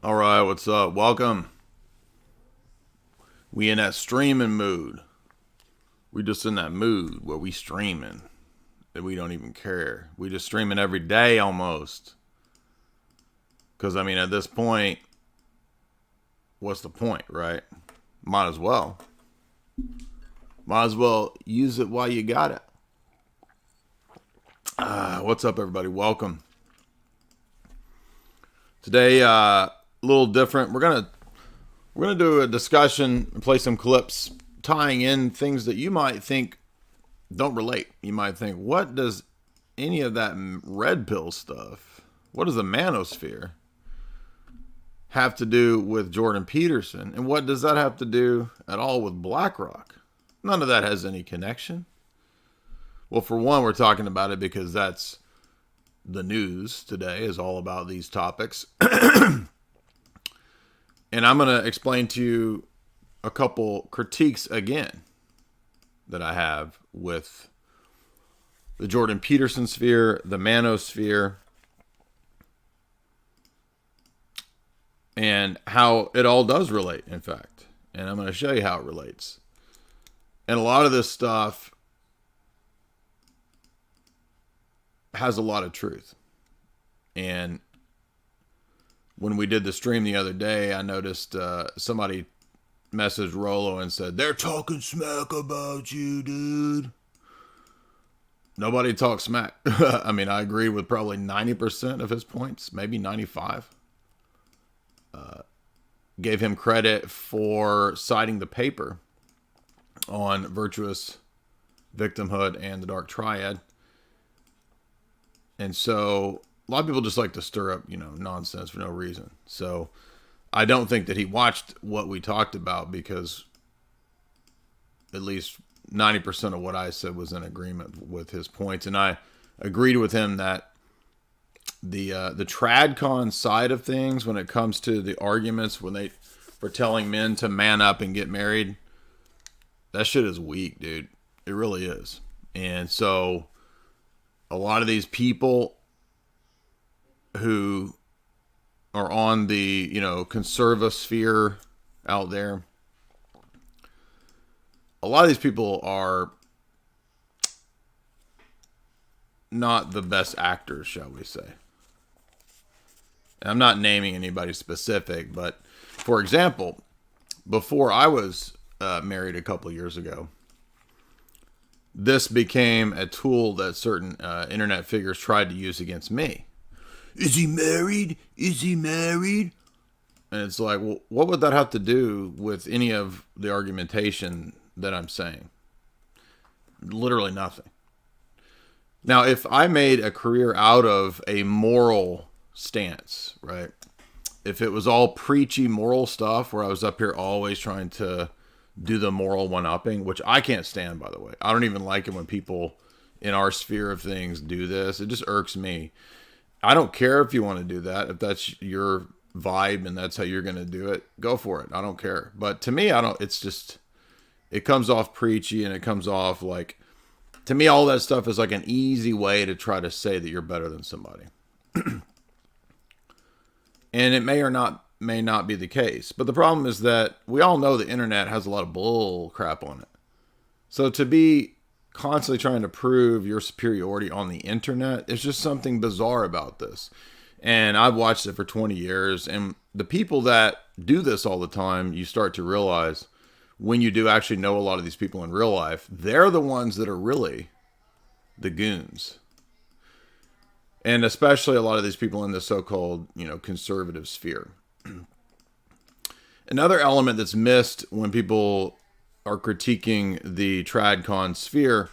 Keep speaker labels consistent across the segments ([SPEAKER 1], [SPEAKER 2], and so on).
[SPEAKER 1] All right, what's up? Welcome. We in that streaming mood. We just in that mood where we streaming that we don't even care. We just streaming every day almost. Cause I mean, at this point, what's the point, right? Might as well. Might as well use it while you got it. What's up, everybody? Welcome. Today, a little different. We're gonna do a discussion and play some clips tying in things that you might think don't relate. You might think, what does any of that red pill stuff, what does the manosphere have to do with Jordan Peterson? And what does that have to do at all with BlackRock? None of that has any connection. Well, for one, we're talking about it because that's the news today is all about these topics. And I'm going to explain to you a couple critiques again that I have with the Jordan Peterson sphere, the manosphere, and how it all does relate, in fact. And I'm going to show you how it relates. And a lot of this stuff has a lot of truth. And when we did the stream the other day, I noticed somebody messaged Rolo and said, they're talking smack about you, dude. Nobody talks smack. I mean, I agree with probably 90% of his points, maybe 95. Gave him credit for citing the paper on virtuous victimhood and the dark triad. And so a lot of people just like to stir up, nonsense for no reason. So I don't think that he watched what we talked about because at least 90% of what I said was in agreement with his points. And I agreed with him that the tradcon side of things, when it comes to the arguments for telling men to man up and get married, that shit is weak, dude. It really is. And so a lot of these people who are on the, conservasphere out there, a lot of these people are not the best actors, shall we say. And I'm not naming anybody specific, but for example, before I was married a couple of years ago, this became a tool that certain internet figures tried to use against me. Is he married? Is he married? And it's like, well, what would that have to do with any of the argumentation that I'm saying? Literally nothing. Now, if I made a career out of a moral stance, right? If it was all preachy moral stuff where I was up here always trying to do the moral one-upping, which I can't stand, by the way. I don't even like it when people in our sphere of things do this. It just irks me. I don't care if you want to do that. If that's your vibe and that's how you're going to do it, go for it. I don't care. But to me, it comes off preachy and it comes off like, to me, all that stuff is like an easy way to try to say that you're better than somebody. And it may not be the case. But the problem is that we all know the internet has a lot of bull crap on it. So to be constantly trying to prove your superiority on the internet is just something bizarre about this. And I've watched it for 20 years. And the people that do this all the time, you start to realize when you do actually know a lot of these people in real life, they're the ones that are really the goons. And especially a lot of these people in the so-called, conservative sphere. Another element that's missed when people are critiquing the tradcon sphere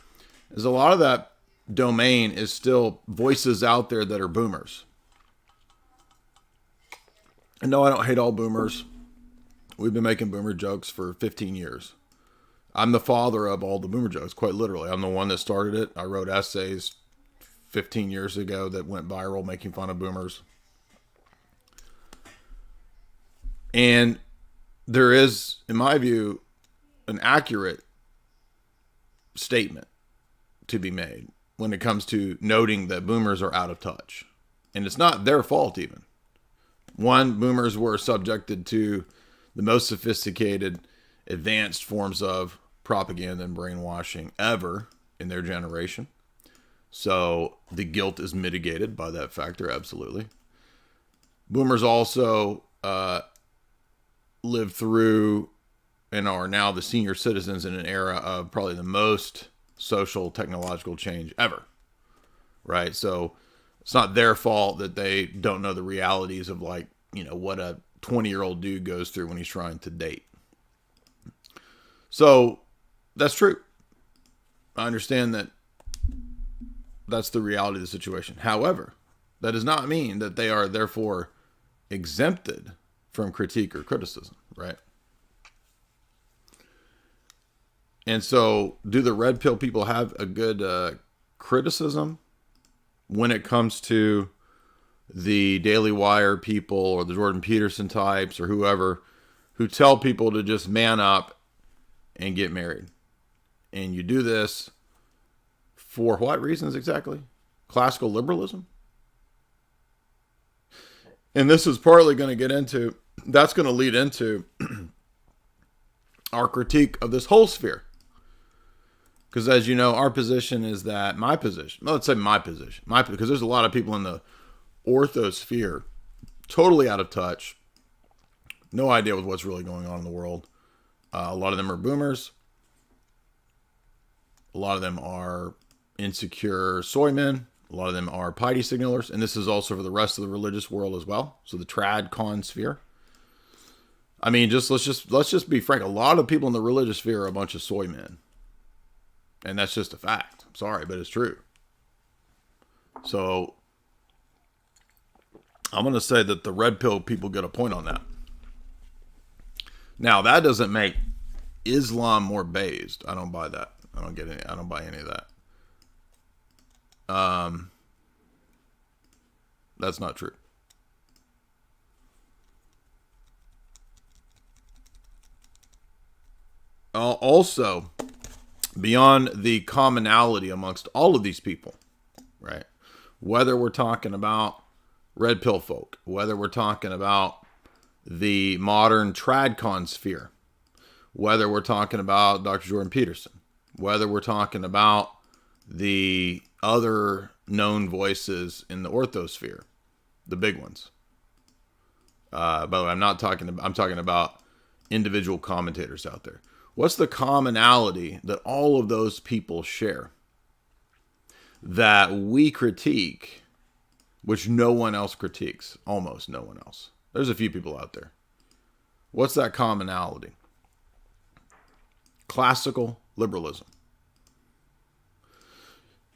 [SPEAKER 1] is a lot of that domain is still voices out there that are boomers. And no, I don't hate all boomers. We've been making boomer jokes for 15 years. I'm the father of all the boomer jokes, quite literally. I'm the one that started it. I wrote essays 15 years ago that went viral making fun of boomers. And there is, in my view, an accurate statement to be made when it comes to noting that boomers are out of touch. And it's not their fault even. One, boomers were subjected to the most sophisticated, advanced forms of propaganda and brainwashing ever in their generation. So the guilt is mitigated by that factor, absolutely. Boomers also lived through and are now the senior citizens in an era of probably the most social technological change ever, right? So it's not their fault that they don't know the realities of, like, you know, what a 20-year-old dude goes through when he's trying to date. So that's true. I understand that that's the reality of the situation. However, that does not mean that they are therefore exempted from critique or criticism, right? And so, do the red pill people have a good criticism when it comes to the Daily Wire people or the Jordan Peterson types or whoever who tell people to just man up and get married? And you do this for what reasons exactly? Classical liberalism? And this is partly going to get into, that's going to lead into our critique of this whole sphere. Because as you know, our position is that my position, well, let's say my position, because there's a lot of people in the orthosphere totally out of touch, no idea with what's really going on in the world. A lot of them are boomers. A lot of them are insecure soy men. A lot of them are piety signalers. And this is also for the rest of the religious world as well. So the trad con sphere. I mean, let's just be frank. A lot of people in the religious sphere are a bunch of soy men. And that's just a fact. I'm sorry, but it's true. So I'm going to say that the red pill people get a point on that. Now, that doesn't make Islam more based. I don't buy that. I don't buy any of that. That's not true. Also, beyond the commonality amongst all of these people, right? Whether we're talking about red pill folk, whether we're talking about the modern tradcon sphere, whether we're talking about Dr. Jordan Peterson, whether we're talking about the other known voices in the orthosphere, the big ones. By the way, I'm talking about individual commentators out there. What's the commonality that all of those people share that we critique, which no one else critiques? Almost no one else. There's a few people out there. What's that commonality? Classical liberalism.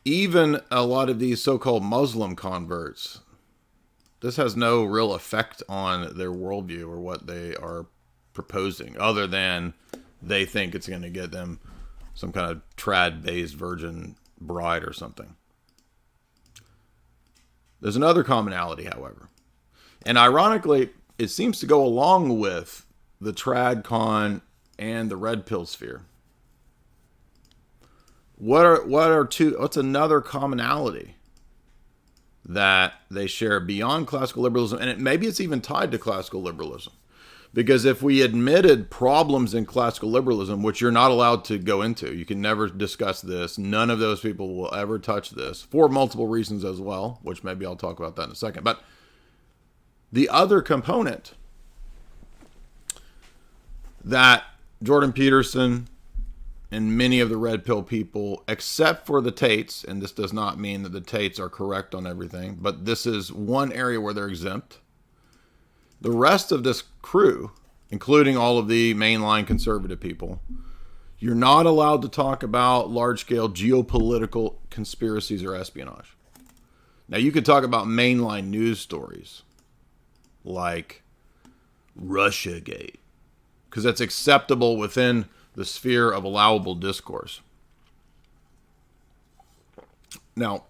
[SPEAKER 1] Even a lot of these so-called Muslim converts, this has no real effect on their worldview or what they are proposing, other than they think it's going to get them some kind of trad-based virgin bride or something. There's another commonality, however. And ironically, it seems to go along with the trad-con and the red pill sphere. What's another commonality that they share beyond classical liberalism? And maybe it's even tied to classical liberalism. Because if we admitted problems in classical liberalism, which you're not allowed to go into, you can never discuss this. None of those people will ever touch this for multiple reasons as well, which maybe I'll talk about that in a second. But the other component that Jordan Peterson and many of the red pill people, except for the Tates, and this does not mean that the Tates are correct on everything, but this is one area where they're exempt. The rest of this crew, including all of the mainline conservative people, you're not allowed to talk about large-scale geopolitical conspiracies or espionage. Now, you could talk about mainline news stories like Russiagate, because that's acceptable within the sphere of allowable discourse. Now,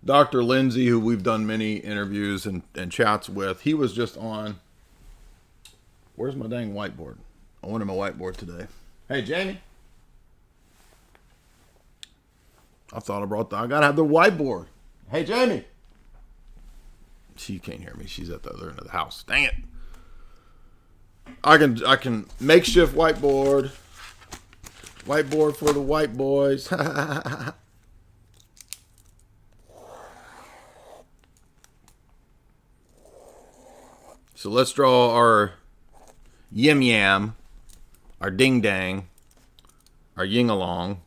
[SPEAKER 1] Dr. Lindsay, who we've done many interviews and chats with, he was just on... Where's my dang whiteboard? I wanted my whiteboard today. Hey, Jamie. I thought I gotta have the whiteboard. Hey, Jamie. She can't hear me. She's at the other end of the house. Dang it. I can makeshift whiteboard. Whiteboard for the white boys. So let's draw our yim yam, our ding dang, our yin along.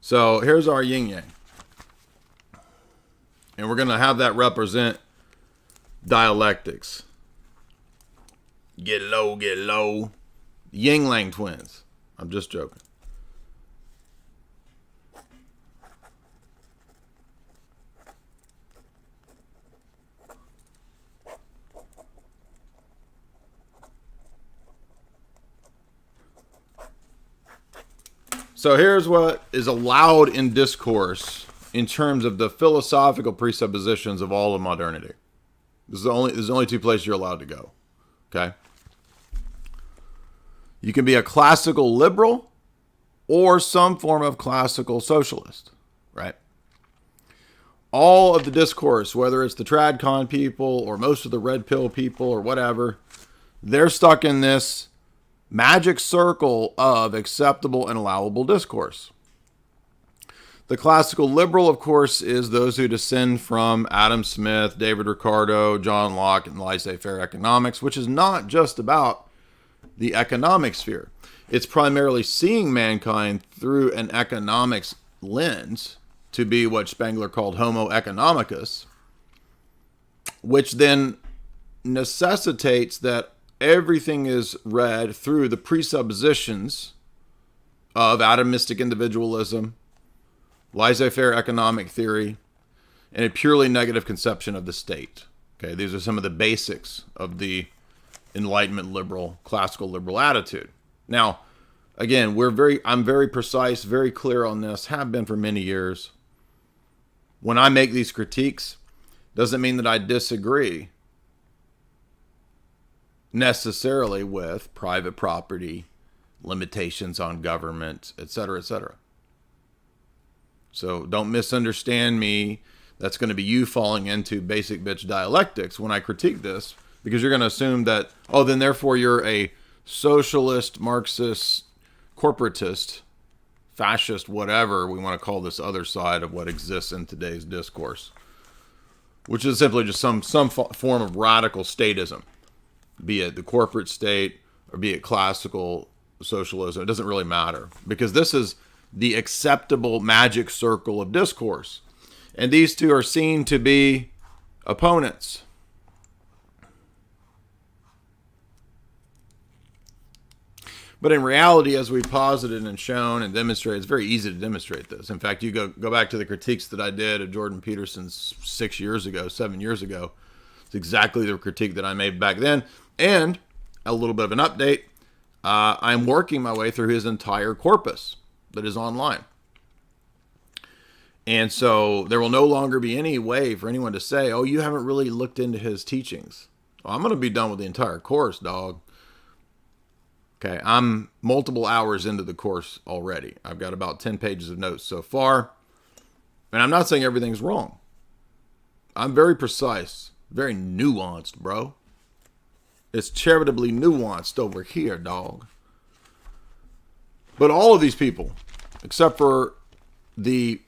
[SPEAKER 1] So here's our yin yang. And we're going to have that represent dialectics. Get low, get low. Yin Lang twins. I'm just joking. So here's what is allowed in discourse in terms of the philosophical presuppositions of all of modernity. This is the only two places you're allowed to go. Okay? You can be a classical liberal or some form of classical socialist, right? All of the discourse, whether it's the TradCon people or most of the red pill people or whatever, they're stuck in this magic circle of acceptable and allowable discourse. The classical liberal, of course, is those who descend from Adam Smith, David Ricardo, John Locke, and laissez-faire economics, which is not just about the economic sphere. It's primarily seeing mankind through an economics lens to be what Spengler called Homo economicus, which then necessitates that everything is read through the presuppositions of atomistic individualism, laissez-faire economic theory, and a purely negative conception of the state. Okay, these are some of the basics of the Enlightenment liberal, classical liberal attitude. Now, again, I'm very precise, very clear on this, have been for many years. When I make these critiques, doesn't mean that I disagree necessarily with private property, limitations on government, etc., etc. So don't misunderstand me. That's going to be you falling into basic bitch dialectics when I critique this, because you're going to assume that, oh, then therefore you're a socialist, Marxist, corporatist, fascist, whatever we want to call this other side of what exists in today's discourse, which is simply just some form of radical statism, be it the corporate state or be it classical socialism. It doesn't really matter, because this is the acceptable magic circle of discourse. And these two are seen to be opponents. But in reality, as we've posited and shown and demonstrated, it's very easy to demonstrate this. In fact, you go back to the critiques that I did of Jordan Peterson 7 years ago. It's exactly the critique that I made back then. And a little bit of an update. I'm working my way through his entire corpus that is online. And so there will no longer be any way for anyone to say, oh, you haven't really looked into his teachings. Well, I'm going to be done with the entire course, dog. Okay, I'm multiple hours into the course already. I've got about 10 pages of notes so far. And I'm not saying everything's wrong. I'm very precise, very nuanced, bro. It's charitably nuanced over here, dog. But all of these people, except for the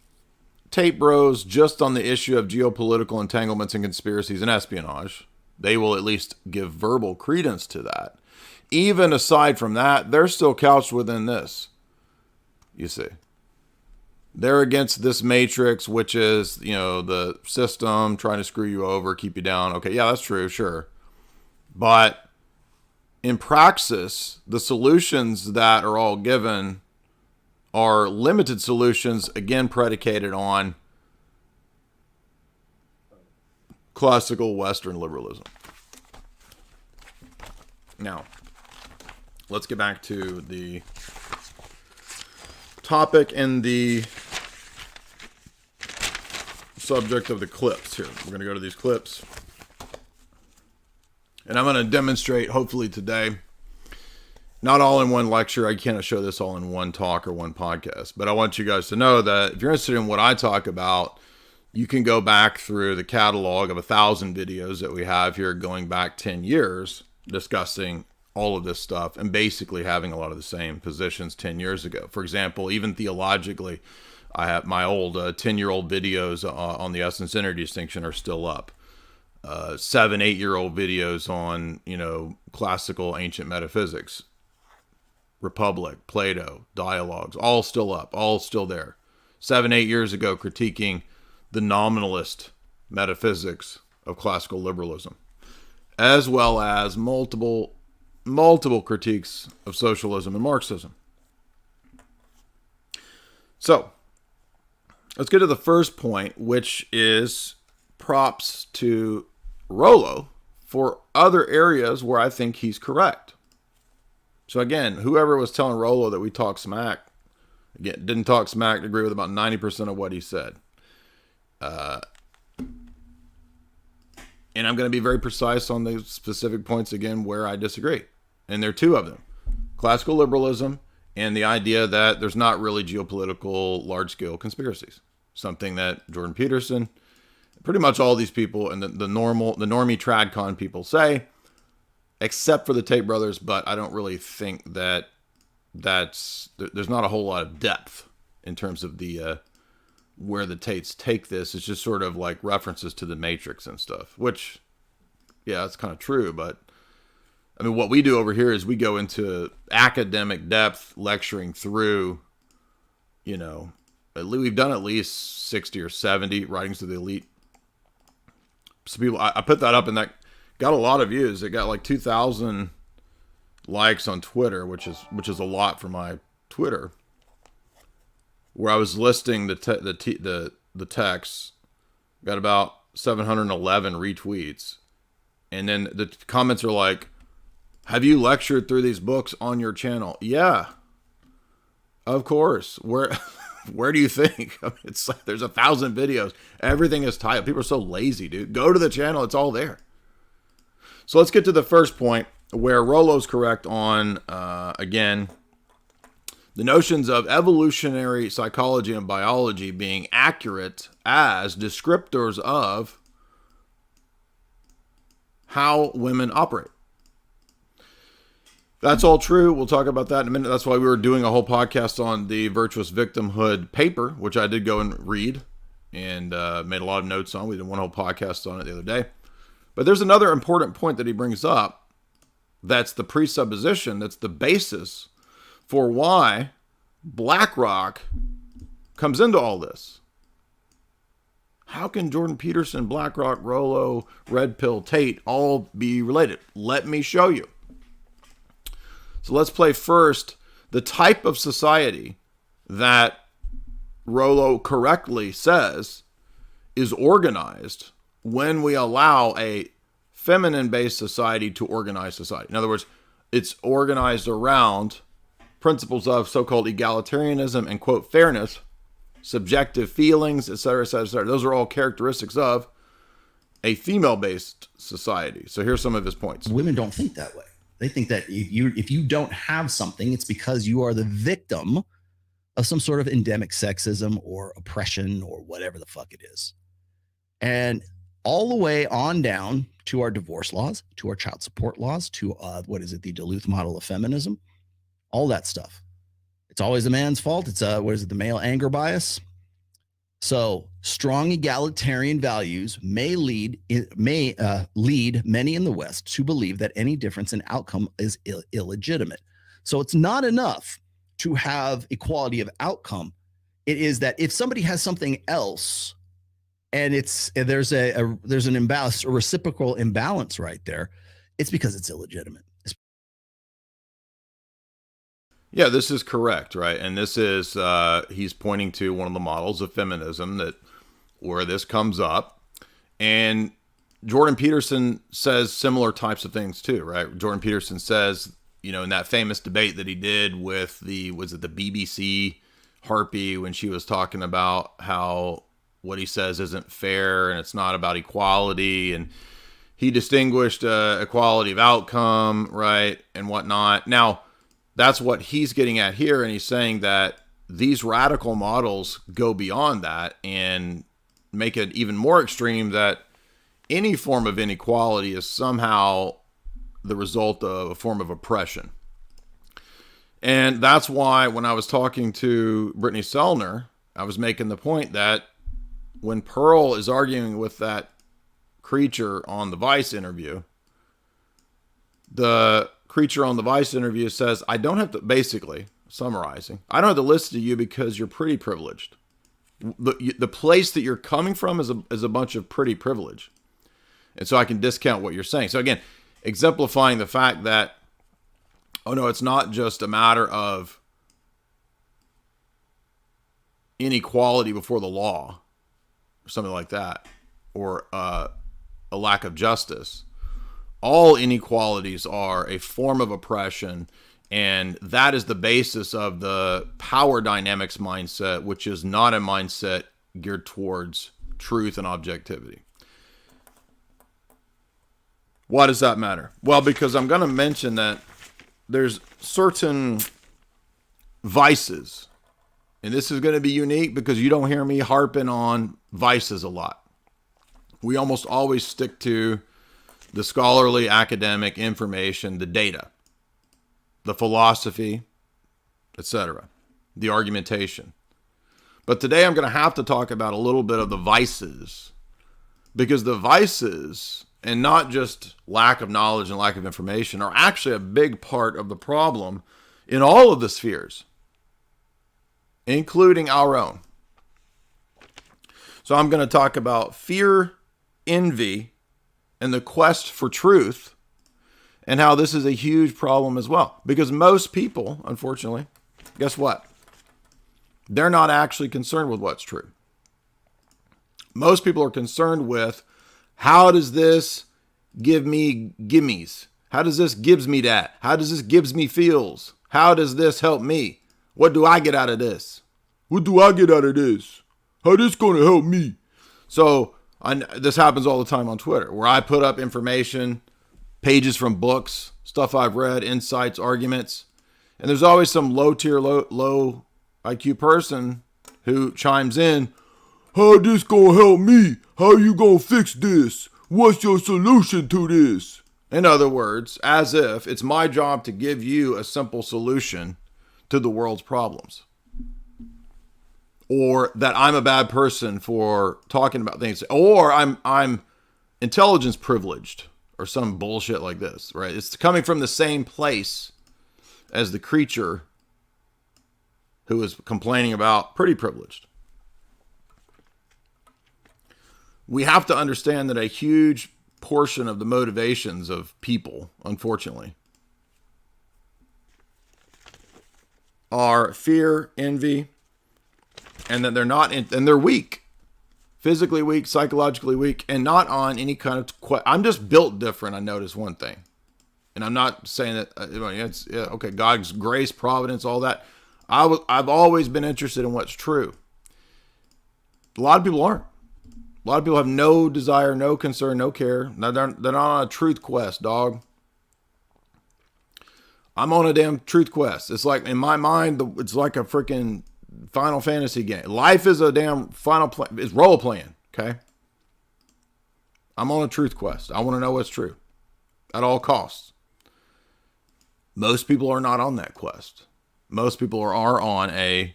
[SPEAKER 1] Tate bros just on the issue of geopolitical entanglements and conspiracies and espionage, they will at least give verbal credence to that. Even aside from that, they're still couched within this. You see. They're against this matrix, which is, the system trying to screw you over, keep you down. Okay, yeah, that's true, sure. But in praxis, the solutions that are all given are limited solutions, again, predicated on classical Western liberalism. Now, let's get back to the topic and the subject of the clips here. We're going to go to these clips. And I'm going to demonstrate, hopefully today, not all in one lecture. I can't show this all in one talk or one podcast. But I want you guys to know that if you're interested in what I talk about, You can go back through the catalog of 1,000 videos that we have here going back 10 years discussing all of this stuff and basically having a lot of the same positions 10 years ago. For example, even theologically, I have my old 10-year-old videos on the essence energy distinction are still up. 7, 8-year-old videos on, classical ancient metaphysics, Republic, Plato, dialogues, all still up, all still there. 7, 8 years ago, critiquing the nominalist metaphysics of classical liberalism, as well as multiple critiques of socialism and Marxism. So, let's get to the first point, which is props to Rollo for other areas where I think he's correct. So again, whoever was telling Rollo that we talk smack, again, didn't talk smack, agree with about 90% of what he said. And I'm going to be very precise on the specific points again where I disagree. And there are two of them. Classical liberalism and the idea that there's not really geopolitical large-scale conspiracies. Something that Jordan Peterson, pretty much all these people and the normie tradcon people say, except for the Tate brothers, but I don't really think that there's not a whole lot of depth in terms of the where the Tates take this. It's just sort of like references to the Matrix and stuff, which, yeah, that's kind of true. But I mean, what we do over here is we go into academic depth, lecturing through, we've done at least 60 or 70 writings to the elite. So people, I put that up and that got a lot of views. It got like 2,000 likes on Twitter, which is a lot for my Twitter, where I was listing the text, got about 711 retweets. And then the comments are like, have you lectured through these books on your channel? Yeah, of course. Where do you think? I mean, it's like there's 1,000 videos. Everything is titled. People are so lazy, dude. Go to the channel. It's all there. So let's get to the first point where Rollo's correct on, again, the notions of evolutionary psychology and biology being accurate as descriptors of how women operate. That's all true. We'll talk about that in a minute. That's why we were doing a whole podcast on the virtuous victimhood paper, which I did go and read and made a lot of notes on. We did one whole podcast on it the other day. But there's another important point that he brings up. That's the presupposition. That's the basis for why BlackRock comes into all this. How can Jordan Peterson, BlackRock, Rollo, Red Pill, Tate all be related? Let me show you. So let's play first the type of society that Rollo correctly says is organized when we allow a feminine-based society to organize society. In other words, it's organized around principles of so-called egalitarianism and, quote, fairness, subjective feelings, etc., etc., etc. Those are all characteristics of a female-based society. So here's some of his points.
[SPEAKER 2] Women don't think that way. They think that if you don't have something, it's because you are the victim of some sort of endemic sexism or oppression or whatever the fuck it is. And all the way on down to our divorce laws, to our child support laws, to the Duluth model of feminism, all that stuff. It's always the man's fault. It's the male anger bias. So strong egalitarian values may lead many in the West to believe that any difference in outcome is illegitimate. So it's not enough to have equality of outcome. It is that if somebody has something else and there's an imbalance, a reciprocal imbalance right there, it's because it's illegitimate.
[SPEAKER 1] Yeah, this is correct, right? And this is, he's pointing to one of the models of feminism where this comes up. And Jordan Peterson says similar types of things too, right? Jordan Peterson says, in that famous debate that he did with the BBC Harpy when she was talking about how what he says isn't fair and it's not about equality. And he distinguished equality of outcome, right? And whatnot. Now, that's what he's getting at here, and he's saying that these radical models go beyond that, and make it even more extreme that any form of inequality is somehow the result of a form of oppression. And that's why when I was talking to Brittany Sellner, I was making the point that when Pearl is arguing with that creature on the Vice interview, the creature on the Vice interview says, I don't have to, basically summarizing, I don't have to listen to you because you're pretty privileged. The place that you're coming from is a bunch of pretty privilege. And so I can discount what you're saying. So again, exemplifying the fact that, oh no, it's not just a matter of inequality before the law or something like that, or a lack of justice. All inequalities are a form of oppression, and that is the basis of the power dynamics mindset, which is not a mindset geared towards truth and objectivity. Why does that matter? Well, because I'm going to mention that there's certain vices, and this is going to be unique because you don't hear me harping on vices a lot. We almost always stick to the scholarly academic information, the data, the philosophy, etc., the argumentation. But today I'm going to have to talk about a little bit of the vices, because the vices, and not just lack of knowledge and lack of information, are actually a big part of the problem in all of the spheres, including our own. So I'm going to talk about fear, envy, and the quest for truth, and how this is a huge problem as well. Because most people, unfortunately, guess what? They're not actually concerned with what's true. Most people are concerned with, how does this give me gimmies? How does this gives me that? How does this gives me feels? How does this help me? What do I get out of this? What do I get out of this? How this going to help me? So this happens all the time on Twitter, where I put up information, pages from books, stuff I've read, insights, arguments, and there's always some low-tier, low IQ person who chimes in, how this gonna help me? How you gonna fix this? What's your solution to this? In other words, as if it's my job to give you a simple solution to the world's problems. Or that I'm a bad person for talking about things. Or I'm intelligence privileged. Or some bullshit like this, right? It's coming from the same place as the creature who is complaining about pretty privileged. We have to understand that a huge portion of the motivations of people, unfortunately, are fear, envy, and that they're not, and they're weak, physically weak, psychologically weak, and not on any kind of. I'm just built different. I noticed one thing, and I'm not saying that it's okay. God's grace, providence, all that. I've always been interested in what's true. A lot of people aren't. A lot of people have no desire, no concern, no care. They're not on a truth quest, dog. I'm on a damn truth quest. It's like, in my mind, it's like a freaking Final Fantasy game. Life is a damn it's role playing, okay? I'm on a truth quest. I want to know what's true at all costs. Most people are not on that quest. Most people are on a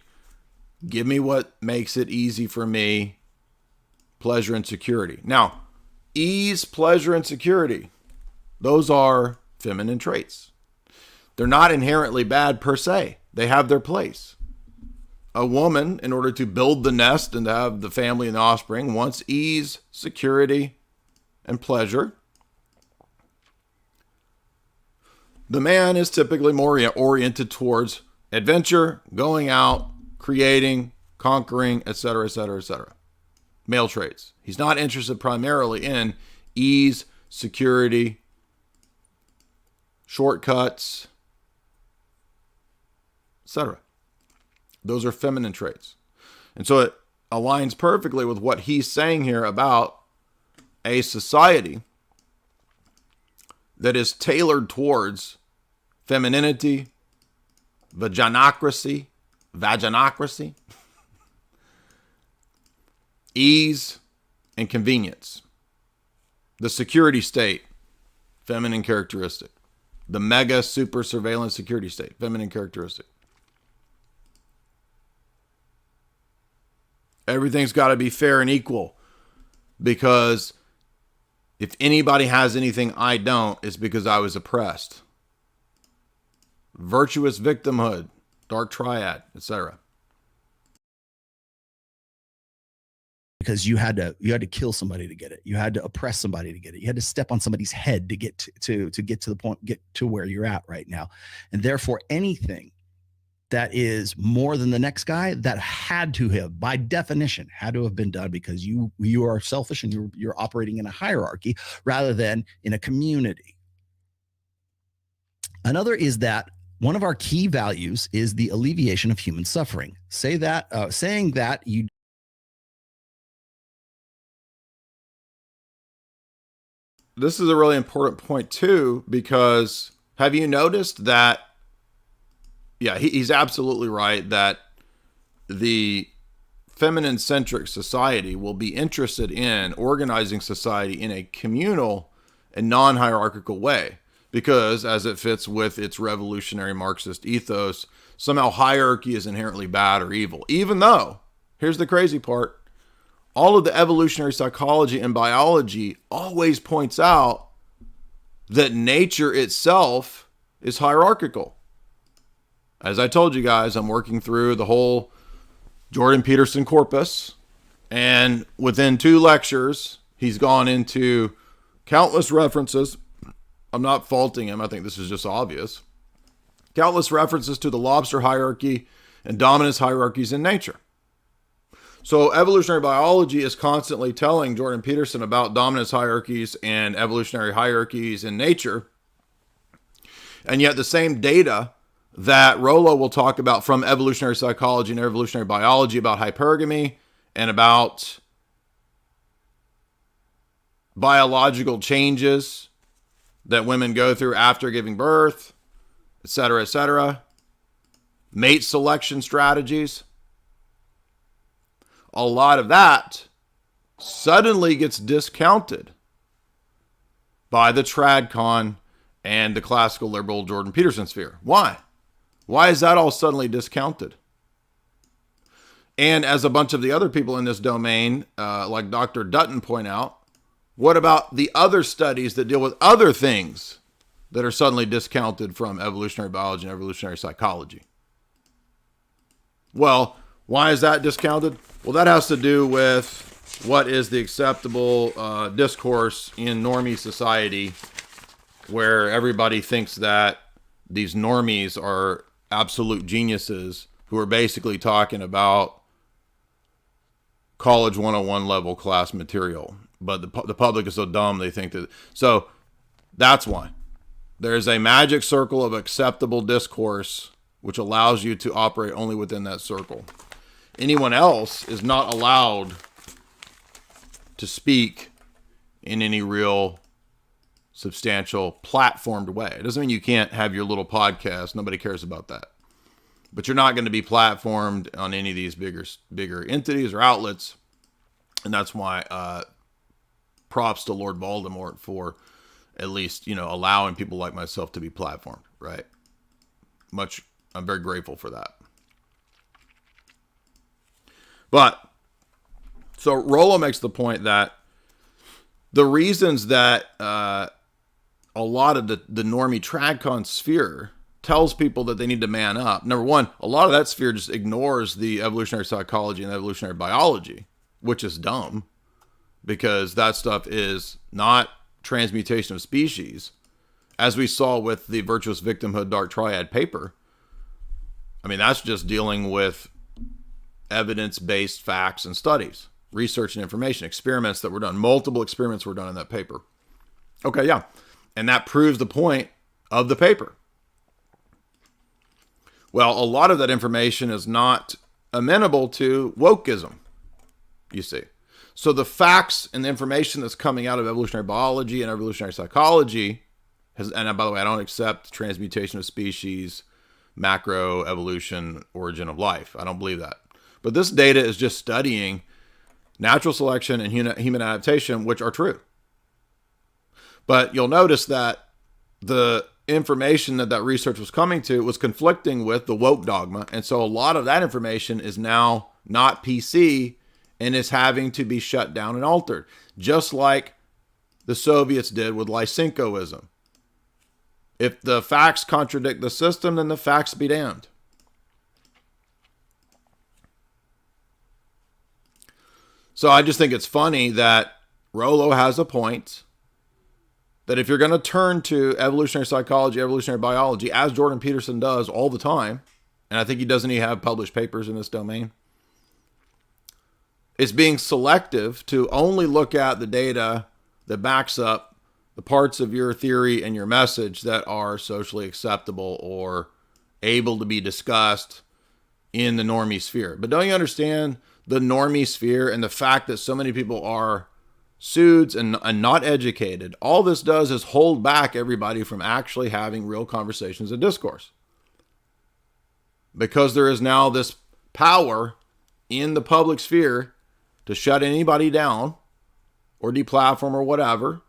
[SPEAKER 1] give me what makes it easy for me, pleasure and security. Now, ease, pleasure, and security, those are feminine traits. They're not inherently bad per se. They have their place. A woman, in order to build the nest and to have the family and the offspring, wants ease, security, and pleasure. The man is typically more oriented towards adventure, going out, creating, conquering, etc., etc., etc. Male traits. He's not interested primarily in ease, security, shortcuts, etc. Those are feminine traits. And so it aligns perfectly with what he's saying here about a society that is tailored towards femininity, vaginocracy, ease, and convenience. The security state, feminine characteristic. The mega super surveillance security state, feminine characteristic. Everything's got to be fair and equal, because if anybody has anything I don't, it's because I was oppressed. Virtuous victimhood, dark triad, etc.
[SPEAKER 2] Because you had to kill somebody to get it. You had to oppress somebody to get it. You had to step on somebody's head to get to get to the point, get to where you're at right now. And therefore, anything that is more than the next guy, that had to have, by definition, had to have been done because you are selfish and you're operating in a hierarchy rather than in a community. Another is that one of our key values is the alleviation of human suffering. Saying that you.
[SPEAKER 1] This is a really important point too, because have you noticed that? Yeah, he's absolutely right that the feminine-centric society will be interested in organizing society in a communal and non-hierarchical way, because as it fits with its revolutionary Marxist ethos, somehow hierarchy is inherently bad or evil. Even though, here's the crazy part, all of the evolutionary psychology and biology always points out that nature itself is hierarchical. As I told you guys, I'm working through the whole Jordan Peterson corpus, and within 2 lectures, he's gone into countless references. I'm not faulting him. I think this is just obvious. Countless references to the lobster hierarchy and dominance hierarchies in nature. So evolutionary biology is constantly telling Jordan Peterson about dominance hierarchies and evolutionary hierarchies in nature. And yet the same data that Rollo will talk about from evolutionary psychology and evolutionary biology about hypergamy and about biological changes that women go through after giving birth, etc., mate selection strategies, a lot of that suddenly gets discounted by the tradcon and the classical liberal Jordan Peterson sphere. Why? Why is that all suddenly discounted? And as a bunch of the other people in this domain, like Dr. Dutton point out, what about the other studies that deal with other things that are suddenly discounted from evolutionary biology and evolutionary psychology? Well, why is that discounted? Well, that has to do with what is the acceptable discourse in normie society, where everybody thinks that these normies are absolute geniuses who are basically talking about college 101 level class material. But the public is so dumb, they think that. So that's why. There's a magic circle of acceptable discourse which allows you to operate only within that circle. Anyone else is not allowed to speak in any real substantial platformed way. It doesn't mean you can't have your little podcast. Nobody cares about that. But you're not going to be platformed on any of these bigger entities or outlets. And that's why props to Lord Voldemort for at least, allowing people like myself to be platformed, right? I'm very grateful for that. But, so Rollo makes the point that the reasons that a lot of the normie tradcon sphere tells people that they need to man up. Number one, a lot of that sphere just ignores the evolutionary psychology and evolutionary biology, which is dumb, because that stuff is not transmutation of species, as we saw with the virtuous victimhood dark triad paper. I mean, that's just dealing with evidence-based facts and studies, research and information, experiments that were done. Multiple experiments were done in that paper. Okay, yeah. And that proves the point of the paper. Well, a lot of that information is not amenable to wokeism, you see. So the facts and the information that's coming out of evolutionary biology and evolutionary psychology and by the way, I don't accept transmutation of species, macro evolution, origin of life. I don't believe that. But this data is just studying natural selection and human adaptation, which are true. But you'll notice that the information that research was coming to was conflicting with the woke dogma. And so a lot of that information is now not PC and is having to be shut down and altered, just like the Soviets did with Lysenkoism. If the facts contradict the system, then the facts be damned. So I just think it's funny that Rollo has a point that if you're going to turn to evolutionary psychology, evolutionary biology, as Jordan Peterson does all the time, and I think he doesn't even have published papers in this domain, it's being selective to only look at the data that backs up the parts of your theory and your message that are socially acceptable or able to be discussed in the normie sphere. But don't you understand the normie sphere and the fact that so many people are pseuds and not educated? All this does is hold back everybody from actually having real conversations and discourse. Because there is now this power in the public sphere to shut anybody down or deplatform or whatever.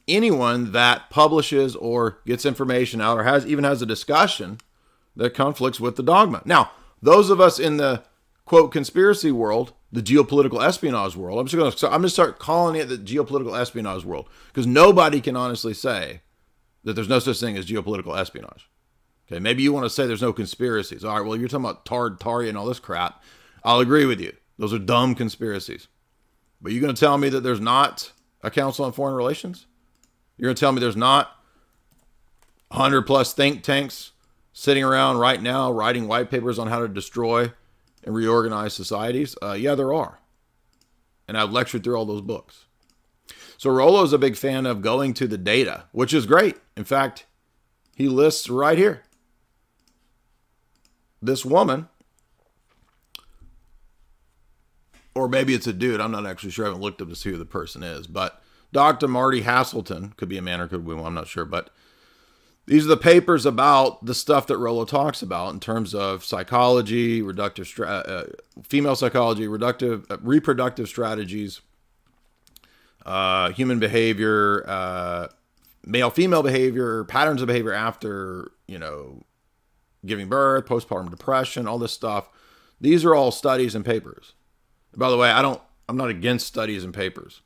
[SPEAKER 1] Anyone that publishes or gets information out or has a discussion that conflicts with the dogma. Now, those of us in the quote conspiracy world, the geopolitical espionage world, I'm just going to start calling it the geopolitical espionage world, because nobody can honestly say that there's no such thing as geopolitical espionage. Okay, maybe you want to say there's no conspiracies. All right, well, you're talking about Tari and all this crap. I'll agree with you. Those are dumb conspiracies. But you're going to tell me that there's not a Council on Foreign Relations? You're going to tell me there's not 100 plus think tanks sitting around right now writing white papers on how to destroy and reorganize societies? Yeah, there are. And I've lectured through all those books. So Rollo is a big fan of going to the data, which is great. In fact, he lists right here. This woman, or maybe it's a dude, I'm not actually sure. I haven't looked up to see who the person is, but Dr. Marty Hasselton, could be a man or could be a woman, I'm not sure, but these are the papers about the stuff that Rollo talks about in terms of psychology, female psychology, reproductive strategies, human behavior, male-female behavior, patterns of behavior after, giving birth, postpartum depression, all this stuff. These are all studies and papers. By the way, I'm not against studies and papers.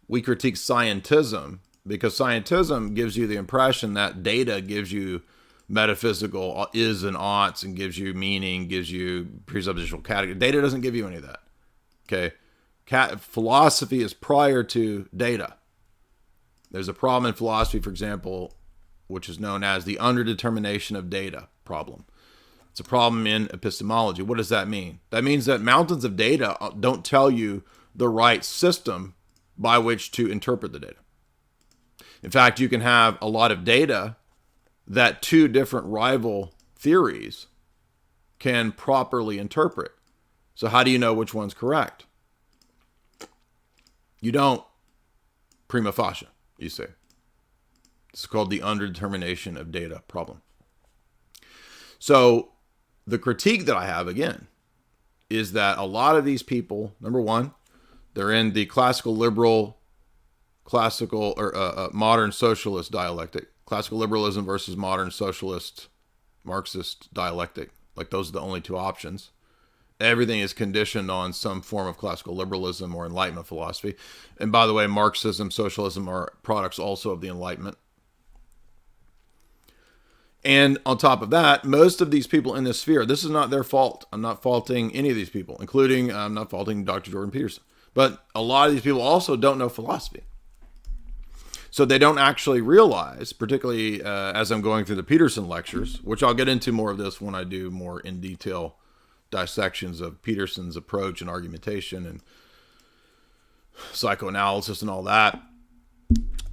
[SPEAKER 1] We critique scientism because scientism gives you the impression that data gives you metaphysical is and oughts and gives you meaning, gives you presuppositional category. Data doesn't give you any of that. Okay. Philosophy is prior to data. There's a problem in philosophy, for example, which is known as the underdetermination of data problem. It's a problem in epistemology. What does that mean? That means that mountains of data don't tell you the right system by which to interpret the data. In fact, you can have a lot of data that two different rival theories can properly interpret. So how do you know which one's correct? You don't prima facie, you see. It's called the underdetermination of data problem. So the critique that I have, again, is that a lot of these people, number one, they're in the modern socialist dialectic. Classical liberalism versus modern socialist Marxist dialectic. Like, those are the only two options. Everything is conditioned on some form of classical liberalism or Enlightenment philosophy. And by the way, Marxism, socialism are products also of the Enlightenment. And on top of that, most of these people in this sphere, this is not their fault. I'm not faulting any of these people, including, I'm not faulting Dr. Jordan Peterson. But a lot of these people also don't know philosophy. So they don't actually realize, particularly as I'm going through the Peterson lectures, which I'll get into more of this when I do more in detail dissections of Peterson's approach and argumentation and psychoanalysis and all that,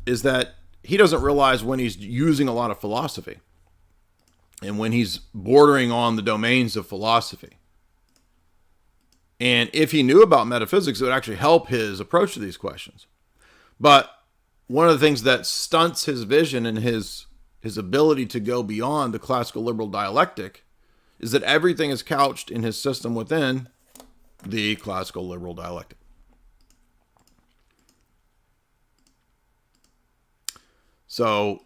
[SPEAKER 1] is that he doesn't realize when he's using a lot of philosophy and when he's bordering on the domains of philosophy. And if he knew about metaphysics, it would actually help his approach to these questions. But one of the things that stunts his vision and his ability to go beyond the classical liberal dialectic is that everything is couched in his system within the classical liberal dialectic. So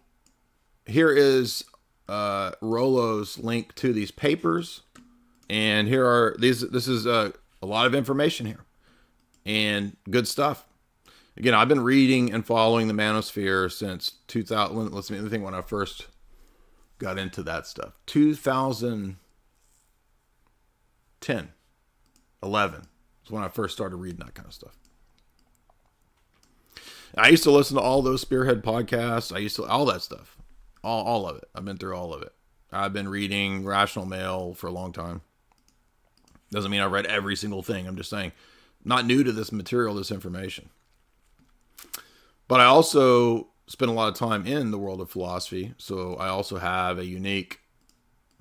[SPEAKER 1] here is Rollo's link to these papers. And here are these. This is a lot of information here and good stuff. Again, I've been reading and following the Manosphere since 2000. Let me think when I first got into that stuff. 2010, 11 is when I first started reading that kind of stuff. I used to listen to all those Spearhead podcasts. I used to all that stuff, all of it. I've been through all of it. I've been reading Rational Mail for a long time. Doesn't mean I read every single thing. I'm just saying, not new to this material, this information. But I also spend a lot of time in the world of philosophy, so I also have a unique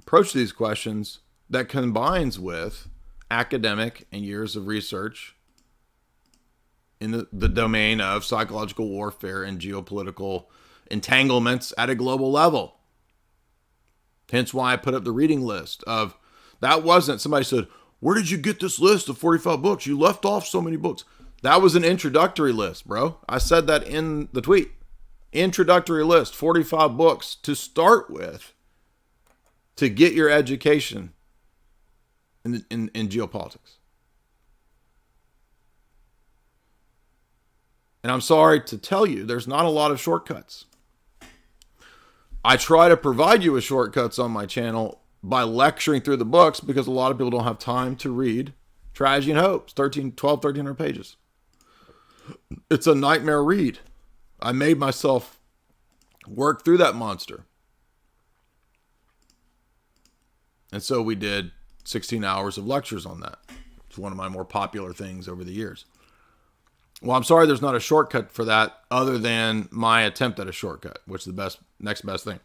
[SPEAKER 1] approach to these questions that combines with academic and years of research in the domain of psychological warfare and geopolitical entanglements at a global level. Hence why I put up the reading list of, that wasn't, somebody said, where did you get this list of 45 books? You left off so many books. That was an introductory list, bro. I said that in the tweet. Introductory list, 45 books to start with to get your education in geopolitics. And I'm sorry to tell you, there's not a lot of shortcuts. I try to provide you with shortcuts on my channel by lecturing through the books because a lot of people don't have time to read Tragedy and Hope. It's 1,300 pages. It's a nightmare read. I made myself work through that monster. And so we did 16 hours of lectures on that. It's one of my more popular things over the years. Well, I'm sorry there's not a shortcut for that other than my attempt at a shortcut, which is the next best thing.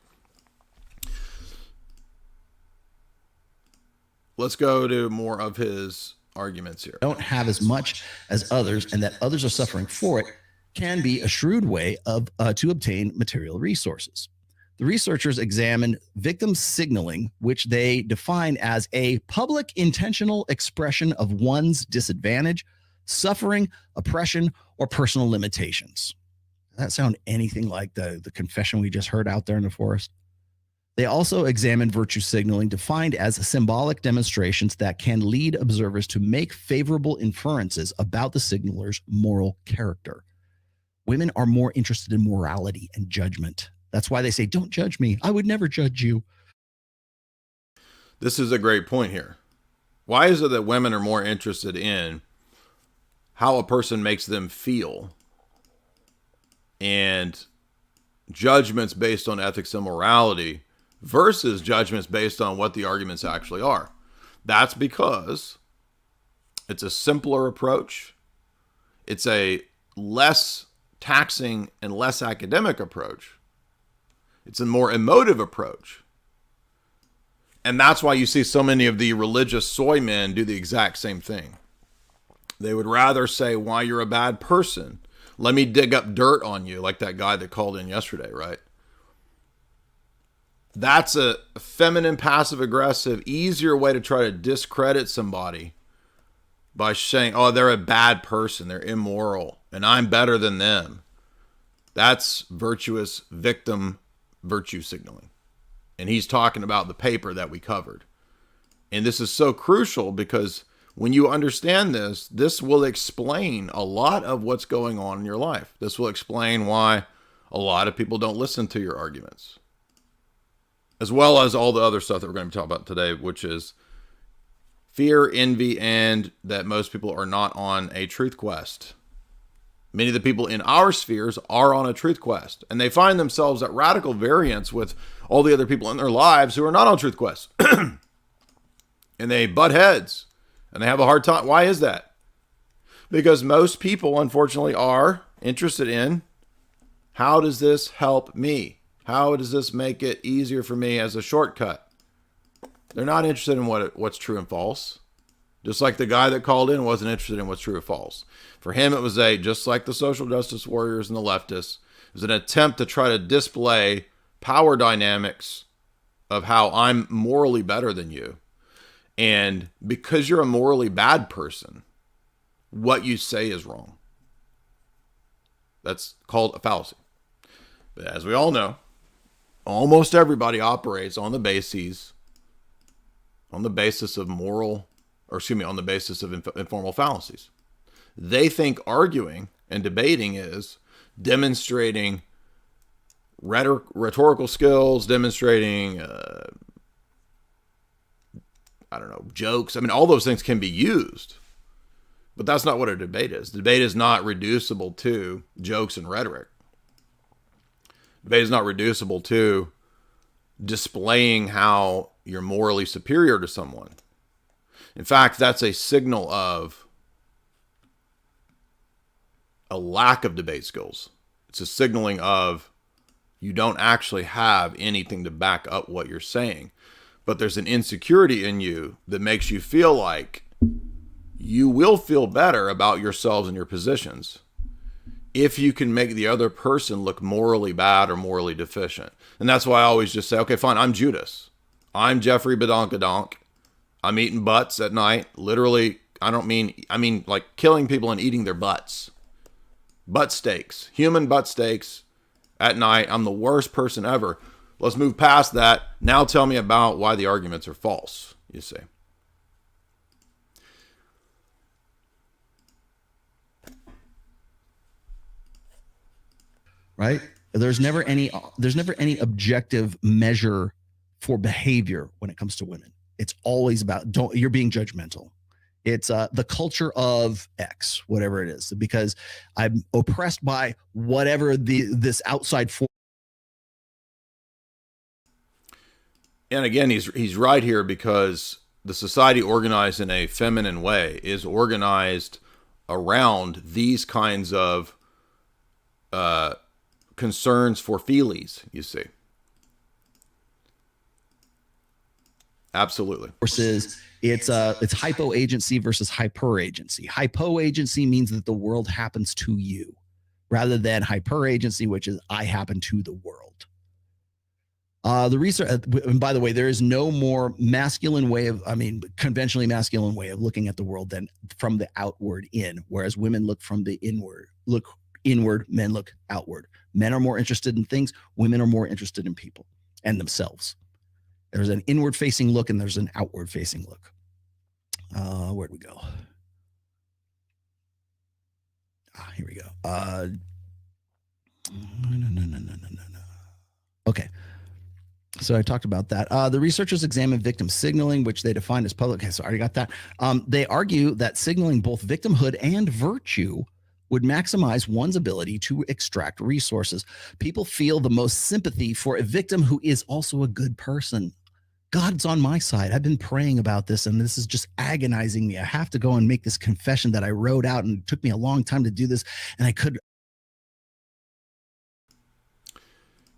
[SPEAKER 1] Let's go to more of his arguments here.
[SPEAKER 2] Don't have as much as others, and that others are suffering for it, can be a shrewd way of to obtain material resources. The researchers examined victim signaling, which they define as a public intentional expression of one's disadvantage, suffering, oppression, or personal limitations. Does that sound anything like the confession we just heard out there in the forest? They also examined virtue signaling, defined as symbolic demonstrations that can lead observers to make favorable inferences about the signaler's moral character. Women are more interested in morality and judgment. That's why they say, don't judge me. I would never judge you.
[SPEAKER 1] This is a great point here. Why is it that women are more interested in how a person makes them feel and judgments based on ethics and morality versus judgments based on what the arguments actually are? That's because it's a simpler approach. It's a less taxing and less academic approach. It's a more emotive approach. And that's why you see so many of the religious soy men do the exact same thing. They would rather say why you're a bad person. Let me dig up dirt on you, like that guy that called in yesterday, right? That's a feminine, passive-aggressive, easier way to try to discredit somebody by saying, oh, they're a bad person, they're immoral, and I'm better than them. That's virtuous victim virtue signaling. And he's talking about the paper that we covered. And this is so crucial because when you understand this, this will explain a lot of what's going on in your life. This will explain why a lot of people don't listen to your arguments, as well as all the other stuff that we're going to talk about today, which is fear, envy, and that most people are not on a truth quest. Many of the people in our spheres are on a truth quest, and they find themselves at radical variance with all the other people in their lives who are not on truth quests. And they butt heads, and they have a hard time. Why is that? Because most people, unfortunately, are interested in, how does this help me? How does this make it easier for me as a shortcut? They're not interested in what's true and false. Just like the guy that called in wasn't interested in what's true or false. For him, it was just like the social justice warriors and the leftists, it was an attempt to try to display power dynamics of how I'm morally better than you. And because you're a morally bad person, what you say is wrong. That's called a fallacy. as we all know, almost everybody operates on the basis of moral, or excuse me, on the basis of informal fallacies. They think arguing and debating is demonstrating rhetorical skills, demonstrating, jokes. I mean, all those things can be used, but that's not what a debate is. Debate is not reducible to jokes and rhetoric. Debate is not reducible to displaying how you're morally superior to someone. In fact, that's a signal of a lack of debate skills. It's a signaling of you don't actually have anything to back up what you're saying. But there's an insecurity in you that makes you feel like you will feel better about yourselves and your positions if you can make the other person look morally bad or morally deficient. And that's why I always just say, okay, fine, I'm Judas. I'm Jeffrey Badonkadonk. I'm eating butts at night. Literally, I mean like killing people and eating their butts. Butt steaks, human butt steaks at night. I'm the worst person ever. Let's move past that. Now tell me about why the arguments are false, you see.
[SPEAKER 2] Right? There's never any objective measure for behavior when it comes to women. It's always about you're being judgmental. It's the culture of X, whatever it is, because I'm oppressed by whatever this outside force.
[SPEAKER 1] And again, he's right here, because the society organized in a feminine way is organized around these kinds of concerns for feelies, you see. Absolutely.
[SPEAKER 2] Versus it's hypo agency versus hyper agency. Hypo agency means that the world happens to you, rather than hyper agency, which is I happen to the world. The research, and by the way, there is no more conventionally masculine way of looking at the world than from the outward in, whereas women look from the inward, men look outward. Men are more interested in things, women are more interested in people and themselves. There's an inward facing look and there's an outward facing look. Where'd we go? Here we go. No. Okay. So I talked about that. The researchers examined victim signaling, which they defined as public. Okay, so I already got that. They argue that signaling both victimhood and virtue would maximize one's ability to extract resources. People feel the most sympathy for a victim who is also a good person. God's on my side. I've been praying about this, and this is just agonizing me. I have to go and make this confession that I wrote out, and it took me a long time to do this, and I could.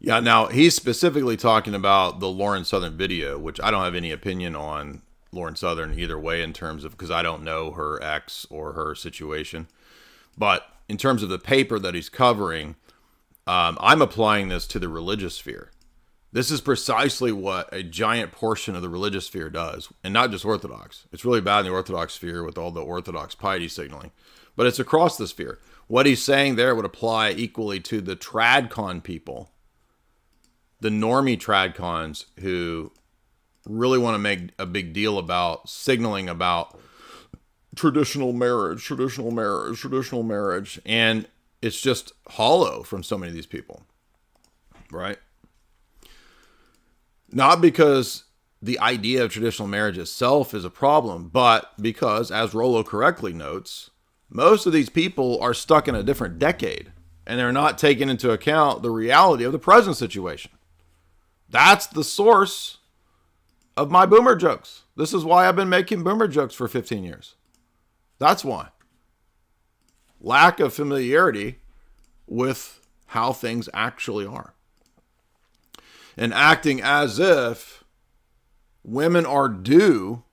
[SPEAKER 1] Yeah, now he's specifically talking about the Lauren Southern video, which I don't have any opinion on Lauren Southern either way in terms of, because I don't know her ex or her situation. But in terms of the paper that he's covering, I'm applying this to the religious sphere. This is precisely what a giant portion of the religious sphere does, and not just Orthodox. It's really bad in the Orthodox sphere with all the Orthodox piety signaling, but it's across the sphere. What he's saying there would apply equally to the tradcon people, the normie tradcons who really want to make a big deal about signaling about traditional marriage, and it's just hollow from so many of these people, right? Not because the idea of traditional marriage itself is a problem, but because, as Rollo correctly notes, most of these people are stuck in a different decade, and they're not taking into account the reality of the present situation. That's the source of my boomer jokes. This is why I've been making boomer jokes for 15 years. That's why. Lack of familiarity with how things actually are. And acting as if women are due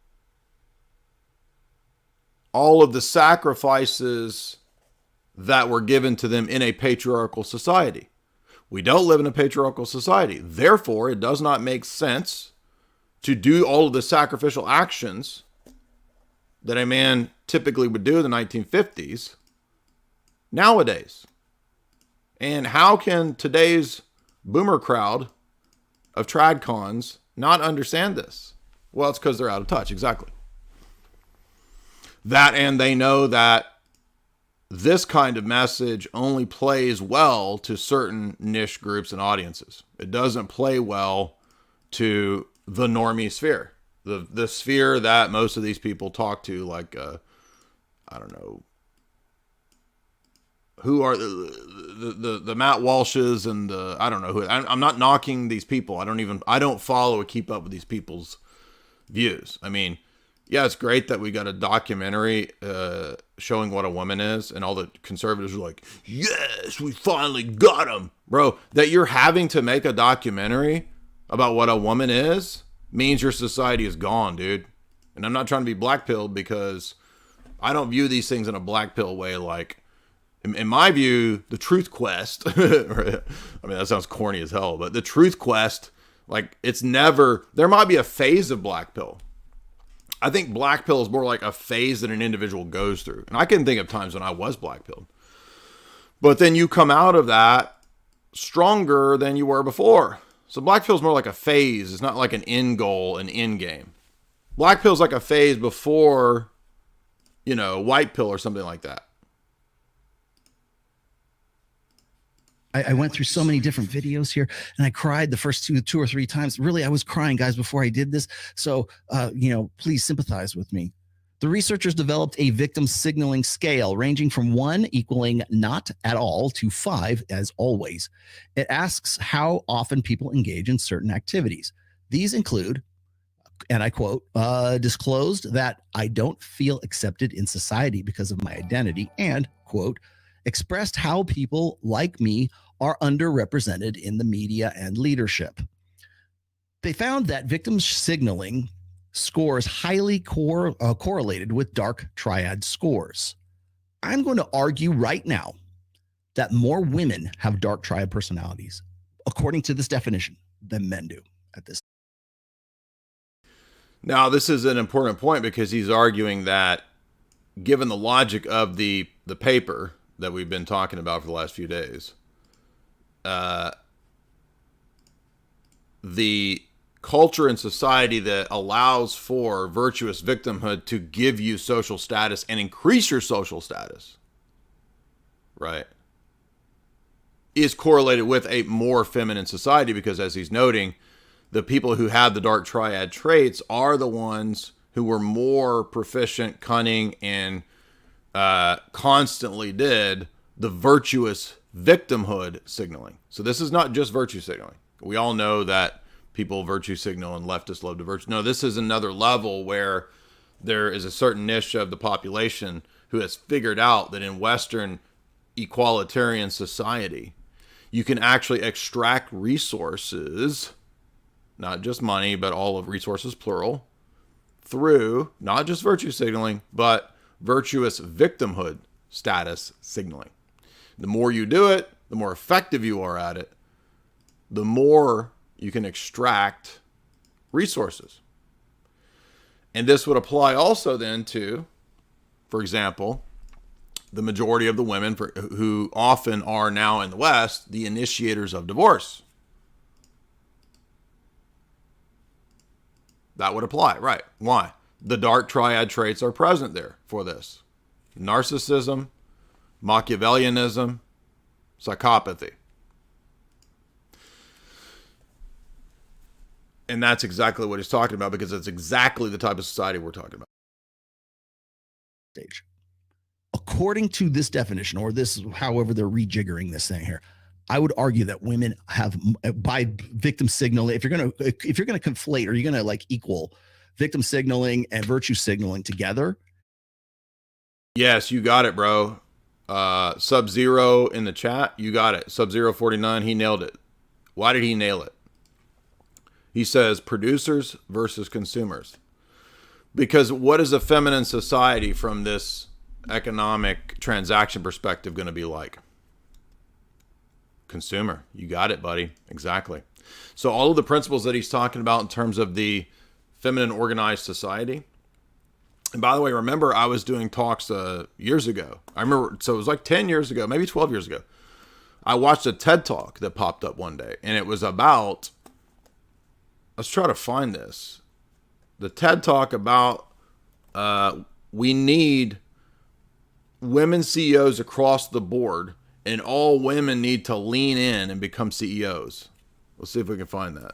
[SPEAKER 1] all of the sacrifices that were given to them in a patriarchal society. We don't live in a patriarchal society. Therefore, it does not make sense to do all of the sacrificial actions that a man typically would do in the 1950s nowadays. And how can today's boomer crowd of trad cons not understand this? Well, it's because they're out of touch. Exactly. That, and they know that this kind of message only plays well to certain niche groups and audiences. It doesn't play well to the normie sphere, the sphere that most of these people talk to, like, I don't know, who are the Matt Walshes and the, I don't know who. I'm not knocking these people. I don't follow or keep up with these people's views. I mean, yeah, it's great that we got a documentary showing what a woman is, and all the conservatives are like, yes, we finally got him. Bro, that you're having to make a documentary about what a woman is means your society is gone, dude. And I'm not trying to be black-pilled, because I don't view these things in a black pill way. Like, in my view, the truth quest, I mean, that sounds corny as hell, but the truth quest, like, it's never, there might be a phase of black pill. I think black pill is more like a phase that an individual goes through. And I can think of times when I was black pilled. But then you come out of that stronger than you were before. So black pill is more like a phase. It's not like an end goal, an end game. Black pill is like a phase before, you know, white pill or something like that.
[SPEAKER 2] I went through so many different videos here, and I cried the first two or three times. Really, I was crying, guys, before I did this. So, please sympathize with me. The researchers developed a victim signaling scale ranging from 1 equaling not at all to 5 as always. It asks how often people engage in certain activities. These include, and I quote, disclosed that I don't feel accepted in society because of my identity, and, quote, expressed how people like me are underrepresented in the media and leadership. They found that victim signaling scores highly correlated with dark triad scores. I'm going to argue right now that more women have dark triad personalities, according to this definition, than men do at this.
[SPEAKER 1] Now, this is an important point, because he's arguing that, given the logic of the paper that we've been talking about for the last few days, the culture and society that allows for virtuous victimhood to give you social status and increase your social status, right, is correlated with a more feminine society, because, as he's noting, the people who have the dark triad traits are the ones who were more proficient, cunning, and constantly did the virtuous victimhood signaling. So this is not just virtue signaling. We all know that people virtue signal and leftists love to virtue. No, this is another level where there is a certain niche of the population who has figured out that in Western equalitarian society, you can actually extract resources, not just money, but all of resources, plural, through not just virtue signaling, but virtuous victimhood status signaling. The more you do it, the more effective you are at it, the more you can extract resources. And this would apply also then to, for example, the majority of the women who often are now in the West, the initiators of divorce. That would apply, right? Why? The dark triad traits are present there for this. Narcissism, Machiavellianism, psychopathy. And that's exactly what he's talking about, because it's exactly the type of society we're talking about.
[SPEAKER 2] Stage. According to this definition, or this, however they're rejiggering this thing here, I would argue that women have, by victim signaling, if you're gonna conflate, or you're gonna like equal victim signaling and virtue signaling together.
[SPEAKER 1] Yes, you got it, bro. Sub-Zero in the chat, you got it. Sub-Zero 49, he nailed it. Why did he nail it? He says producers versus consumers. Because what is a feminine society from this economic transaction perspective going to be like? Consumer. You got it, buddy. Exactly. So all of the principles that he's talking about in terms of the feminine organized society. And by the way, remember, I was doing talks years ago. I remember, so it was like 10 years ago, maybe 12 years ago. I watched a TED Talk that popped up one day, and it was about, let's try to find this. The TED Talk about we need women CEOs across the board, and all women need to lean in and become CEOs. Let's see if we can find that.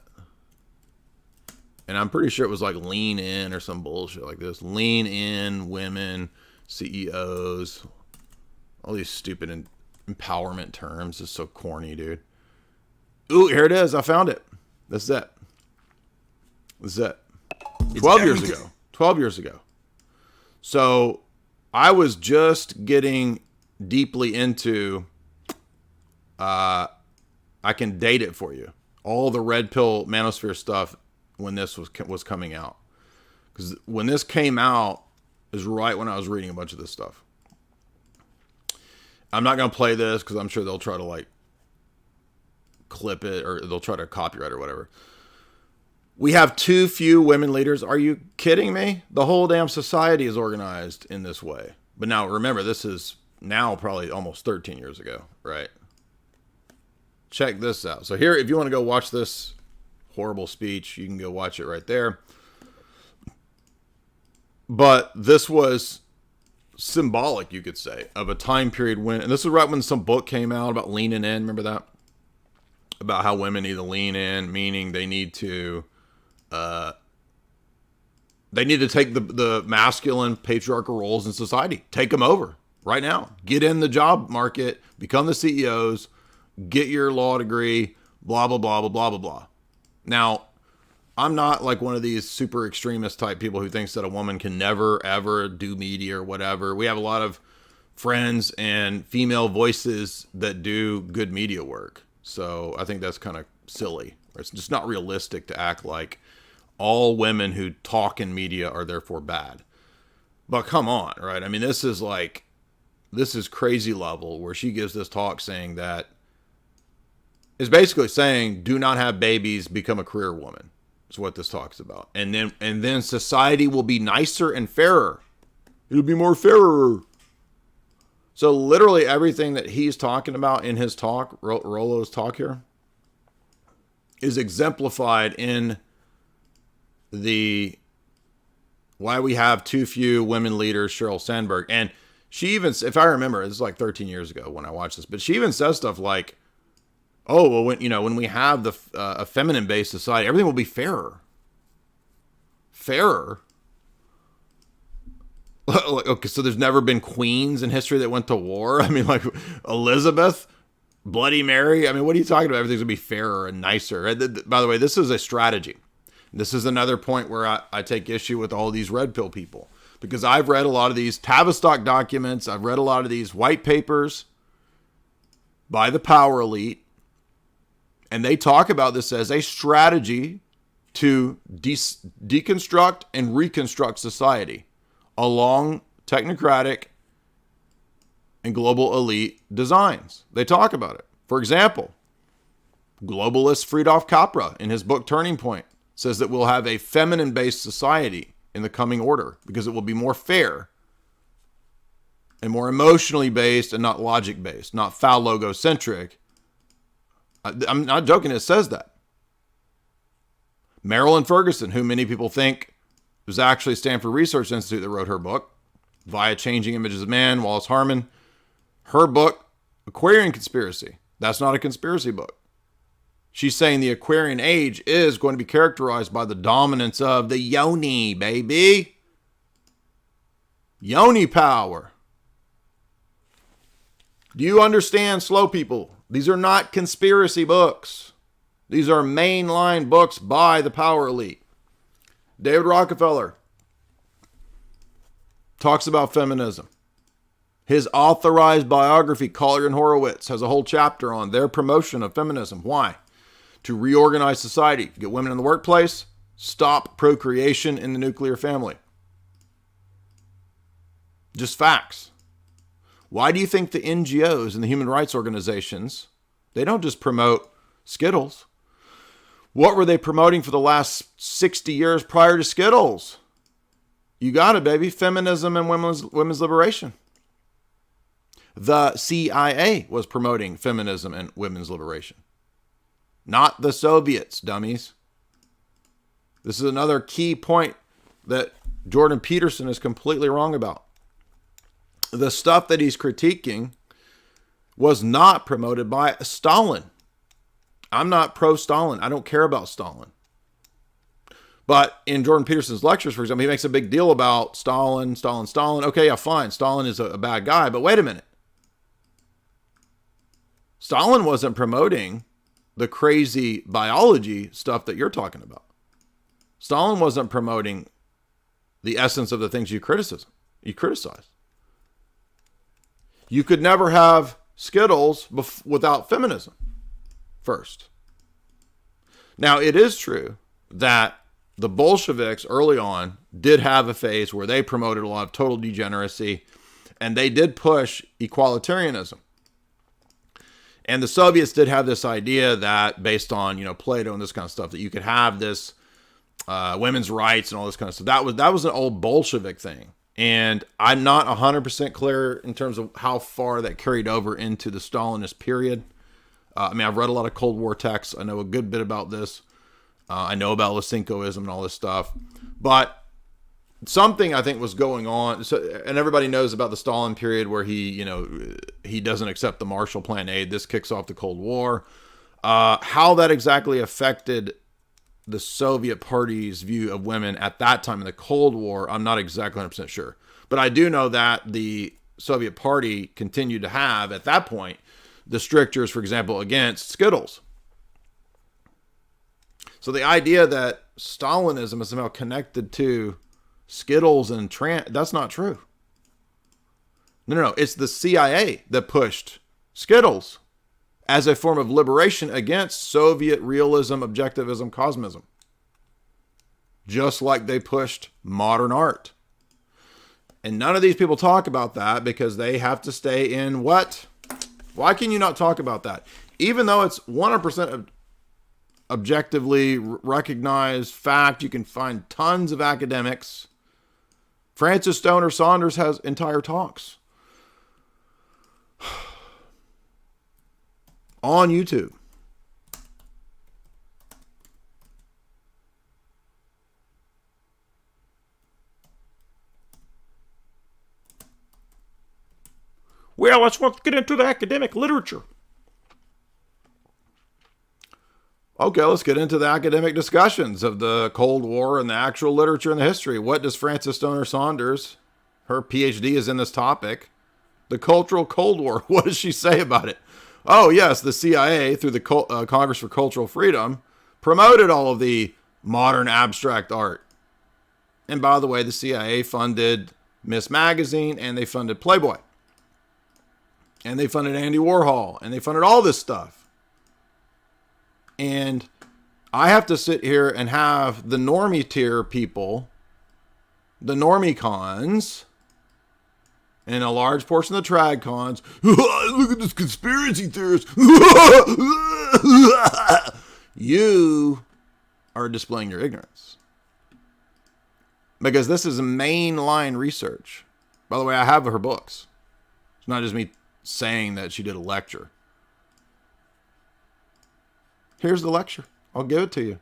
[SPEAKER 1] And I'm pretty sure it was like lean in or some bullshit like this. Lean in, women, CEOs. All these stupid empowerment terms. It's so corny, dude. Ooh, here it is. I found it. This is it. This is it. 12 years ago. 12 years ago. So I was just getting deeply into, I can date it for you, all the red pill manosphere stuff when this was coming out. Because when this came out is right when I was reading a bunch of this stuff. I'm not going to play this because I'm sure they'll try to like clip it or they'll try to copyright or whatever. We have too few women leaders. Are you kidding me? The whole damn society is organized in this way. But now remember, this is now probably almost 13 years ago, right? Check this out. So here, if you want to go watch this horrible speech, you can go watch it right there. But this was symbolic, you could say, of a time period when, and this is right when some book came out about leaning in. Remember that? About how women need to lean in, meaning they need to take the masculine patriarchal roles in society. Take them over right now. Get in the job market, become the CEOs, get your law degree, blah, blah, blah, blah, blah, blah, blah. Now, I'm not like one of these super extremist type people who thinks that a woman can never, ever do media or whatever. We have a lot of friends and female voices that do good media work. So I think that's kind of silly. It's just not realistic to act like all women who talk in media are therefore bad. But come on, right? I mean, this is crazy level where she gives this talk saying that is basically saying, do not have babies, become a career woman. Is what this talks about. And then society will be nicer and fairer. It'll be more fairer. So literally everything that he's talking about in his talk, Rollo's talk here, is exemplified in the why we have too few women leaders, Sheryl Sandberg. And she even, if I remember, this is like 13 years ago when I watched this, but she even says stuff like, oh, well, when we have a feminine-based society, everything will be fairer. Fairer? Okay, so there's never been queens in history that went to war? I mean, like Elizabeth, Bloody Mary? I mean, what are you talking about? Everything's going to be fairer and nicer. By the way, this is a strategy. This is another point where I take issue with all these red pill people. Because I've read a lot of these Tavistock documents. I've read a lot of these white papers by the power elite. And they talk about this as a strategy to deconstruct and reconstruct society along technocratic and global elite designs. They talk about it. For example, globalist Friedrich Capra in his book Turning Point says that we'll have a feminine-based society in the coming order because it will be more fair and more emotionally based and not logic-based, not phallogocentric. I'm not joking, it says that. Marilyn Ferguson, who many people think was actually Stanford Research Institute that wrote her book, Via Changing Images of Man, Wallace Harmon, her book, Aquarian Conspiracy. That's not a conspiracy book. She's saying the Aquarian age is going to be characterized by the dominance of the yoni, baby. Yoni power. Do you understand, slow people? These are not conspiracy books. These are mainline books by the power elite. David Rockefeller talks about feminism. His authorized biography, Collier and Horowitz, has a whole chapter on their promotion of feminism. Why? To reorganize society, get women in the workplace, stop procreation in the nuclear family. Just facts. Why do you think the NGOs and the human rights organizations, they don't just promote Skittles? What were they promoting for the last 60 years prior to Skittles? You got it, baby. Feminism and women's liberation. The CIA was promoting feminism and women's liberation. Not the Soviets, dummies. This is another key point that Jordan Peterson is completely wrong about. The stuff that he's critiquing was not promoted by Stalin. I'm not pro-Stalin. I don't care about Stalin. But in Jordan Peterson's lectures, for example, he makes a big deal about Stalin. Okay, yeah, fine. Stalin is a bad guy. But wait a minute. Stalin wasn't promoting the crazy biology stuff that you're talking about. Stalin wasn't promoting the essence of the things you criticize. You could never have Skittles without feminism first. Now, it is true that the Bolsheviks early on did have a phase where they promoted a lot of total degeneracy, and they did push equalitarianism. And the Soviets did have this idea that, based on Plato and this kind of stuff, that you could have this women's rights and all this kind of stuff. That was an old Bolshevik thing, and I'm not 100% clear in terms of how far that carried over into the Stalinist period. I've read a lot of Cold War texts. I know a good bit about this. I know about Lysenkoism and all this stuff, but something I think was going on. So, and everybody knows about the Stalin period where he doesn't accept the Marshall Plan aid. This kicks off the Cold War. How that exactly affected the Soviet Party's view of women at that time in the Cold War, I'm not exactly 100% sure. But I do know that the Soviet Party continued to have, at that point, the strictures, for example, against Skittles. So the idea that Stalinism is somehow connected to Skittles and that's not true. No. It's the CIA that pushed Skittles as a form of liberation against Soviet realism, objectivism, cosmism. Just like they pushed modern art. And none of these people talk about that because they have to stay in what? Why can you not talk about that? Even though it's 100% objectively recognized fact, you can find tons of academics. Francis Stoner Saunders has entire talks on YouTube. Well, let's get into the academic literature. Okay, let's get into the academic discussions of the Cold War and the actual literature and the history. What does Francis Stoner Saunders, her PhD is in this topic, the cultural Cold War, what does she say about it? Oh, yes, the CIA, through the Congress for Cultural Freedom, promoted all of the modern abstract art. And by the way, the CIA funded Miss Magazine, and they funded Playboy. And they funded Andy Warhol, and they funded all this stuff. And I have to sit here and have the normie tier people, the normie cons, and a large portion of the trad cons, look at this conspiracy theorist. You are displaying your ignorance. Because this is mainline research. By the way, I have her books. It's not just me saying that she did a lecture. Here's the lecture. I'll give it to you.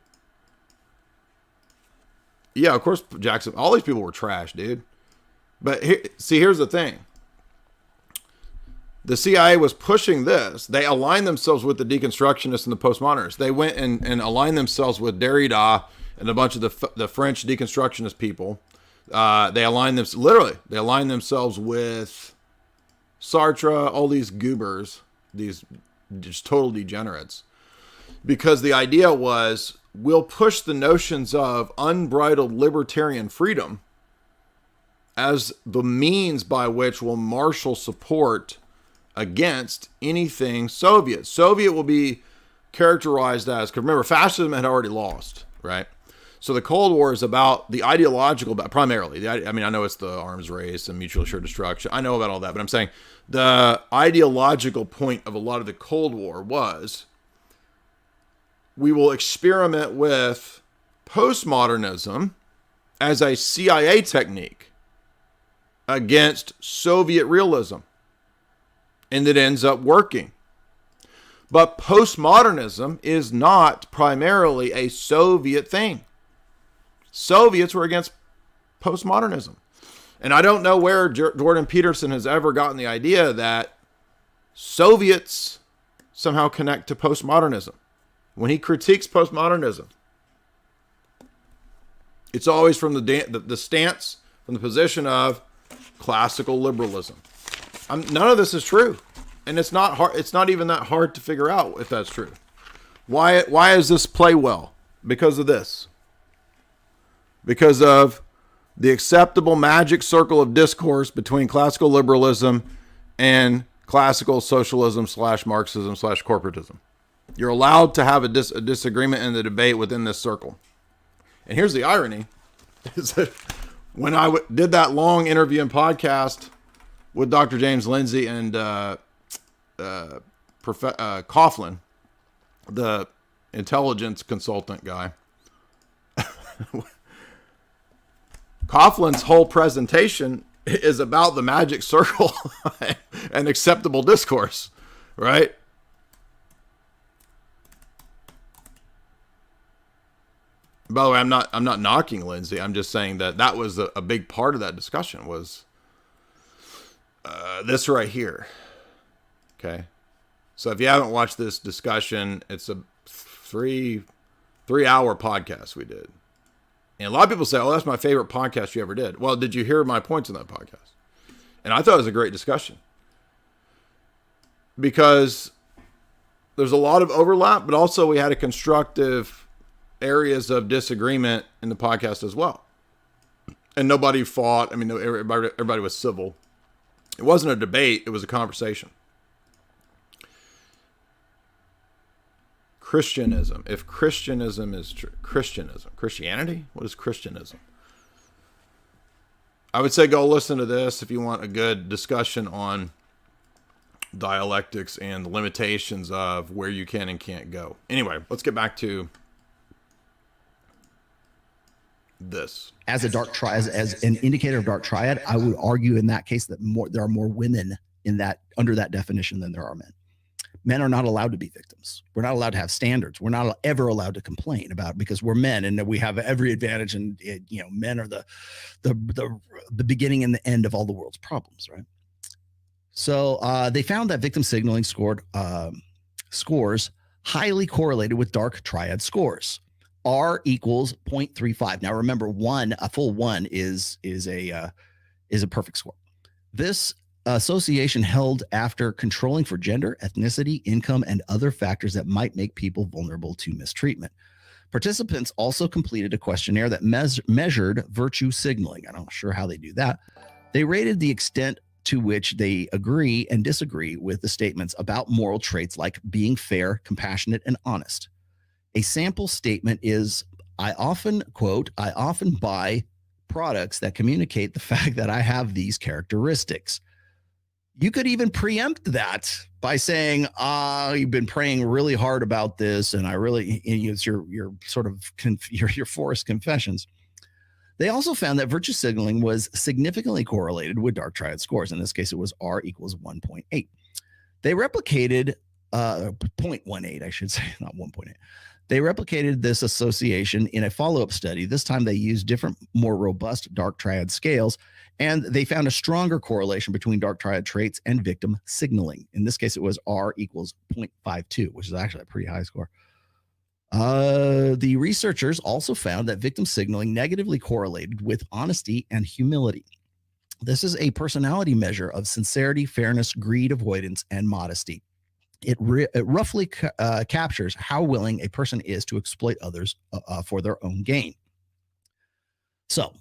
[SPEAKER 1] Yeah, of course, Jackson. All these people were trash, dude. But here's the thing. The CIA was pushing this. They aligned themselves with the deconstructionists and the postmodernists. They went and aligned themselves with Derrida and a bunch of the French deconstructionist people. They aligned themselves with Sartre, all these goobers, these just total degenerates. Because the idea was, we'll push the notions of unbridled libertarian freedom as the means by which we'll marshal support against anything Soviet. Soviet will be characterized as, because remember, fascism had already lost, right? So the Cold War is about the ideological, primarily. I know it's the arms race and mutual assured destruction. I know about all that, but I'm saying the ideological point of a lot of the Cold War was, we will experiment with postmodernism as a CIA technique against Soviet realism. and it ends up working. But postmodernism is not primarily a Soviet thing. Soviets were against postmodernism. And I don't know where Jordan Peterson has ever gotten the idea that Soviets somehow connect to postmodernism. When he critiques postmodernism, it's always from the stance, from the position of classical liberalism. None of this is true. And it's not hard. It's not even that hard to figure out if that's true. Why does this play well? Because of this. Because of the acceptable magic circle of discourse between classical liberalism and classical socialism / Marxism / corporatism. You're allowed to have a disagreement in the debate within this circle. And here's the irony, is that when I did that long interview and podcast with Dr. James Lindsay and Coughlin, the intelligence consultant guy, Coughlin's whole presentation is about the magic circle and acceptable discourse, right? By the way, I'm not knocking Lindsay. I'm just saying that was a big part of that discussion was this right here. Okay. So if you haven't watched this discussion, it's a 3-hour podcast we did. And a lot of people say, oh, that's my favorite podcast you ever did. Well, did you hear my points in that podcast? And I thought it was a great discussion. Because there's a lot of overlap, but also we had a constructive areas of disagreement in the podcast as well. And nobody fought. I mean, everybody was civil. It wasn't a debate. It was a conversation. Christianism. If Christianism is true, Christianity? What is Christianism? I would say go listen to this if you want a good discussion on dialectics and the limitations of where you can and can't go. Anyway, let's get back to this.
[SPEAKER 2] As a dark triad, as an indicator of dark triad, I would argue in that case that there are more women in that under that definition than there are men. Men are not allowed to be victims. We're not allowed to have standards. We're not ever allowed to complain about it because we're men and we have every advantage. And men are the beginning and the end of all the world's problems, right? So they found that victim signaling scores highly correlated with dark triad scores. R equals 0.35. Now remember, a full one is a perfect score. This association held after controlling for gender, ethnicity, income, and other factors that might make people vulnerable to mistreatment. Participants also completed a questionnaire that measured virtue signaling. I'm not sure how they do that. They rated the extent to which they agree and disagree with the statements about moral traits like being fair, compassionate, and honest. A sample statement is, I often buy products that communicate the fact that I have these characteristics. You could even preempt that by saying, you've been praying really hard about this, and it's your sort of your forced confessions. They also found that virtue signaling was significantly correlated with dark triad scores. In this case, it was R equals 1.8. They replicated 0.18, I should say, not 1.8. They replicated this association in a follow-up study. This time they used different, more robust dark triad scales, and they found a stronger correlation between dark triad traits and victim signaling. In this case, it was R equals 0.52, which is actually a pretty high score. The researchers also found that victim signaling negatively correlated with honesty and humility. This is a personality measure of sincerity, fairness, greed, avoidance, and modesty. It roughly captures how willing a person is to exploit others for their own gain. So,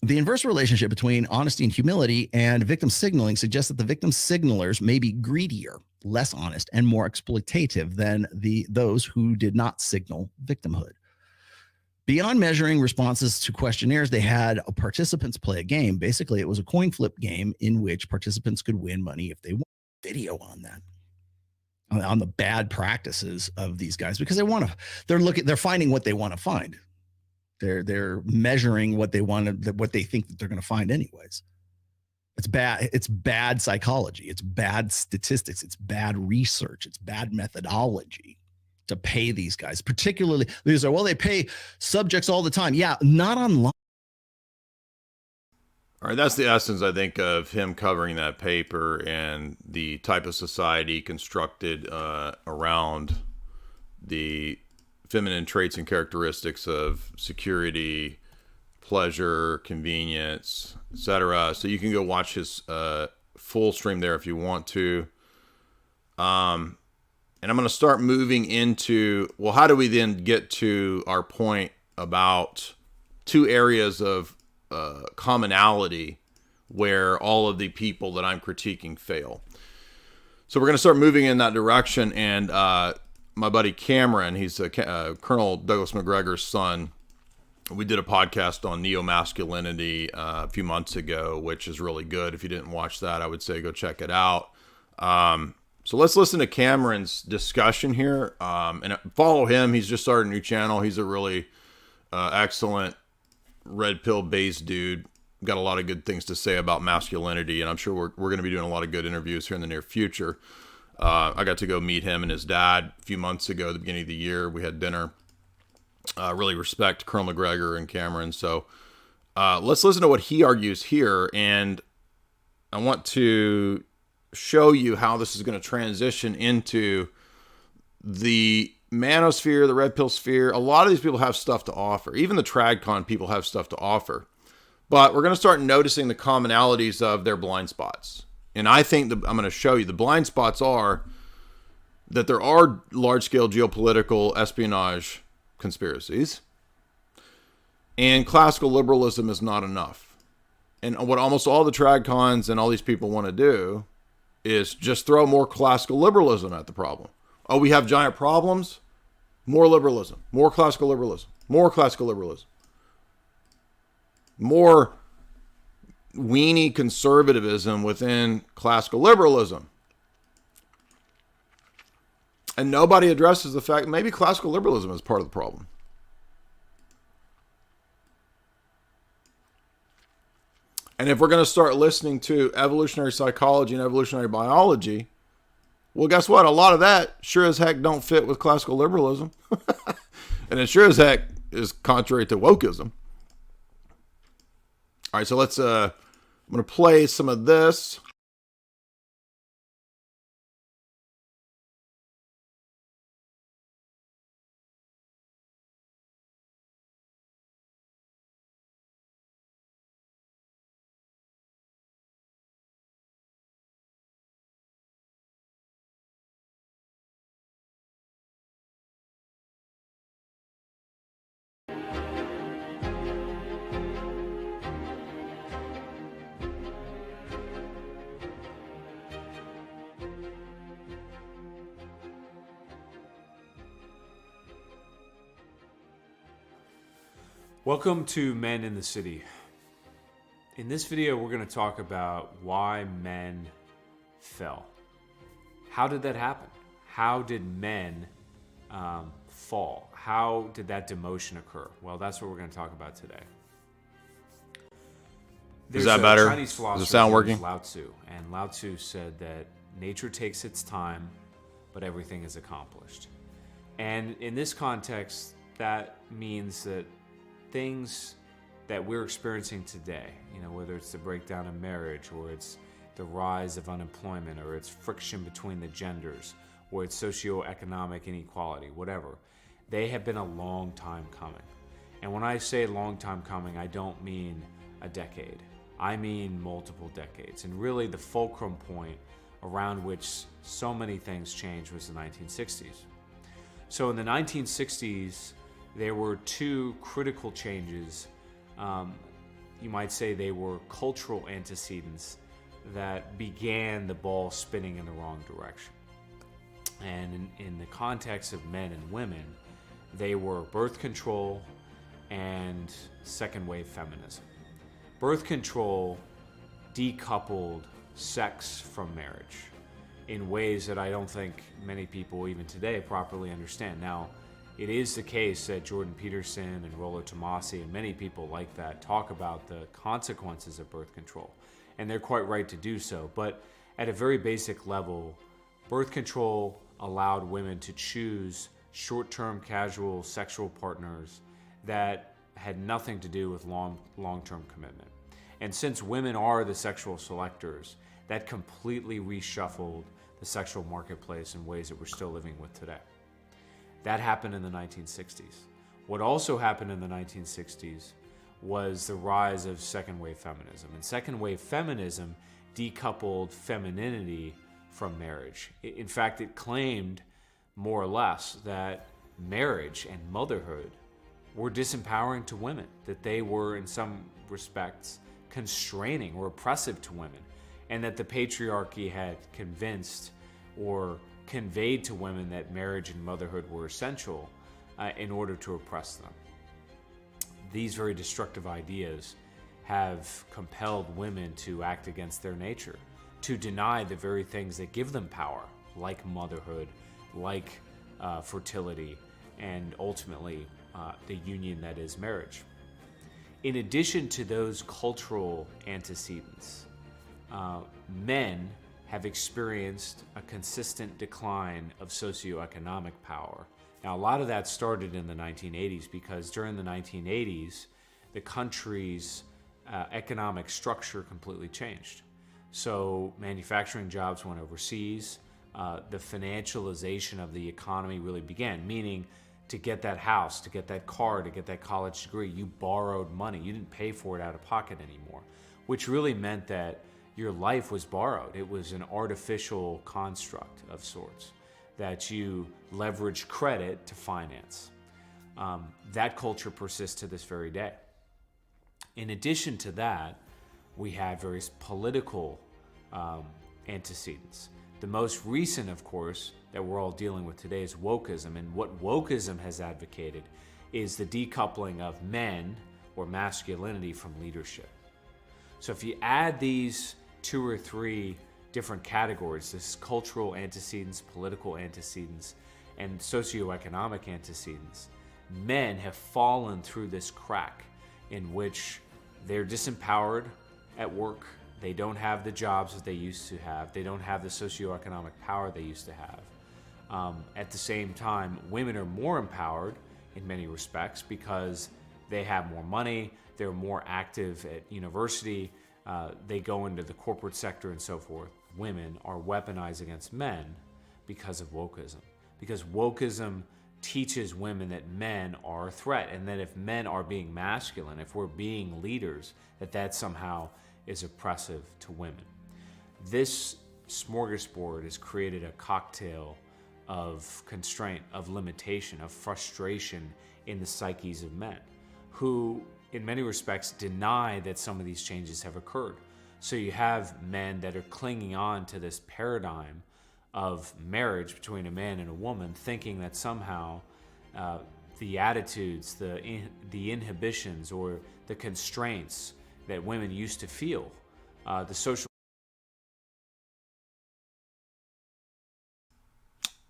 [SPEAKER 2] the inverse relationship between honesty and humility and victim signaling suggests that the victim signalers may be greedier, less honest, and more exploitative than those who did not signal victimhood. Beyond measuring responses to questionnaires, they had participants play a game. Basically, it was a coin flip game in which participants could win money if they won. Video on that, on the bad practices of these guys, because they're finding what they want to find. They're measuring what they think that they're going to find anyways. It's bad. It's bad psychology. It's bad statistics. It's bad research. It's bad methodology to pay these guys, particularly these are, well, they pay subjects all the time. Yeah, not online.
[SPEAKER 1] All right, that's the essence, I think, of him covering that paper and the type of society constructed around the feminine traits and characteristics of security, pleasure, convenience, etc. So you can go watch his full stream there if you want to. And I'm going to start moving into, well, how do we then get to our point about two areas of commonality where all of the people that I'm critiquing fail. So we're going to start moving in that direction. And my buddy Cameron, he's Colonel Douglas McGregor's son. We did a podcast on neo-masculinity a few months ago, which is really good. If you didn't watch that, I would say go check it out. So let's listen to Cameron's discussion here and follow him. He's just started a new channel. He's a really excellent red pill based dude. Got a lot of good things to say about masculinity, and I'm sure we're going to be doing a lot of good interviews here in the near future. I got to go meet him and his dad a few months ago at the beginning of the year. We had dinner. Really respect Colonel McGregor and Cameron. So let's listen to what he argues here, and I want to show you how this is going to transition into the Manosphere, the red pill sphere. A lot of these people have stuff to offer. Even the TradCon people have stuff to offer. But we're going to start noticing the commonalities of their blind spots. And I think I'm going to show you the blind spots are that there are large-scale geopolitical espionage conspiracies. And classical liberalism is not enough. And what almost all the TradCons and all these people want to do is just throw more classical liberalism at the problem. Oh, we have giant problems. More liberalism. More classical liberalism. More classical liberalism. More weenie conservatism within classical liberalism. And nobody addresses the fact maybe classical liberalism is part of the problem. And if we're going to start listening to evolutionary psychology and evolutionary biology, well, guess what? A lot of that sure as heck don't fit with classical liberalism. And it sure as heck is contrary to wokeism. All right, so let's, I'm going to play some of this.
[SPEAKER 3] Welcome to Men in the City. In this video, we're going to talk about why men fell. How did that happen? How did men fall? How did that demotion occur? Well, that's what we're going to talk about today.
[SPEAKER 1] Is that better?
[SPEAKER 3] Chinese philosopher
[SPEAKER 1] Does it sound working?
[SPEAKER 3] Lao Tzu, and Lao Tzu said that nature takes its time, but everything is accomplished. And in this context, that means that things that we're experiencing today, whether it's the breakdown of marriage, or it's the rise of unemployment, or it's friction between the genders, or it's socioeconomic inequality, whatever, they have been a long time coming. And when I say long time coming, I don't mean a decade. I mean multiple decades. And really the fulcrum point around which so many things changed was the 1960s. So in the 1960s, there were two critical changes. You might say they were cultural antecedents that began the ball spinning in the wrong direction. And in the context of men and women, they were birth control and second wave feminism. Birth control decoupled sex from marriage in ways that I don't think many people even today properly understand. Now, it is the case that Jordan Peterson and Rollo Tomasi and many people like that talk about the consequences of birth control. and they're quite right to do so. But at a very basic level, birth control allowed women to choose short-term casual sexual partners that had nothing to do with long-term commitment. And since women are the sexual selectors, that completely reshuffled the sexual marketplace in ways that we're still living with today. That happened in the 1960s. What also happened in the 1960s was the rise of second-wave feminism. And second-wave feminism decoupled femininity from marriage. In fact, it claimed, more or less, that marriage and motherhood were disempowering to women, that they were, in some respects, constraining or oppressive to women, and that the patriarchy had convinced or conveyed to women that marriage and motherhood were essential in order to oppress them. These very destructive ideas have compelled women to act against their nature, to deny the very things that give them power, like motherhood, like fertility, and ultimately the union that is marriage. In addition to those cultural antecedents, men have experienced a consistent decline of socioeconomic power. Now, a lot of that started in the 1980s because during the 1980s, the country's economic structure completely changed. So manufacturing jobs went overseas. The financialization of the economy really began, meaning to get that house, to get that car, to get that college degree, you borrowed money. You didn't pay for it out of pocket anymore, which really meant that your life was borrowed. It was an artificial construct of sorts that you leverage credit to finance. That culture persists to this very day. In addition to that, we had various political antecedents. The most recent, of course, that we're all dealing with today is wokeism. And what wokeism has advocated is the decoupling of men or masculinity from leadership. So if you add these 2 or 3 different categories, this cultural antecedents, political antecedents, and socioeconomic antecedents, men have fallen through this crack in which they're disempowered at work. They don't have the jobs that they used to have. They don't have the socioeconomic power they used to have. At the same time, women are more empowered in many respects because they have more money, they're more active at university, they go into the corporate sector and so forth. Women are weaponized against men because of wokeism. Because wokeism teaches women that men are a threat, and that if men are being masculine, if we're being leaders, that somehow is oppressive to women. This smorgasbord has created a cocktail of constraint, of limitation, of frustration in the psyches of men, who in many respects deny that some of these changes have occurred. So you have men that are clinging on to this paradigm of marriage between a man and a woman, thinking that somehow the attitudes, the inhibitions, or the constraints that women used to feel, the social.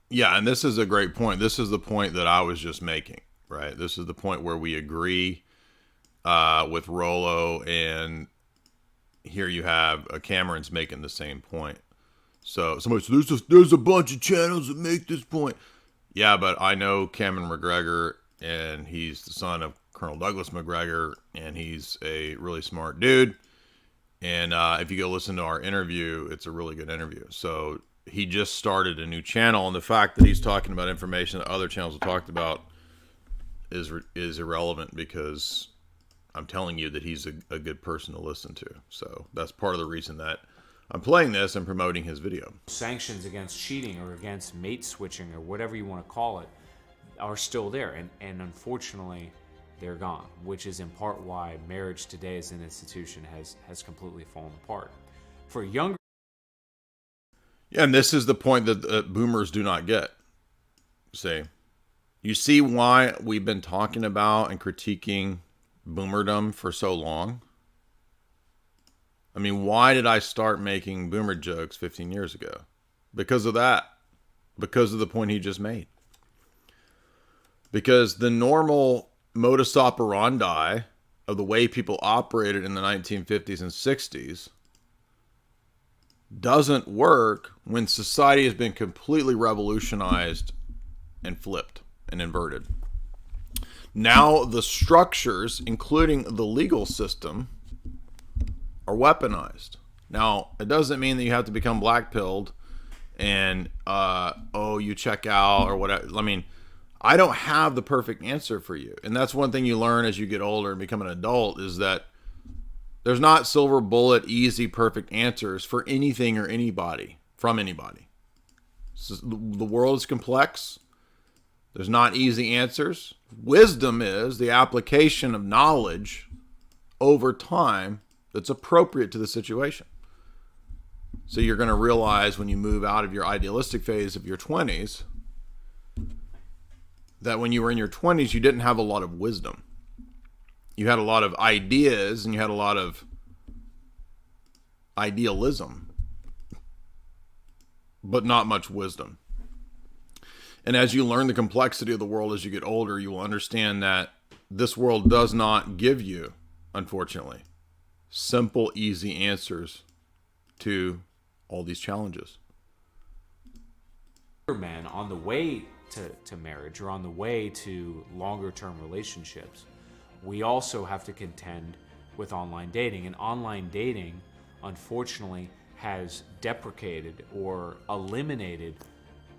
[SPEAKER 1] Yeah, and this is a great point. This is the point that I was just making, right? This is the point where we agree with Rollo, and here you have Cameron's making the same point. So somebody says, there's a bunch of channels that make this point. Yeah, but I know Cameron McGregor, and he's the son of Colonel Douglas McGregor, and he's a really smart dude. And if you go listen to our interview, it's a really good interview. So he just started a new channel, and the fact that he's talking about information that other channels have talked about is irrelevant, because I'm telling you that he's a good person to listen to. So that's part of the reason that I'm playing this and promoting his video.
[SPEAKER 3] Sanctions against cheating or against mate switching or whatever you want to call it are still there. And unfortunately, they're gone, which is in part why marriage today as an institution has completely fallen apart. For younger...
[SPEAKER 1] Yeah, and this is the point that boomers do not get. See, you see why we've been talking about and critiquing boomerdom for so long? I mean, why did I start making boomer jokes 15 years ago? Because of that. Because of the point he just made. Because the normal modus operandi of the way people operated in the 1950s and 60s doesn't work when society has been completely revolutionized and flipped and inverted. Now the structures, including the legal system, are weaponized. Now, it doesn't mean that you have to become black-pilled and, you check out or whatever. I mean, I don't have the perfect answer for you. And that's one thing you learn as you get older and become an adult, is that there's not silver bullet, easy, perfect answers for anything or anybody, from anybody. The world is complex. There's not easy answers. Wisdom is the application of knowledge over time that's appropriate to the situation. So you're going to realize when you move out of your idealistic phase of your 20s that when you were in your 20s, you didn't have a lot of wisdom. You had a lot of ideas and you had a lot of idealism, but not much wisdom. And as you learn the complexity of the world as you get older, you will understand that this world does not give you, unfortunately, simple, easy answers to all these challenges.
[SPEAKER 3] Man, on the way to marriage or on the way to longer term relationships, we also have to contend with online dating. And online dating, unfortunately, has deprecated or eliminated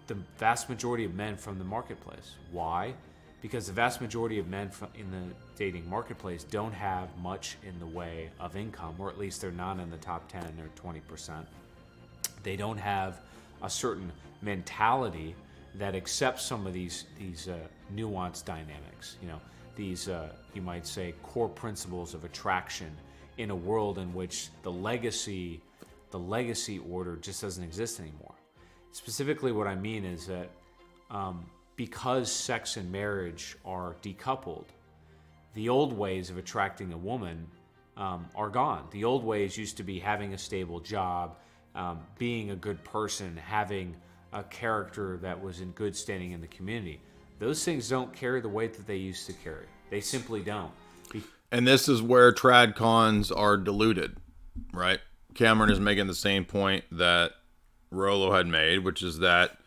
[SPEAKER 3] the vast majority of men from the marketplace. Why? Because the vast majority of men in the dating marketplace don't have much in the way of income, or at least they're not in the top 10 or 20%. They don't have a certain mentality that accepts some of these nuanced dynamics. You know, these you might say core principles of attraction in a world in which the legacy order just doesn't exist anymore. Specifically, what I mean is that because sex and marriage are decoupled, the old ways of attracting a woman are gone. The old ways used to be having a stable job, being a good person, having a character that was in good standing in the community. Those things don't carry the weight that they used to carry. They simply don't.
[SPEAKER 1] And this is where trad cons are diluted, right? Cameron is making the same point that Rollo had made, which is that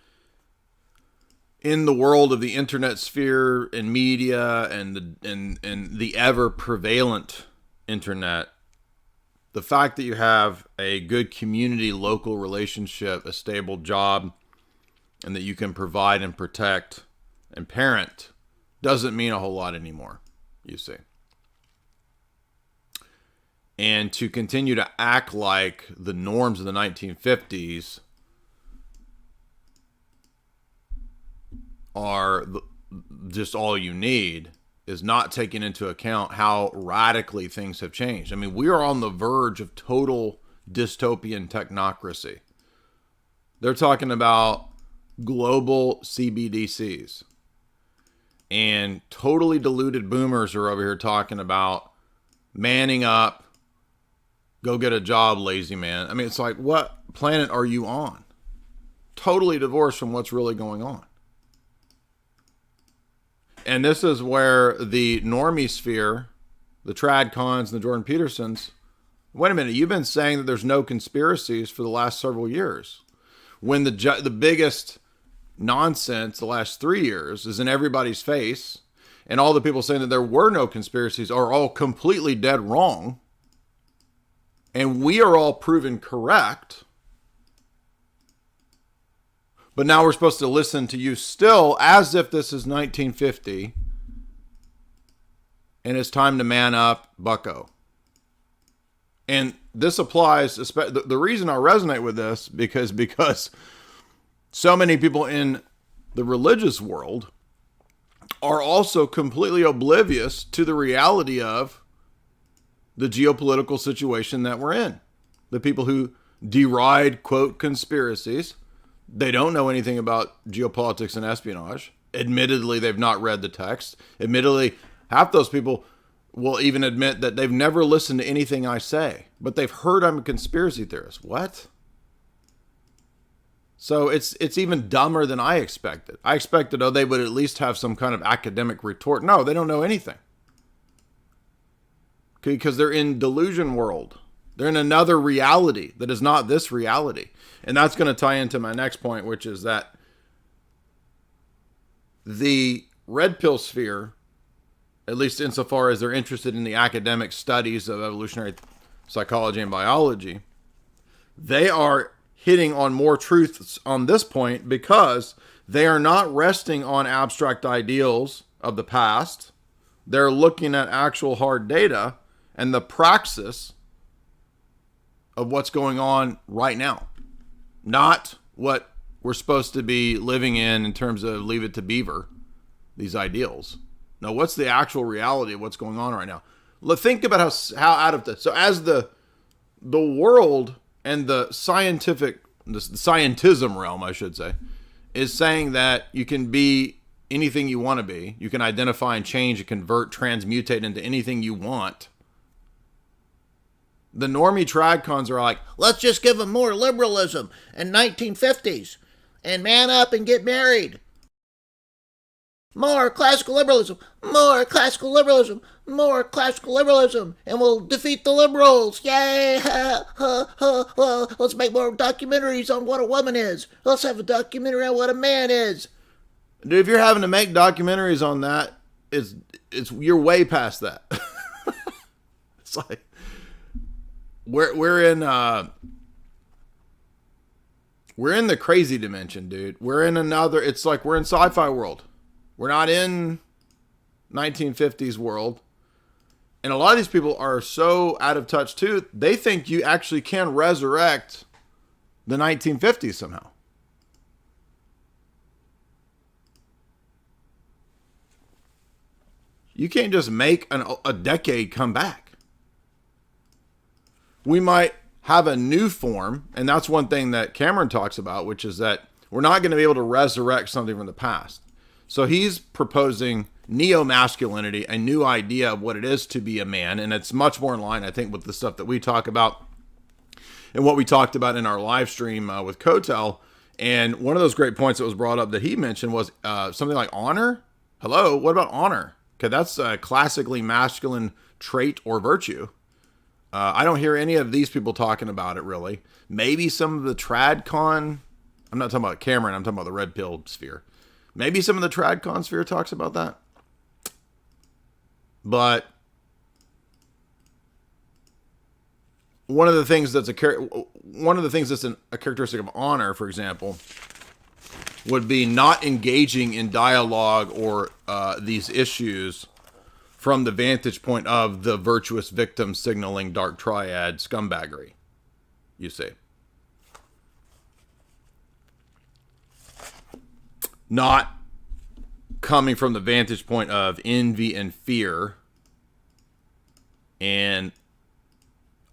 [SPEAKER 1] in the world of the internet sphere and media and the ever prevalent internet, the fact that you have a good community, local relationship, a stable job, and that you can provide and protect and parent doesn't mean a whole lot anymore, you see. And to continue to act like the norms of the 1950s are just all you need is not taking into account how radically things have changed. I mean, we are on the verge of total dystopian technocracy. They're talking about global CBDCs. And totally deluded boomers are over here talking about manning up, go get a job, lazy man. I mean, it's like, what planet are you on? Totally divorced from what's really going on. And this is where the normie sphere, the trad cons and the Jordan Petersons, wait a minute, you've been saying that there's no conspiracies for the last several years. When the biggest nonsense the last 3 years is in everybody's face, and all the people saying that there were no conspiracies are all completely dead wrong, and we are all proven correct. But now we're supposed to listen to you still as if this is 1950 and it's time to man up, bucko. And this applies, the reason I resonate with this, because so many people in the religious world are also completely oblivious to the reality of the geopolitical situation that we're in. The people who deride, quote, conspiracies, they don't know anything about geopolitics and espionage. Admittedly, they've not read the text. Admittedly, half those people will even admit that they've never listened to anything I say, but they've heard I'm a conspiracy theorist. What? So it's even dumber than I expected. I expected, they would at least have some kind of academic retort. No, they don't know anything. Because they're in delusion world. They're in another reality that is not this reality. And that's going to tie into my next point, which is that the red pill sphere, at least insofar as they're interested in the academic studies of evolutionary psychology and biology, they are hitting on more truths on this point because they are not resting on abstract ideals of the past. They're looking at actual hard data and the praxis of what's going on right now, not what we're supposed to be living in terms of leave it to Beaver, these ideals. No, what's the actual reality of what's going on right now? Think about how out of the, so as the world and the scientism realm, I should say, is saying that you can be anything you want to be. You can identify and change and convert, transmutate into anything you want. The normie tradcons are like, let's just give them more liberalism and 1950s and man up and get married. More classical liberalism, more classical liberalism, more classical liberalism, and we'll defeat the liberals. Yay! Let's make more documentaries on what a woman is. Let's have a documentary on what a man is. Dude, if you're having to make documentaries on that, it's you're way past that. It's like we're in the crazy dimension, dude. We're in another. It's like we're in sci-fi world. We're not in 1950s world. And a lot of these people are so out of touch too. They think you actually can resurrect the 1950s somehow. You can't just make a decade come back. We might have a new form, and that's one thing that Cameron talks about, which is that we're not going to be able to resurrect something from the past. So he's proposing neo-masculinity, a new idea of what it is to be a man, and it's much more in line, I think, with the stuff that we talk about and what we talked about in our live stream with Kotel. And one of those great points that was brought up that he mentioned was something like honor. Hello, what about honor? Okay, that's a classically masculine trait or virtue. I don't hear any of these people talking about it, really. Maybe some of the tradcon, I'm not talking about Cameron, I'm talking about the red pill sphere. Maybe some of the tradcon sphere talks about that. But one of the things that's a characteristic of honor, for example, would be not engaging in dialogue or these issues from the vantage point of the virtuous victim signaling dark triad scumbaggery, you see. Not coming from the vantage point of envy and fear and,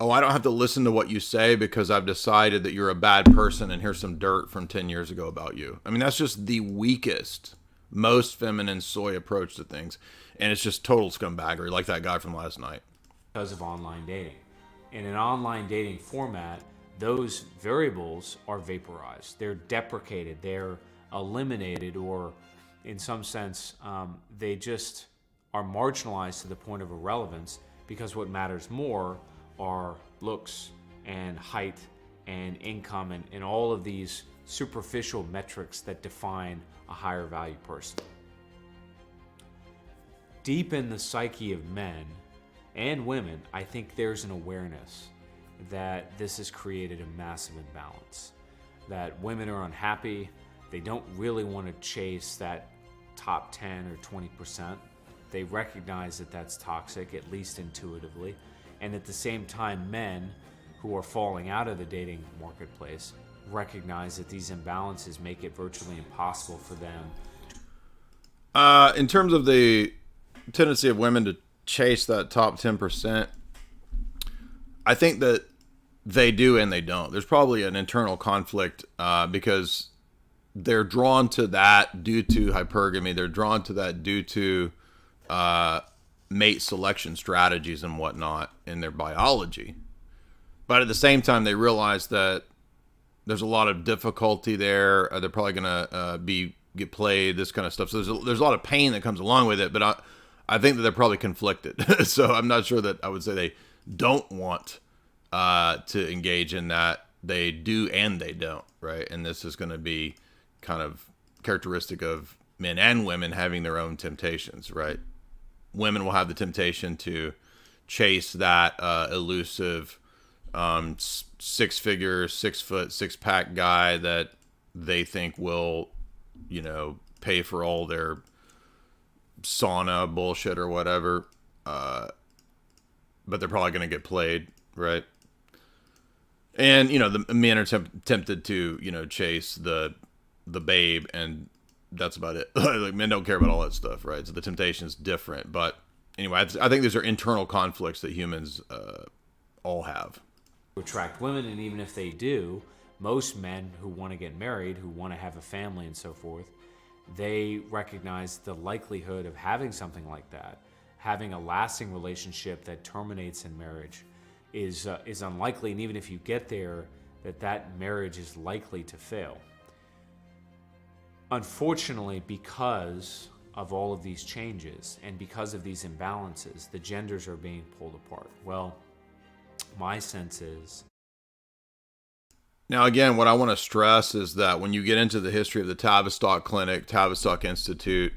[SPEAKER 1] oh, I don't have to listen to what you say because I've decided that you're a bad person and here's some dirt from 10 years ago about you. I mean, that's just the weakest, most feminine soy approach to things. And it's just total scumbaggery, like that guy from last night.
[SPEAKER 3] Because of online dating. In an online dating format, those variables are vaporized. They're deprecated. They're eliminated, or in some sense, they just are marginalized to the point of irrelevance, because what matters more are looks and height and income and all of these superficial metrics that define a higher value person. Deep in the psyche of men and women, I think there's an awareness that this has created a massive imbalance, that women are unhappy. They don't really want to chase that top 10 or 20%. They recognize that that's toxic, at least intuitively. And at the same time, men who are falling out of the dating marketplace recognize that these imbalances make it virtually impossible for them.
[SPEAKER 1] In terms of the tendency of women to chase that top 10%, I think that they do and they don't. There's probably an internal conflict because they're drawn to that due to hypergamy. They're drawn to that due to mate selection strategies and whatnot in their biology. But at the same time, they realize that there's a lot of difficulty there. They're probably going to get played, this kind of stuff. So there's a lot of pain that comes along with it. But I think that they're probably conflicted. So I'm not sure that I would say they don't want to engage in that. They do and they don't, right? And this is going to be kind of characteristic of men and women having their own temptations, right? Women will have the temptation to chase that elusive 6-figure, 6-foot, 6-pack guy that they think will, pay for all their sauna bullshit or whatever. But they're probably going to get played, right? And, the men are tempted to, chase the babe, and that's about it. Like, men don't care about all that stuff, right? So the temptation is different. But anyway, I think these are internal conflicts that humans all have.
[SPEAKER 3] Attract women, and even if they do, most men who want to get married, who want to have a family and so forth, they recognize the likelihood of having something like that, having a lasting relationship that terminates in marriage, is unlikely. And even if you get there, that marriage is likely to fail. Unfortunately, because of all of these changes and because of these imbalances, the genders are being pulled apart. Well, my sense is...
[SPEAKER 1] Now, again, what I want to stress is that when you get into the history of the Tavistock Clinic, Tavistock Institute,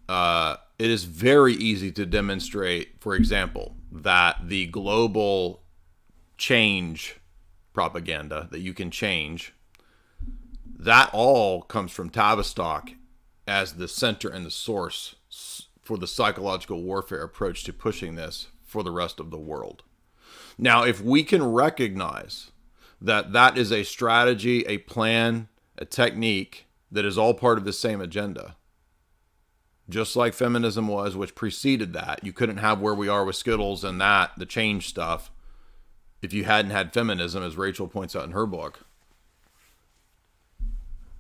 [SPEAKER 1] it is very easy to demonstrate, for example, that the global change propaganda, that you can change, that all comes from Tavistock as the center and the source for the psychological warfare approach to pushing this for the rest of the world. Now, if we can recognize that is a strategy, a plan, a technique that is all part of the same agenda, just like feminism was, which preceded that. You couldn't have where we are with Skittles and the change stuff, if you hadn't had feminism, as Rachel points out in her book.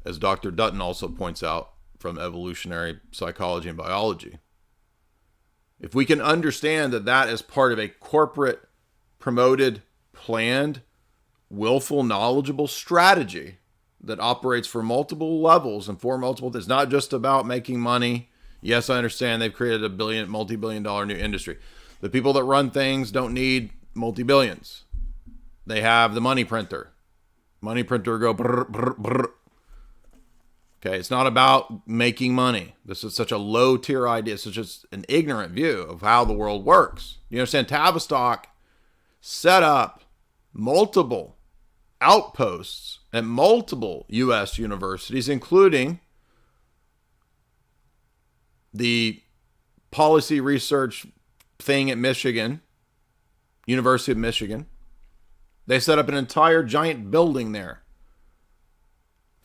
[SPEAKER 1] As Dr. Dutton also points out from evolutionary psychology and biology. If we can understand that is part of a corporate promoted, planned, willful, knowledgeable strategy that operates for multiple levels and for multiple, it's not just about making money. Yes, I understand they've created a multi-billion-dollar new industry. The people that run things don't need multi-billions. They have the money printer. Money printer go brr, brr, brr. Okay, it's not about making money. This is such a low-tier idea. It's just an ignorant view of how the world works. You understand? Tavistock set up multiple outposts at multiple U.S. universities, including the policy research thing at Michigan, University of Michigan. They set up an entire giant building there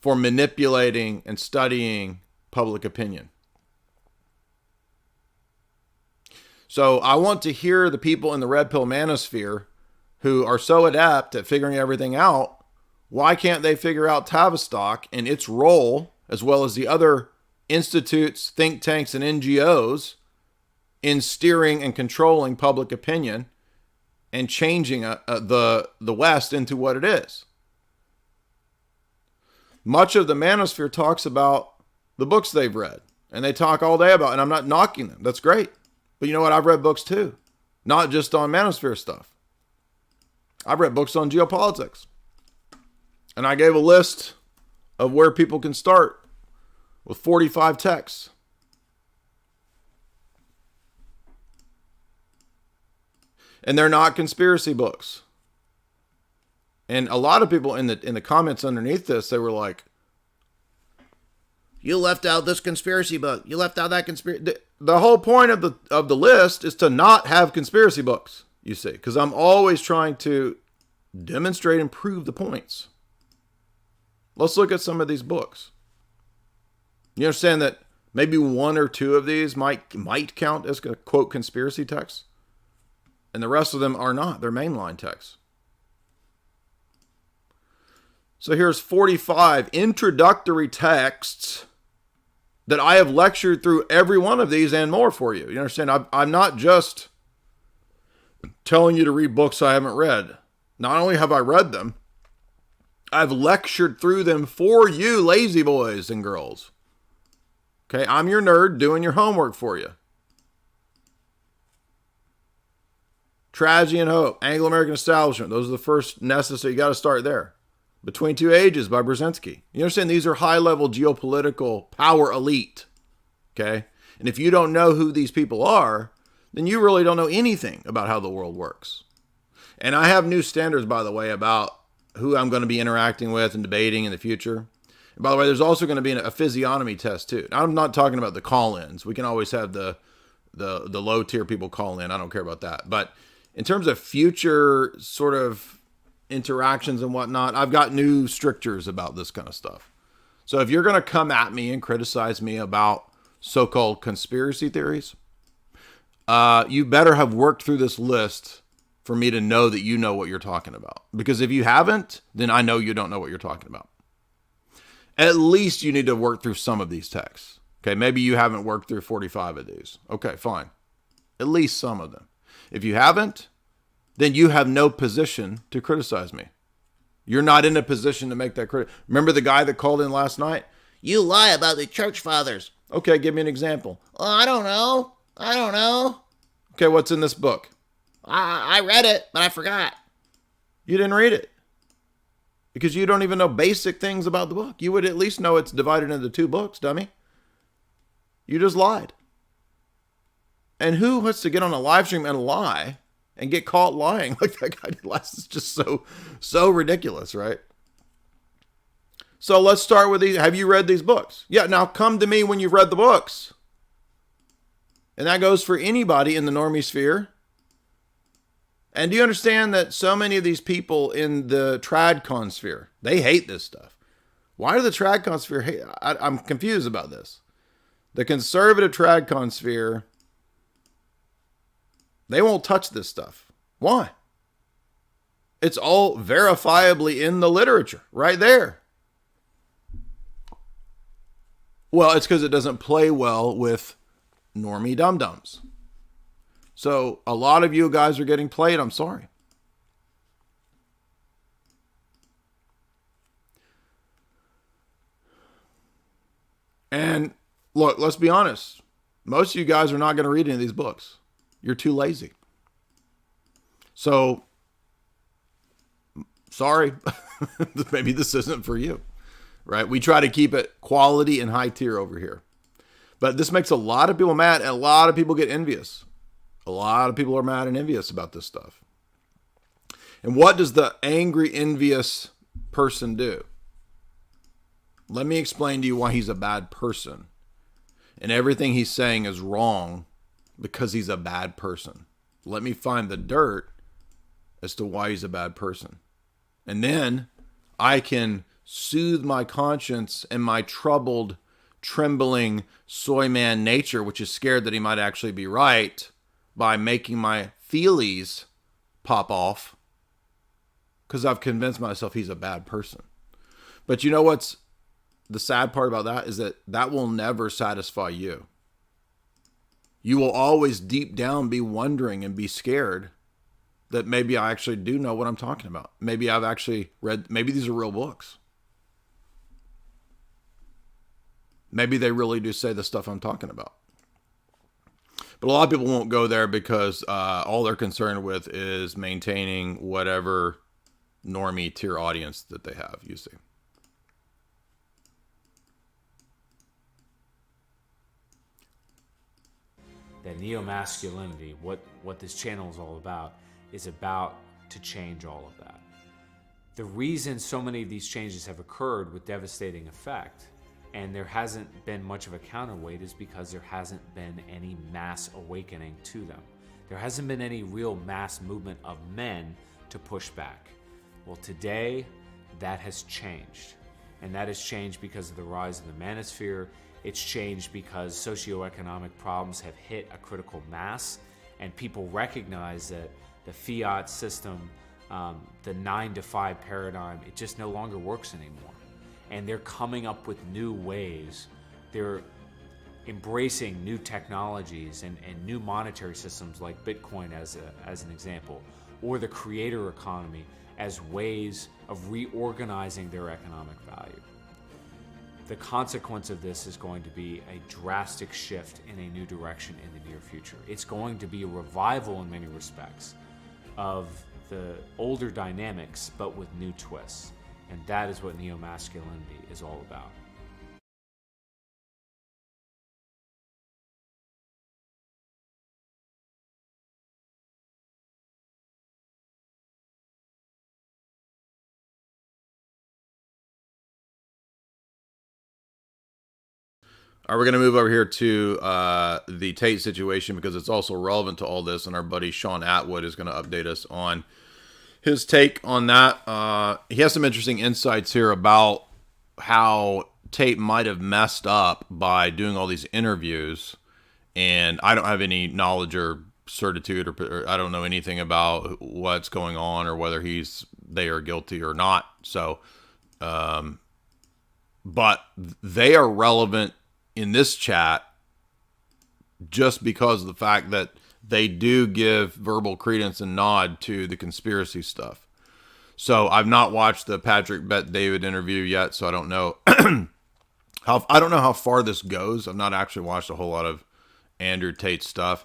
[SPEAKER 1] for manipulating and studying public opinion. So I want to hear the people in the red pill manosphere who are so adept at figuring everything out. Why can't they figure out Tavistock and its role, as well as the other institutes, think tanks, and NGOs in steering and controlling public opinion and changing the West into what it is? Much of the manosphere talks about the books they've read, and they talk all day about, and I'm not knocking them. That's great. But you know what? I've read books too, not just on manosphere stuff. I've read books on geopolitics. And I gave a list of where people can start with 45 texts. And they're not conspiracy books. And a lot of people in the comments underneath this, they were like, you left out this conspiracy book. You left out that conspiracy. The whole point of the list is to not have conspiracy books, you see, because I'm always trying to demonstrate and prove the points. Let's look at some of these books. You understand that maybe one or two of these might count as a quote conspiracy texts, and the rest of them are not. They're mainline texts. So here's 45 introductory texts that I have lectured through every one of these and more for you. You understand? I'm not just telling you to read books I haven't read. Not only have I read them, I've lectured through them for you, lazy boys and girls. Okay, I'm your nerd doing your homework for you. Tragedy and Hope, Anglo-American Establishment. Those are the first necessary. You got to start there. Between Two Ages by Brzezinski. You understand these are high-level geopolitical power elite. Okay? And if you don't know who these people are, then you really don't know anything about how the world works. And I have new standards, by the way, about who I'm going to be interacting with and debating in the future. And by the way, there's also going to be a physiognomy test too. I'm not talking about the call-ins. We can always have the low-tier people call in. I don't care about that. But in terms of future sort of interactions and whatnot, I've got new strictures about this kind of stuff. So if you're going to come at me and criticize me about so-called conspiracy theories, you better have worked through this list for me to know that you know what you're talking about. Because if you haven't, then I know you don't know what you're talking about. At least you need to work through some of these texts. Okay, maybe you haven't worked through 45 of these. Okay, fine. At least some of them. If you haven't, then you have no position to criticize me. You're not in a position to make that critic. Remember the guy that called in last night? You lie about the church fathers. Okay, give me an example. Oh, I don't know. Okay, what's in this book? I read it, but I forgot. You didn't read it. Because you don't even know basic things about the book. You would at least know it's divided into 2 books, dummy. You just lied. And who wants to get on a live stream and lie and get caught lying like that guy did last? It's just so ridiculous, right? So let's start with these. Have you read these books? Yeah, now come to me when you've read the books. And that goes for anybody in the normie sphere. And do you understand that so many of these people in the tradcon sphere, they hate this stuff? Why do the tradcon sphere hate? I'm confused about this. The conservative tradcon sphere, they won't touch this stuff. Why? It's all verifiably in the literature right there. Well, it's because it doesn't play well with normie dum-dums. So a lot of you guys are getting played. I'm sorry. And look, let's be honest. Most of you guys are not going to read any of these books. You're too lazy. So, sorry. Maybe this isn't for you, right? We try to keep it quality and high tier over here. But this makes a lot of people mad, and a lot of people get envious. A lot of people are mad and envious about this stuff. And what does the angry, envious person do? Let me explain to you why he's a bad person. And everything he's saying is wrong because he's a bad person. Let me find the dirt as to why he's a bad person. And then I can soothe my conscience and my troubled, trembling soy man nature, which is scared that he might actually be right, by making my feelies pop off because I've convinced myself he's a bad person. But you know what's the sad part about that is that will never satisfy you. You will always deep down be wondering and be scared that maybe I actually do know what I'm talking about. Maybe I've actually read, maybe these are real books. Maybe they really do say the stuff I'm talking about. But a lot of people won't go there because all they're concerned with is maintaining whatever normie tier audience that they have, you see.
[SPEAKER 3] That neo-masculinity, what this channel is all about, is about to change all of that. The reason so many of these changes have occurred with devastating effect, and there hasn't been much of a counterweight, is because there hasn't been any mass awakening to them. There hasn't been any real mass movement of men to push back. Well, today, that has changed. And that has changed because of the rise of the Manosphere. It's changed because socioeconomic problems have hit a critical mass, and people recognize that the fiat system, the 9-to-5 paradigm, it just no longer works anymore. And they're coming up with new ways. They're embracing new technologies and new monetary systems like Bitcoin as an example, or the creator economy as ways of reorganizing their economic value. The consequence of this is going to be a drastic shift in a new direction in the near future. It's going to be a revival in many respects of the older dynamics, but with new twists. And that is what neo-masculinity is all about.
[SPEAKER 1] All right, we're going to move over here to the Tate situation because it's also relevant to all this, and our buddy Sean Atwood is going to update us on his take on that. He has some interesting insights here about how Tate might have messed up by doing all these interviews, and I don't have any knowledge or certitude, or I don't know anything about what's going on or whether they are guilty or not. So, but they are relevant in this chat just because of the fact that they do give verbal credence and nod to the conspiracy stuff. So I've not watched the Patrick Bet-David interview yet, so I don't know how far this goes. I've not actually watched a whole lot of Andrew Tate stuff.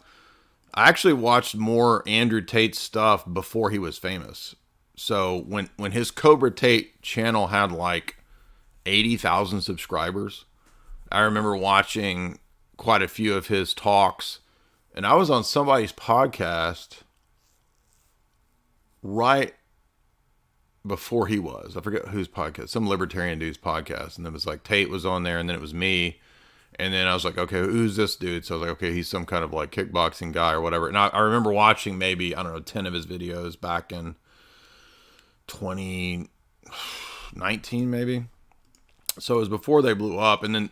[SPEAKER 1] I actually watched more Andrew Tate stuff before he was famous. So when his Cobra Tate channel had like 80,000 subscribers, I remember watching quite a few of his talks, and I was on somebody's podcast right before he was. I forget whose podcast, some libertarian dude's podcast, and it was like Tate was on there, and then it was me, and then I was like, okay, who's this dude? So I was like, okay, he's some kind of like kickboxing guy or whatever. And I remember watching maybe, I don't know, 10 of his videos back in 2019 maybe. So it was before they blew up, and then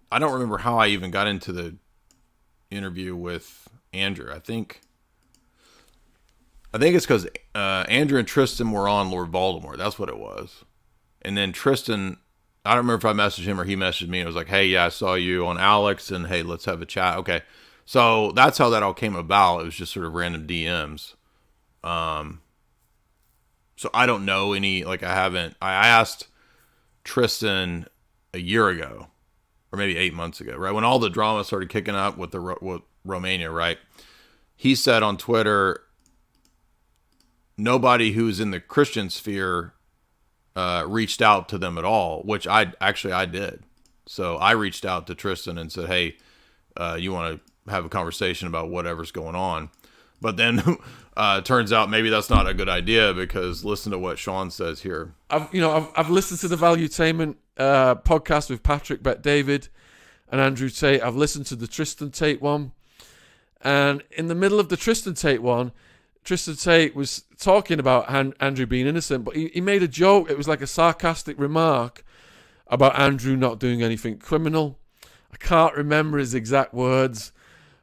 [SPEAKER 1] I don't remember how I even got into the interview with Andrew. I think it's because Andrew and Tristan were on Lord Voldemort. That's what it was. And then Tristan, I don't remember if I messaged him or he messaged me. It was like, hey, yeah, I saw you on Alex, and hey, let's have a chat. Okay. So that's how that all came about. It was just sort of random DMs. So I don't know any, like I asked Tristan a year ago, or maybe 8 months ago, right? When all the drama started kicking up with with Romania, right? He said on Twitter, nobody who's in the Christian sphere reached out to them at all, which I did. So I reached out to Tristan and said, hey, you want to have a conversation about whatever's going on? But then turns out maybe that's not a good idea, because listen to what Sean says here.
[SPEAKER 4] I've listened to the Valuetainment podcast with Patrick Bet-David and Andrew Tate. I've listened to the Tristan Tate one, and in the middle of the Tristan Tate one, Tristan Tate was talking about Andrew being innocent, but he made a joke. It was like a sarcastic remark about Andrew not doing anything criminal. I can't remember his exact words,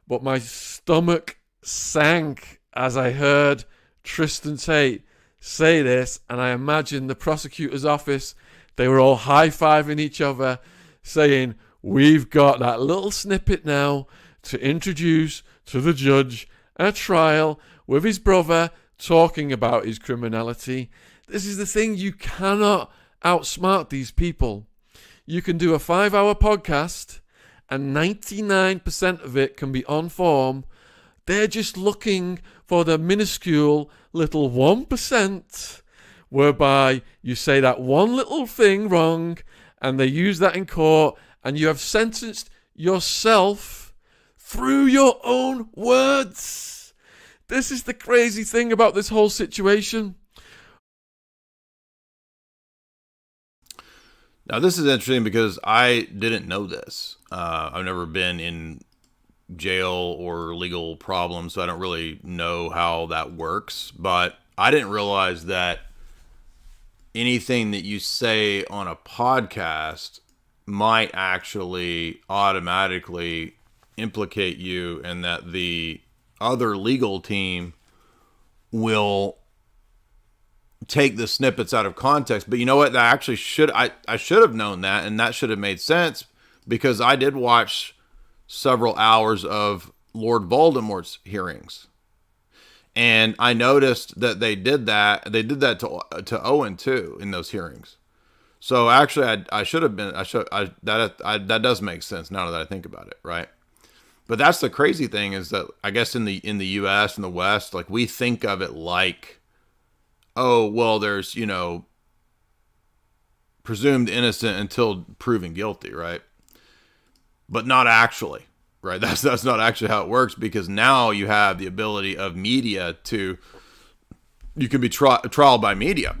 [SPEAKER 4] but my stomach sank as I heard Tristan Tate say this, and I imagine the prosecutor's office, they were all high-fiving each other, saying, we've got that little snippet now to introduce to the judge a trial with his brother talking about his criminality. This is the thing, you cannot outsmart these people. You can do a 5-hour podcast and 99% of it can be on form. They're just looking for the minuscule little 1% whereby you say that one little thing wrong and they use that in court, and you have sentenced yourself through your own words. This is the crazy thing about this whole situation.
[SPEAKER 1] Now, this is interesting because I didn't know this. I've never been in jail or legal problems, so I don't really know how that works. But I didn't realize that anything that you say on a podcast might actually automatically implicate you, and that the other legal team will take the snippets out of context. But you know what? I should have known that, and that should have made sense, because I did watch several hours of Lord Voldemort's hearings, and I noticed that they did that to Owen too in those hearings. So actually, that does make sense now that I think about it, right? But that's the crazy thing is that I guess in the US and the West, like we think of it like, oh, well, there's, presumed innocent until proven guilty, right? But not actually, right? That's not actually how it works, because now you have the ability of media you can be trial by media.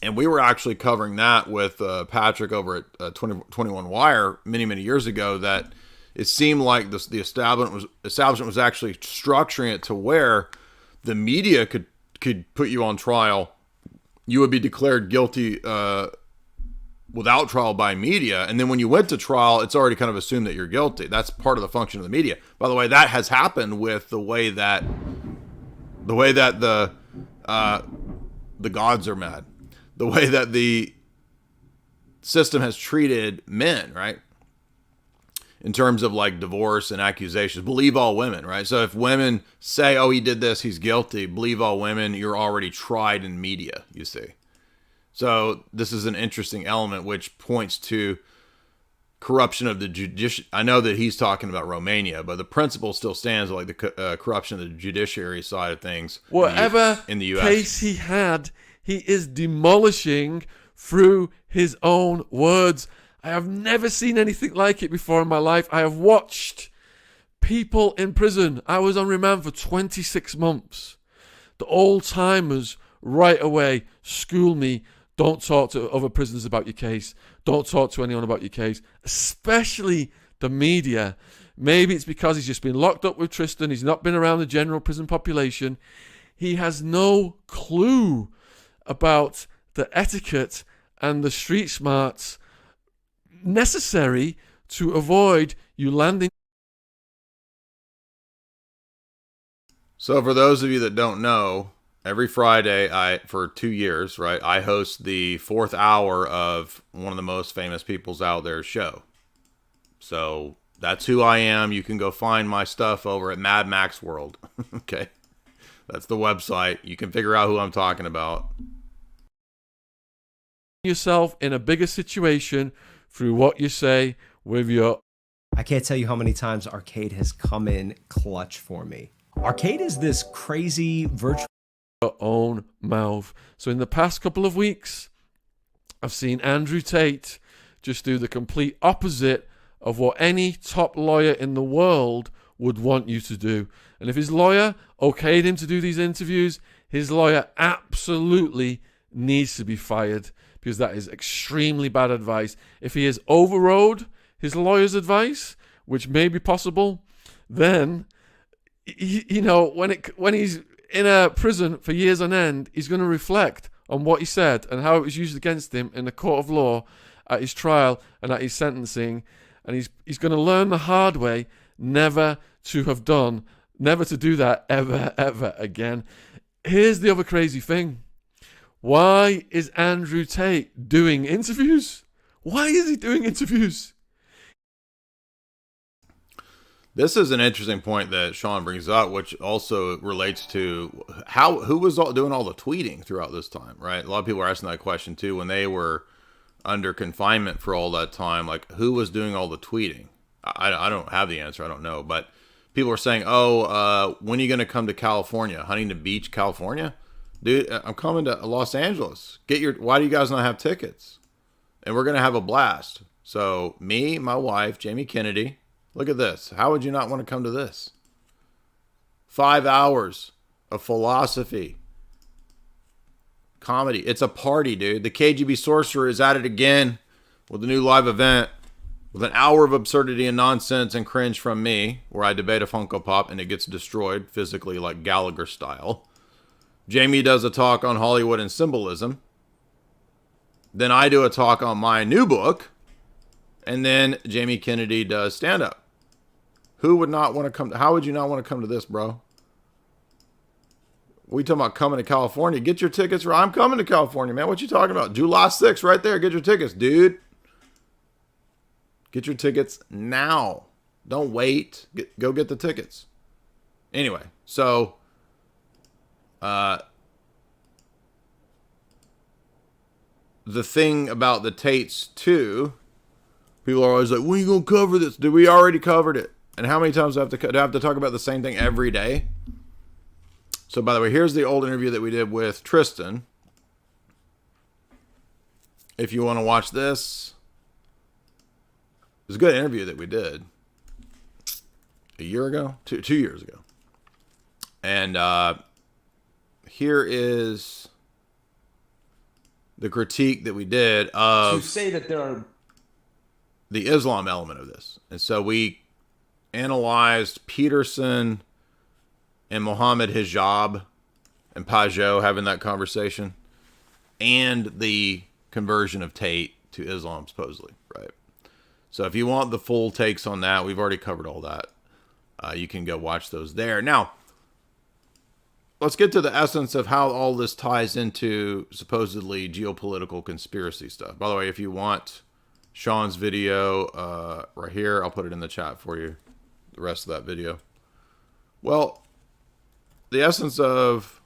[SPEAKER 1] And we were actually covering that with Patrick over at 21 Wire many years ago, that it seemed like the establishment was actually structuring it to where the media could put you on trial. You would be declared guilty without trial by media, and then when you went to trial, it's already kind of assumed that you're guilty. That's part of the function of the media. By the way, that has happened with the way that the gods are mad, the way that the system has treated men, right? In terms of like divorce and accusations, believe all women, right? So if women say, oh, he did this, he's guilty, believe all women, you're already tried in media, you see. So this is an interesting element which points to corruption of the judiciary. I know that he's talking about Romania, but the principle still stands, like the corruption of the judiciary side of things.
[SPEAKER 4] Whatever
[SPEAKER 1] in the US
[SPEAKER 4] case he had, he is demolishing through his own words. I have never seen anything like it before in my life. I have watched people in prison. I was on remand for 26 months. The old-timers right away school me. Don't talk to other prisoners about your case. Don't talk to anyone about your case, especially the media. Maybe it's because he's just been locked up with Tristan. He's not been around the general prison population. He has no clue about the etiquette and the street smarts necessary to avoid you landing.
[SPEAKER 1] So for those of you that don't know, every Friday, for 2 years, right, I host the 4th hour of one of the most famous people's out there show. So that's who I am. You can go find my stuff over at Mad Max World. Okay. That's the website. You can figure out who I'm talking about.
[SPEAKER 4] Yourself in a bigger situation through what you say with your...
[SPEAKER 5] I can't tell you how many times Arcade has come in clutch for me. Arcade is this crazy virtual
[SPEAKER 4] own mouth. So in the past couple of weeks, I've seen Andrew Tate just do the complete opposite of what any top lawyer in the world would want you to do. And if his lawyer okayed him to do these interviews, his lawyer absolutely needs to be fired, because that is extremely bad advice. If he has overrode his lawyer's advice, which may be possible, then when he's in a prison for years on end, he's going to reflect on what he said and how it was used against him in the court of law at his trial and at his sentencing. And he's going to learn the hard way never to do that ever again. Here's the other crazy thing. Why is Andrew Tate doing interviews? Why is he doing interviews?
[SPEAKER 1] This is an interesting point that Sean brings up, which also relates to who was doing all the tweeting throughout this time, right? A lot of people are asking that question too. When they were under confinement for all that time, like who was doing all the tweeting? I don't have the answer. I don't know. But people are saying, when are you going to come to California? Huntington Beach, California? Dude, I'm coming to Los Angeles. Why do you guys not have tickets? And we're going to have a blast. So me, my wife, Jamie Kennedy. Look at this. How would you not want to come to this? 5 hours of philosophy, comedy. It's a party, dude. The KGB Sorcerer is at it again with a new live event with an hour of absurdity and nonsense and cringe from me, where I debate a Funko Pop and it gets destroyed physically like Gallagher style. Jamie does a talk on Hollywood and symbolism. Then I do a talk on my new book. And then Jamie Kennedy does stand-up. Who would not want to come? How would you not want to come to this, bro? We talking about coming to California. Get your tickets. I'm coming to California, man. What you talking about? July 6th, right there. Get your tickets, dude. Get your tickets now. Don't wait. Go get the tickets. Anyway, so the thing about the Tates too, people are always like, when are you going to cover this? Dude, we already covered it. And how many times do I have to talk about the same thing every day? So, by the way, here's the old interview that we did with Tristan. If you want to watch this, it was a good interview that we did a year ago, 2 years ago. And here is the critique that we did of
[SPEAKER 6] to say that there are
[SPEAKER 1] the Islam element of this. And so we analyzed Peterson and Mohammed Hijab and Pajot having that conversation, and the conversion of Tate to Islam, supposedly, right? So if you want the full takes on that, we've already covered all that. You can go watch those there. Now, let's get to the essence of how all this ties into supposedly geopolitical conspiracy stuff. By the way, if you want Sean's video right here, I'll put it in the chat for you, the rest of that video. Well, the essence of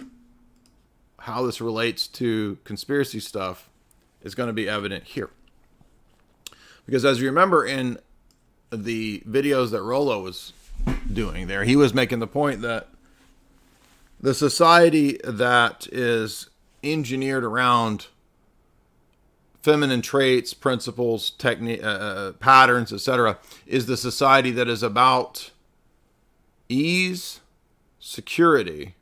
[SPEAKER 1] how this relates to conspiracy stuff is going to be evident here. Because as you remember in the videos that Rollo was doing there, he was making the point that the society that is engineered around feminine traits, principles, patterns, etc., is the society that is about ease, security,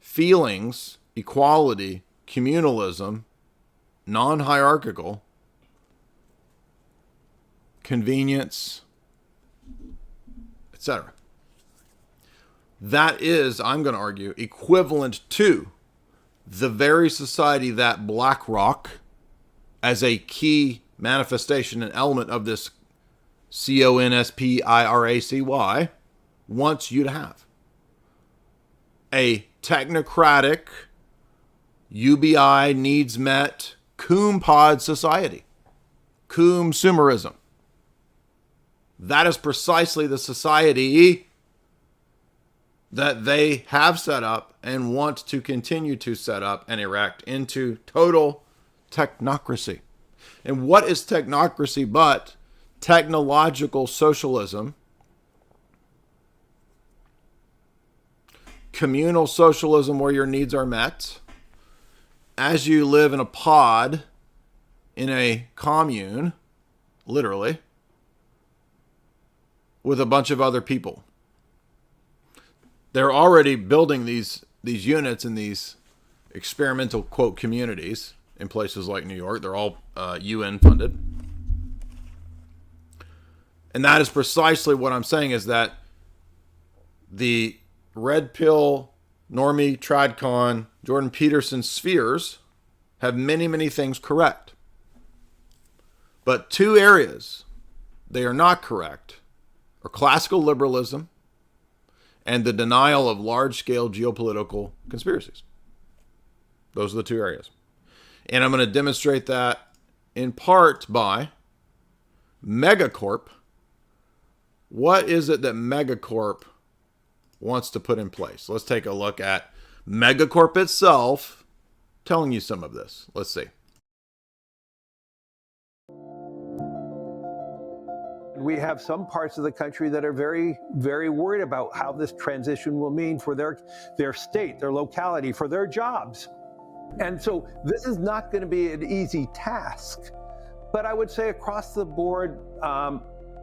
[SPEAKER 1] feelings, equality, communalism, non-hierarchical, convenience, etc. That is, I'm going to argue, equivalent to the very society that BlackRock, as a key manifestation and element of this CONSPIRACY, wants you to have. A technocratic, UBI, needs met, coom-pod society. Consumerism. That is precisely the society that they have set up and want to continue to set up and erect into total technocracy. And what is technocracy but technological socialism, communal socialism where your needs are met, as you live in a pod, in a commune, literally, with a bunch of other people. They're already building these units in these experimental, quote, communities in places like New York. They're all UN funded. And that is precisely what I'm saying, is that the red pill, normie, tradcon, Jordan Peterson spheres have many, many things correct. But two areas they are not correct are classical liberalism and the denial of large-scale geopolitical conspiracies. Those are the two areas. And I'm going to demonstrate that in part by Megacorp. What is it that Megacorp wants to put in place? Let's take a look at Megacorp itself telling you some of this. Let's see.
[SPEAKER 7] We have some parts of the country that are very, very worried about how this transition will mean for their state, their locality, for their jobs. And so this is not going to be an easy task. But I would say across the board,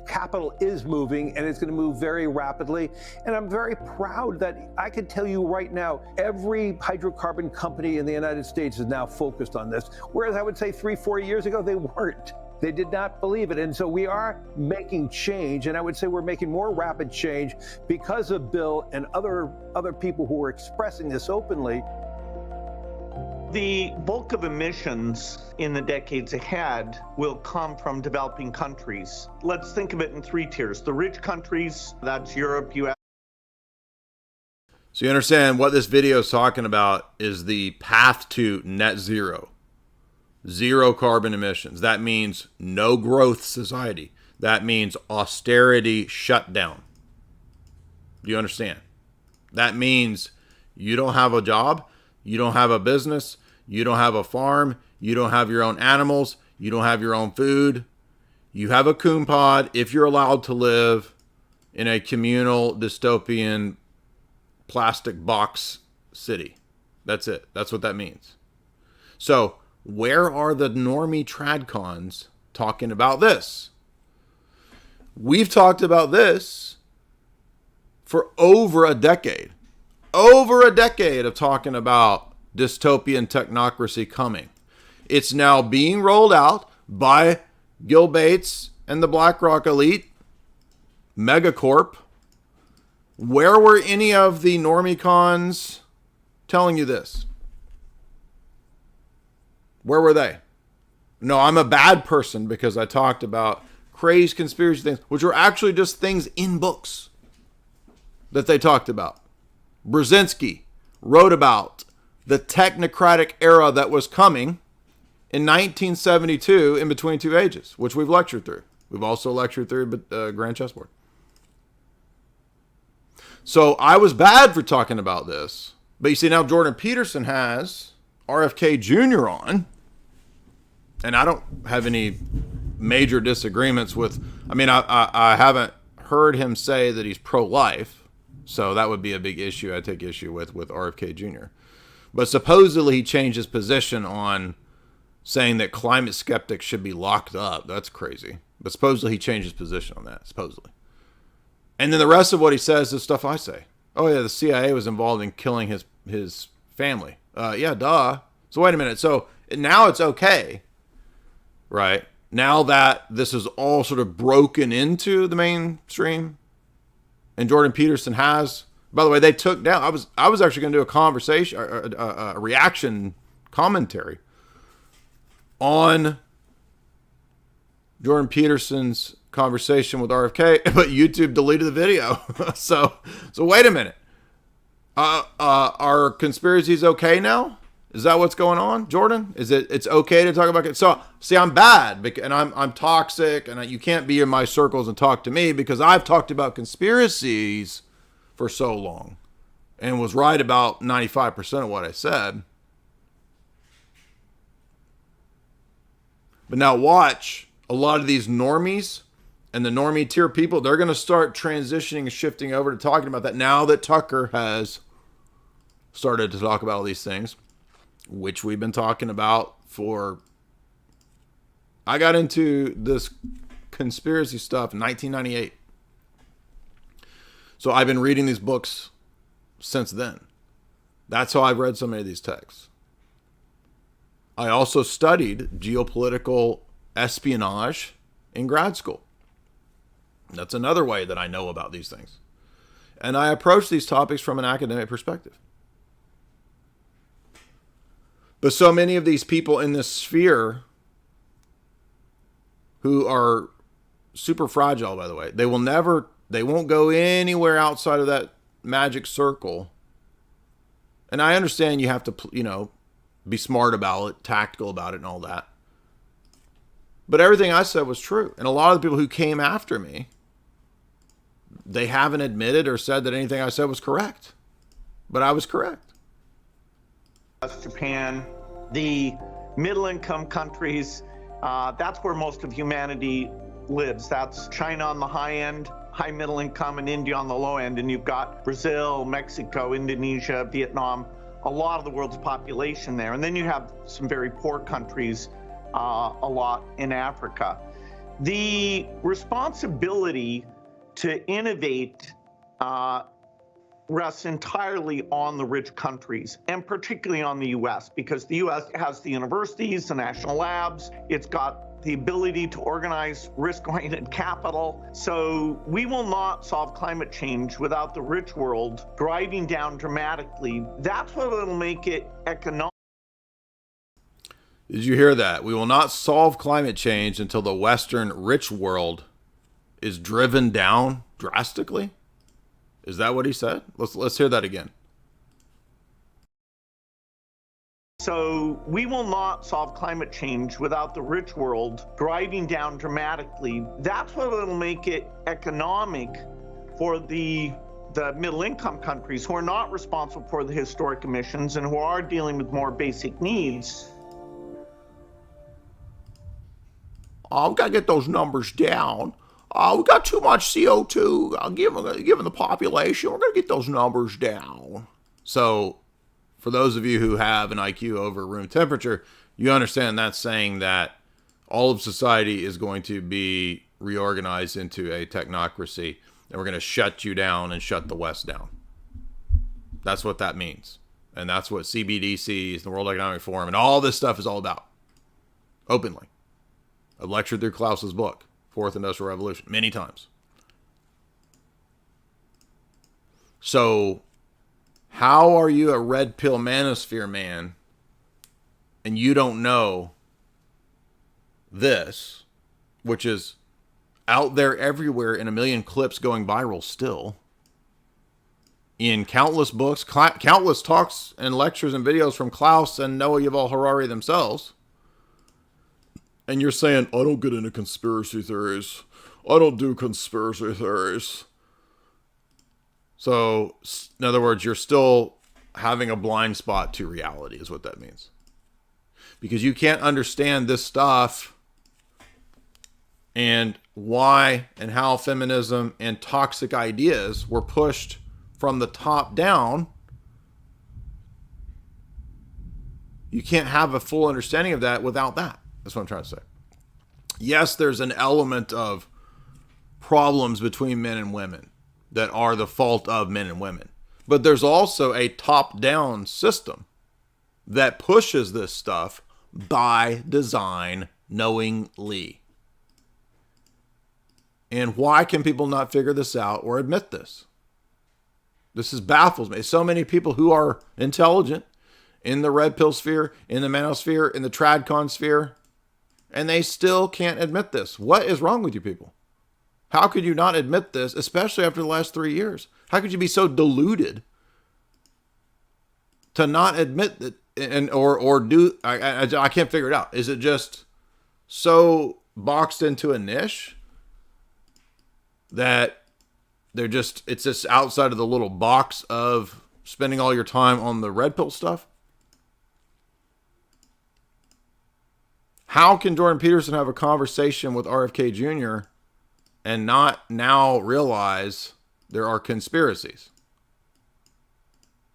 [SPEAKER 7] capital is moving, and it's going to move very rapidly. And I'm very proud that I can tell you right now, every hydrocarbon company in the United States is now focused on this. Whereas I would say 3-4 years ago, they weren't. They did not believe it. And so we are making change. And I would say we're making more rapid change because of Bill and other people who are expressing this openly.
[SPEAKER 8] The bulk of emissions in the decades ahead will come from developing countries. Let's think of it in three tiers. The rich countries, that's Europe, US.
[SPEAKER 1] So you understand what this video is talking about is the path to net zero. Zero carbon emissions. That means no growth society. That means austerity shutdown. Do you understand? That means you don't have a job. You don't have a business. You don't have a farm. You don't have your own animals. You don't have your own food. You have a coon pod if you're allowed to live in a communal dystopian plastic box city. That's it. That's what that means. So where are the normie tradcons talking about this? We've talked about this for over a decade. Over a decade of talking about dystopian technocracy coming. It's now being rolled out by Gil Bates and the BlackRock elite, megacorp. Where were any of the normie cons telling you this? Where were they? No, I'm a bad person because I talked about crazy conspiracy things, which were actually just things in books that they talked about. Brzezinski wrote about the technocratic era that was coming in 1972 in Between Two Ages, which we've lectured through. We've also lectured through Grand Chessboard. So I was bad for talking about this. But you see, now Jordan Peterson has RFK Jr. on. And I don't have any major disagreements with... I mean, I haven't heard him say that he's pro-life. So that would be a big issue I take issue with RFK Jr. But supposedly he changed his position on saying that climate skeptics should be locked up. That's crazy. But supposedly he changed his position on that, supposedly. And then the rest of what he says is stuff I say. Oh, yeah, the CIA was involved in killing his family. Yeah, duh. So wait a minute. So now it's okay, right? Now that this is all sort of broken into the mainstream, and Jordan Peterson has, by the way, they took down, I was actually going to do a conversation, a reaction commentary on Jordan Peterson's conversation with RFK, but YouTube deleted the video. so wait a minute. Are conspiracies okay now? Is that what's going on, Jordan? It's okay to talk about it? So see, I'm bad and I'm toxic, and you can't be in my circles and talk to me because I've talked about conspiracies for so long and was right about 95% of what I said. But now watch a lot of these normies and the normie tier people, they're going to start transitioning and shifting over to talking about that now that Tucker has started to talk about all these things, which we've been talking about for... I got into this conspiracy stuff in 1998. So I've been reading these books since then. That's how I've read so many of these texts. I also studied geopolitical espionage in grad school. That's another way that I know about these things. And I approach these topics from an academic perspective. But so many of these people in this sphere who are super fragile, by the way, they won't go anywhere outside of that magic circle. And I understand you have to, be smart about it, tactical about it and all that. But everything I said was true. And a lot of the people who came after me, they haven't admitted or said that anything I said was correct. But I was correct.
[SPEAKER 8] Japan, the middle-income countries, that's where most of humanity lives. That's China on the high end, high middle income, and India on the low end. And you've got Brazil, Mexico, Indonesia, Vietnam, a lot of the world's population there. And then you have some very poor countries, a lot in Africa. The responsibility to innovate rests entirely on the rich countries, and particularly on the U.S., because the U.S. has the universities, the national labs, it's got the ability to organize risk-oriented capital. So we will not solve climate change without the rich world driving down dramatically. That's what will make it economic.
[SPEAKER 1] Did you hear that? We will not solve climate change until the Western rich world is driven down drastically? Is that what he said? Let's hear that again.
[SPEAKER 8] So we will not solve climate change without the rich world driving down dramatically. That's what will make it economic for the middle-income countries who are not responsible for the historic emissions and who are dealing with more basic needs.
[SPEAKER 1] I've got to get those numbers down. we got too much CO2, given the population. We're going to get those numbers down. So for those of you who have an IQ over room temperature, you understand that's saying that all of society is going to be reorganized into a technocracy, and we're going to shut you down and shut the West down. That's what that means. And that's what CBDCs, the World Economic Forum, and all this stuff is all about. Openly. I've lectured through Klaus's book, Fourth Industrial Revolution, many times. So, how are you a red pill manosphere man and you don't know this, which is out there everywhere in a million clips going viral still, in countless books, countless talks and lectures and videos from Klaus and Noah Yuval Harari themselves. And you're saying, I don't get into conspiracy theories. I don't do conspiracy theories. So, in other words, you're still having a blind spot to reality is what that means. Because you can't understand this stuff and why and how feminism and toxic ideas were pushed from the top down. You can't have a full understanding of that without that. That's what I'm trying to say. Yes, there's an element of problems between men and women that are the fault of men and women. But there's also a top-down system that pushes this stuff by design knowingly. And why can people not figure this out or admit this? This baffles me. So many people who are intelligent in the red pill sphere, in the manosphere, in the tradcon sphere, and they still can't admit this. What is wrong with you people? How could you not admit this, especially after the last 3 years? How could you be so deluded to not admit that or do? I can't figure it out. Is it just so boxed into a niche that it's just outside of the little box of spending all your time on the red pill stuff? How can Jordan Peterson have a conversation with RFK Jr. and not now realize there are conspiracies?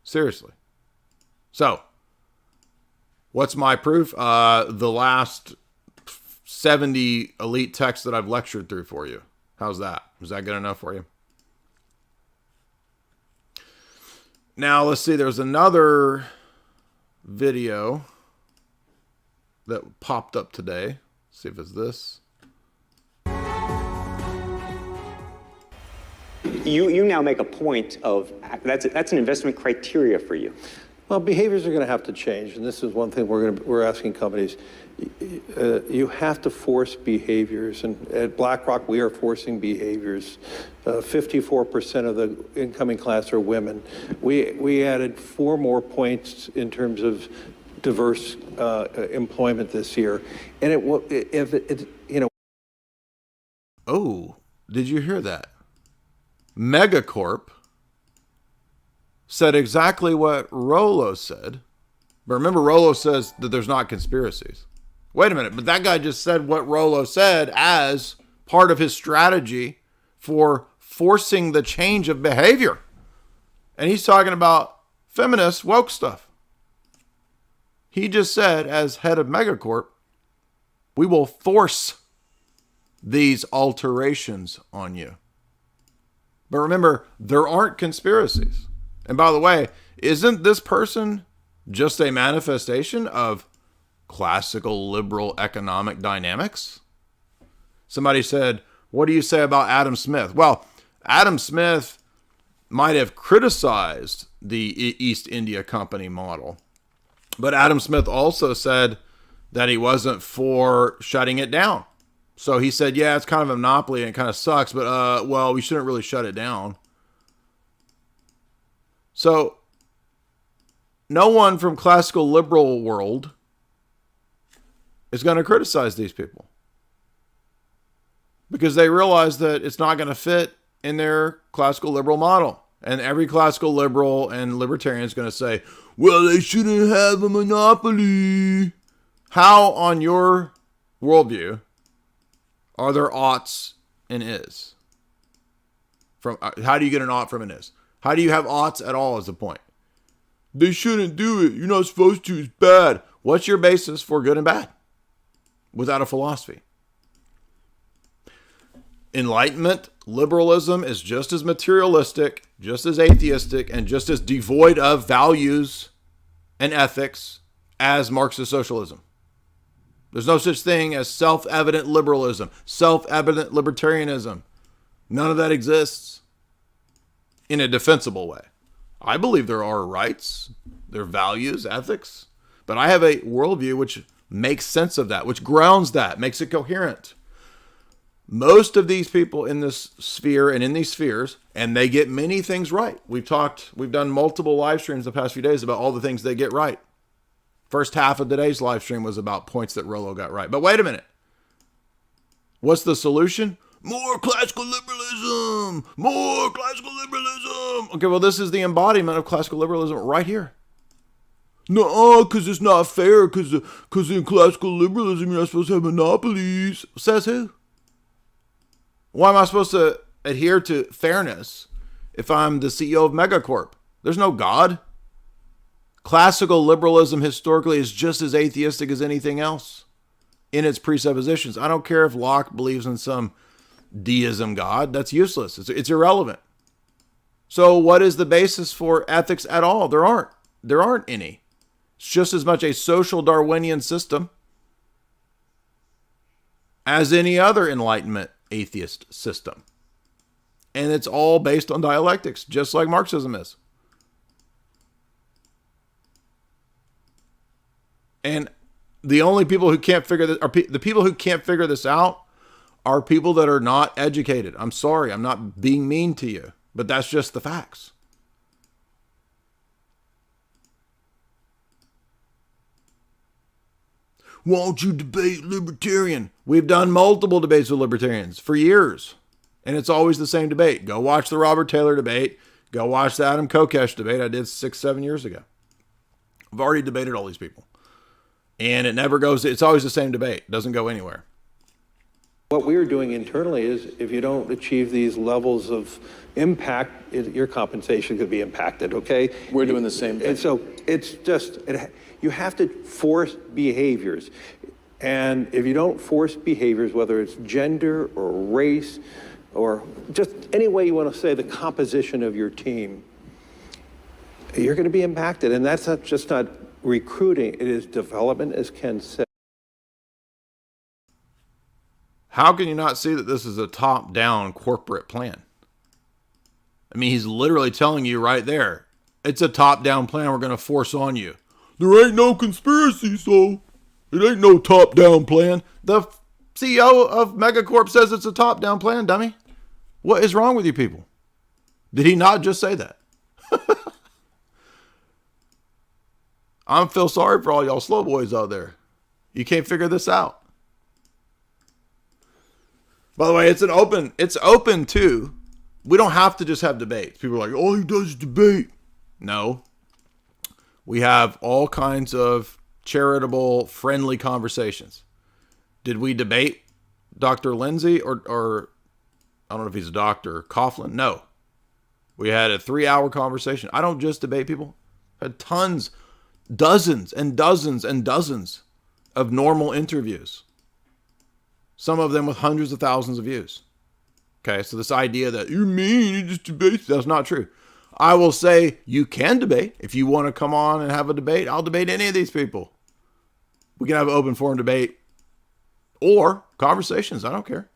[SPEAKER 1] Seriously. So, what's my proof? The last 70 elite texts that I've lectured through for you. How's that? Is that good enough for you? Now, let's see. There's another video that popped up today. Let's see if it's this.
[SPEAKER 6] You now make a point of that's an investment criteria for you.
[SPEAKER 7] Well, behaviors are going to have to change, and this is one thing we're asking companies. You have to force behaviors, and at BlackRock we are forcing behaviors. 54% of the incoming class are women. We added 4 more points in terms of diverse employment this year, and
[SPEAKER 1] Oh, did you hear that? Megacorp said exactly what Rollo said. But remember, Rollo says that there's not conspiracies. Wait a minute, but that guy just said what Rollo said as part of his strategy for forcing the change of behavior. And he's talking about feminist woke stuff. He just said, as head of Megacorp, we will force these alterations on you. But remember, there aren't conspiracies. And by the way, isn't this person just a manifestation of classical liberal economic dynamics? Somebody said, what do you say about Adam Smith? Well, Adam Smith might have criticized the East India Company model, but Adam Smith also said that he wasn't for shutting it down. So he said, yeah, it's kind of a monopoly and it kind of sucks, but well, we shouldn't really shut it down. So no one from classical liberal world is going to criticize these people because they realize that it's not going to fit in their classical liberal model. And every classical liberal and libertarian is going to say, well, they shouldn't have a monopoly. How, on your worldview, are there oughts an is? How do you get an ought from an is? How do you have oughts at all as a point? They shouldn't do it. You're not supposed to. It's bad. What's your basis for good and bad without a philosophy? Enlightenment, liberalism is just as materialistic, just as atheistic, and just as devoid of values and ethics as Marxist socialism. There's no such thing as self-evident liberalism, self-evident libertarianism. None of that exists in a defensible way. I believe there are rights, there are values, ethics, but I have a worldview which makes sense of that, which grounds that, makes it coherent. Most of these people in this sphere and in these spheres, and they get many things right. We've done multiple live streams the past few days about all the things they get right. First half of today's live stream was about points that Rollo got right. But wait a minute. What's the solution? More classical liberalism! More classical liberalism! Okay, well, this is the embodiment of classical liberalism right here. No, because it's not fair, because in classical liberalism, you're not supposed to have monopolies. Says who? Why am I supposed to adhere to fairness if I'm the CEO of Megacorp? There's no God. Classical liberalism historically is just as atheistic as anything else in its presuppositions. I don't care if Locke believes in some deism God. That's useless. It's irrelevant. So what is the basis for ethics at all? There aren't any. It's just as much a social Darwinian system as any other Enlightenment atheist system. And it's all based on dialectics, just like Marxism is. And the only people who can't figure this, the people who can't figure this out are people that are not educated. I'm sorry, I'm not being mean to you, but that's just the facts. Won't you debate libertarian? We've done multiple debates with libertarians for years, and it's always the same debate. Go watch the Robert Taylor debate. Go watch the Adam Kokesh debate I did 6-7 years ago. I've already debated all these people. And it never goes, it's always the same debate. It doesn't go anywhere.
[SPEAKER 7] What we're doing internally is if you don't achieve these levels of impact, your compensation could be impacted, okay?
[SPEAKER 9] We're doing the same thing.
[SPEAKER 7] And so it's just, you have to force behaviors. And if you don't force behaviors, whether it's gender or race or just any way you want to say the composition of your team, you're going to be impacted. And that's not just not recruiting, it is development, as Ken said.
[SPEAKER 1] How can you not see that this is a top-down corporate plan? I mean, he's literally telling you right there, it's a top-down plan we're going to force on you. There ain't no conspiracy, so it ain't no top-down plan. The CEO of Megacorp says it's a top-down plan, dummy. What is wrong with you people? Did he not just say that? I feel sorry for all y'all slow boys out there. You can't figure this out. By the way, it's open to, we don't have to just have debates. People are like, all he does is debate. No. We have all kinds of charitable, friendly conversations. Did we debate Dr. Lindsay or I don't know if he's a doctor, Coughlin? No. We had a 3-hour conversation. I don't just debate people. I had tons, dozens and dozens and dozens of normal interviews. Some of them with hundreds of thousands of views. Okay, so this idea that you're mean, you just debate, that's not true. I will say you can debate. If you want to come on and have a debate, I'll debate any of these people. We can have an open forum debate or conversations, I don't care,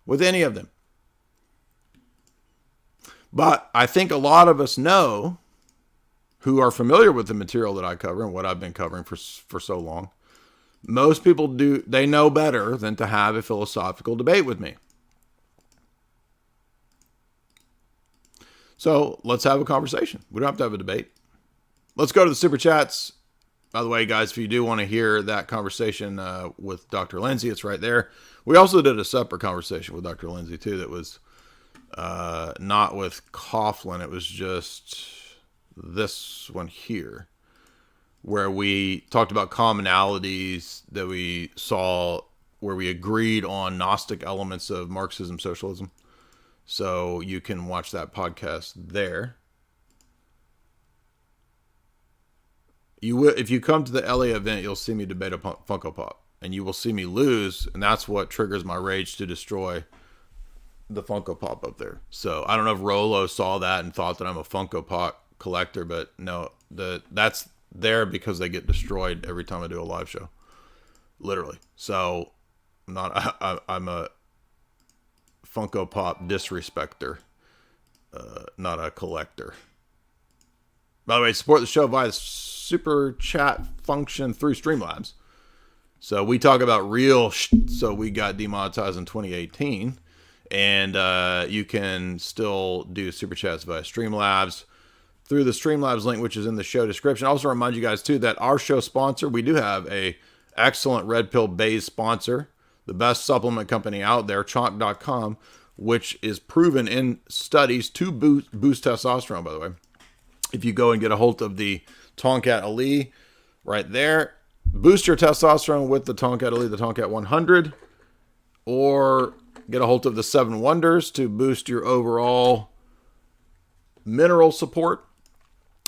[SPEAKER 1] with any of them. But I think a lot of us know, who are familiar with the material that I cover and what I've been covering for so long, most people do, they know better than to have a philosophical debate with me. So let's have a conversation. We don't have to have a debate. Let's go to the super chats. By the way, guys, if you do want to hear that conversation with Dr. Lindsay, it's right there. We also did a separate conversation with Dr. Lindsay, too, that was not with Coughlin. It was just this one here, where we talked about commonalities that we saw where we agreed on Gnostic elements of Marxism, socialism. So you can watch that podcast there. You will, if you come to the LA event, you'll see me debate a Funko Pop, and you will see me lose, and that's what triggers my rage to destroy the Funko Pop up there. So I don't know if Rolo saw that and thought that I'm a Funko Pop collector, but no, that's there because they get destroyed every time I do a live show, literally. So I'm a Funko Pop disrespecter, not a collector. By the way, support the show via the super chat function through Streamlabs. So we talk about real so we got demonetized in 2018. And you can still do super chats via Streamlabs through the Streamlabs link, which is in the show description. I also remind you guys, too, that our show sponsor, we do have a excellent Red Pill Base sponsor, the best supplement company out there, Chalk.com, which is proven in studies to boost testosterone, by the way. If you go and get a hold of the Tonkat Ali right there, boost your testosterone with the Tonkat Ali, the Tonkat 100, or get a hold of the 7 Wonders to boost your overall mineral support.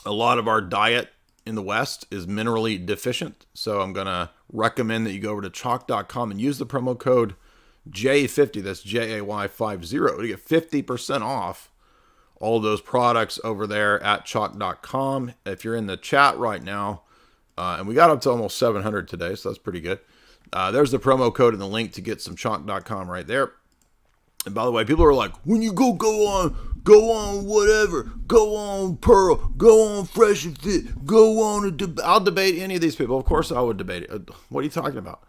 [SPEAKER 1] A lot of our diet in the West is minerally deficient, so I'm going to recommend that you go over to Chalk.com and use the promo code J50, that's JAY50, to get 50% off all those products over there at Chalk.com. If you're in the chat right now, and we got up to almost 700 today, so that's pretty good. There's the promo code and the link to get some Chalk.com right there. And by the way, people are like, when you go on whatever, go on Pearl, go on Fresh and Fit, go on I'll debate any of these people. Of course I would debate it. What are you talking about?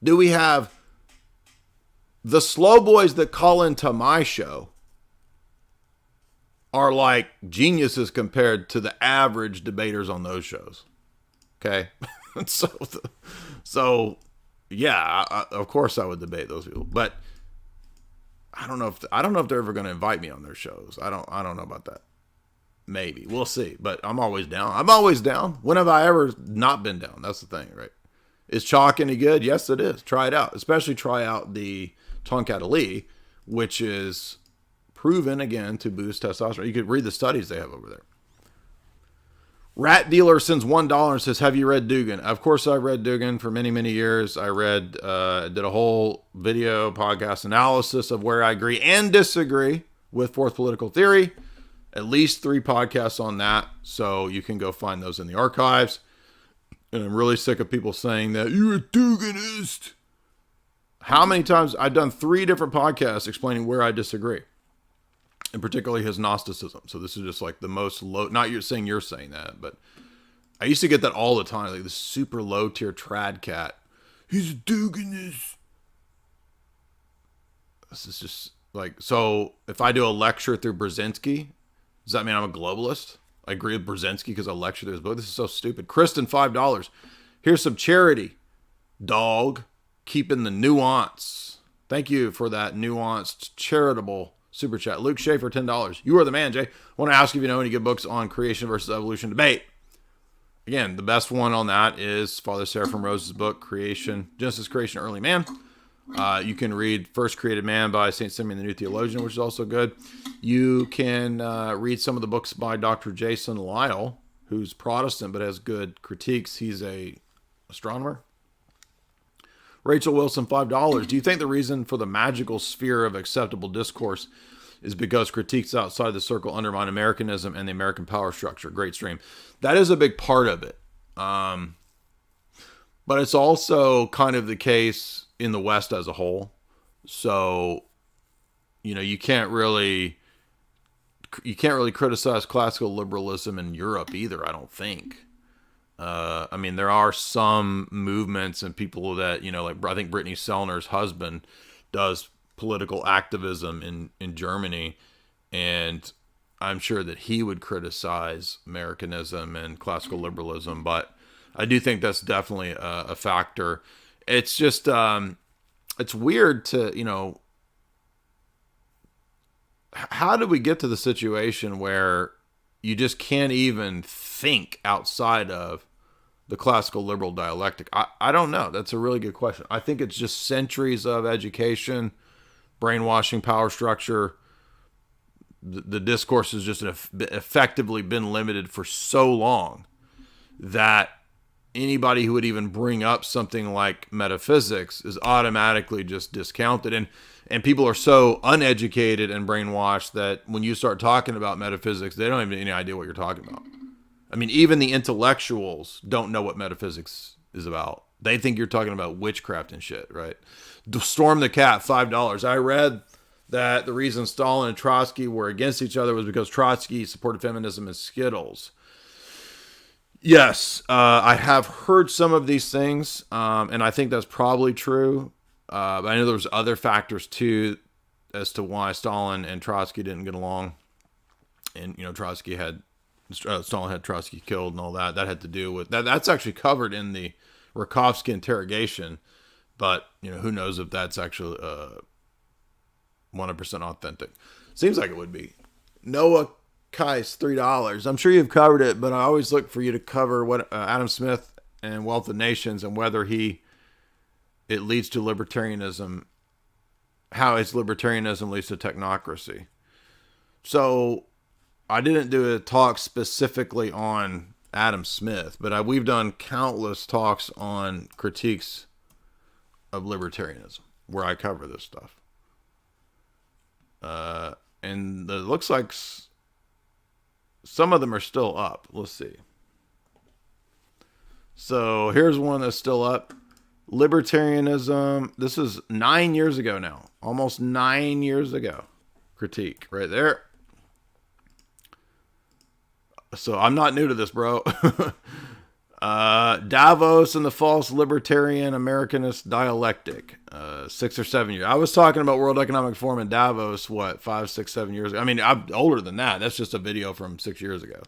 [SPEAKER 1] Do we have the slow boys that call into my show are like geniuses compared to the average debaters on those shows. Okay. so yeah, of course I would debate those people, but I don't know if they're ever going to invite me on their shows. I don't know about that. Maybe we'll see, but I'm always down. When have I ever not been down? That's the thing, right? Is Chalk any good? Yes, it is. Try it out, especially try out the Tonkat Ali, which is proven again to boost testosterone. You could read the studies they have over there. Rat Dealer sends $1 and says, have you read Dugan? Of course I've read Dugan for many, many years. I read, did a whole video podcast analysis of where I agree and disagree with Fourth Political Theory. At least 3 podcasts on that. So you can go find those in the archives. And I'm really sick of people saying that you're a Duganist. How many times? I've done 3 different podcasts explaining where I disagree. And particularly his Gnosticism. So this is just like the most low, not you're saying that, but I used to get that all the time. Like this super low tier trad cat. He's a Duganist. This is just like, so if I do a lecture through Brzezinski, does that mean I'm a globalist? I agree with Brzezinski because I lectured through his book. This is so stupid. Kristen, $5. Here's some charity. Dog. Keeping the nuance. Thank you for that nuanced, charitable super chat. Luke Schaefer, $10. You are the man, Jay. I want to ask if you know any good books on creation versus evolution debate. Again, the best one on that is Father Seraphim Rose's book, Creation, Genesis, Creation, Early Man. You can read First Created Man by St. Simeon the New Theologian, which is also good. You can read some of the books by Dr. Jason Lisle, who's Protestant but has good critiques. He's a astronomer. Rachel Wilson, $5. Do you think the reason for the magical sphere of acceptable discourse is because critiques outside the circle undermine Americanism and the American power structure? Great stream. That is a big part of it. But it's also kind of the case in the West as a whole. So, you can't really criticize classical liberalism in Europe either, I don't think. There are some movements and people that, like I think Brittany Sellner's husband does political activism in Germany. And I'm sure that he would criticize Americanism and classical liberalism, but I do think that's definitely a factor. It's just, it's weird to, how did we get to the situation where you just can't even think outside of the classical liberal dialectic? I don't know. That's a really good question. I think it's just centuries of education, brainwashing, power structure. The discourse has just effectively been limited for so long that anybody who would even bring up something like metaphysics is automatically just discounted. And people are so uneducated and brainwashed that when you start talking about metaphysics, they don't even have any idea what you're talking about. I mean, even the intellectuals don't know what metaphysics is about. They think you're talking about witchcraft and shit, right? Storm the Cat, $5. I read that the reason Stalin and Trotsky were against each other was because Trotsky supported feminism and Skittles. Yes, I have heard some of these things, and I think that's probably true. But I know there was other factors too as to why Stalin and Trotsky didn't get along, and Stalin had Trotsky killed and all that. That had to do with that. That's actually covered in the Rakovsky interrogation, but who knows if that's actually 100% authentic. Seems like it would be. Noah Kais, $3. I'm sure you've covered it, but I always look for you to cover what Adam Smith and Wealth of Nations and whether it leads to libertarianism, how its libertarianism leads to technocracy. So I didn't do a talk specifically on Adam Smith, but we've done countless talks on critiques of libertarianism where I cover this stuff. And it looks like some of them are still up. Let's see. So here's one that's still up. Libertarianism. This is 9 years ago now. Almost 9 years ago. Critique right there. So I'm not new to this, bro. Davos and the false libertarian Americanist dialectic. 6 or 7 years. I was talking about World Economic Forum in Davos, 5, 6, 7 years ago. I mean, I'm older than that. That's just a video from 6 years ago.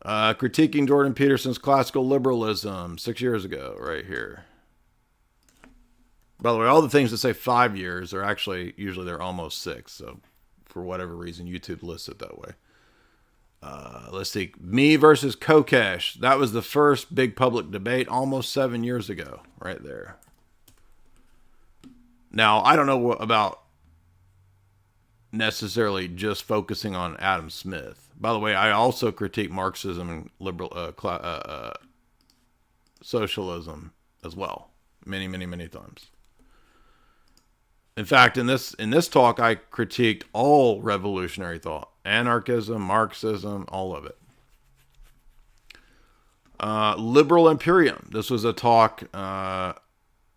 [SPEAKER 1] Critiquing Jordan Peterson's classical liberalism, 6 years ago, right here. By the way, all the things that say 5 years are actually, usually they're almost 6. So for whatever reason, YouTube lists it that way. Let's see. Me versus Kokesh. That was the first big public debate almost 7 years ago, right there. Now, I don't know about necessarily just focusing on Adam Smith. By the way, I also critique Marxism and liberal socialism as well, many, many, many times. In fact, in this talk, I critiqued all revolutionary thought, anarchism, Marxism, all of it. Liberal Imperium. This was a talk a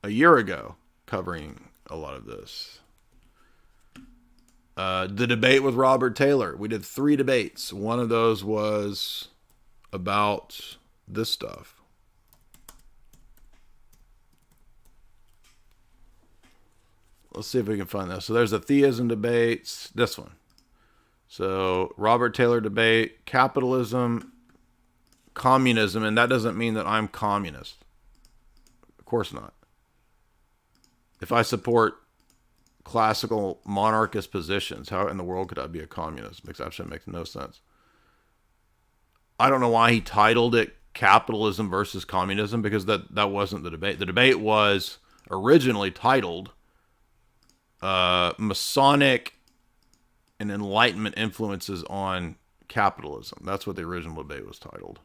[SPEAKER 1] year ago covering a lot of this. The debate with Robert Taylor. We did 3 debates. One of those was about this stuff. Let's see if we can find this. So there's the theism debates. This one. So Robert Taylor debate, capitalism, communism, and that doesn't mean that I'm communist. Of course not. If I support classical monarchist positions, how in the world could I be a communist? Makes no sense. I don't know why he titled it capitalism versus communism, because that wasn't the debate. The debate was originally titled Masonic and Enlightenment influences on capitalism. That's what the original debate was titled.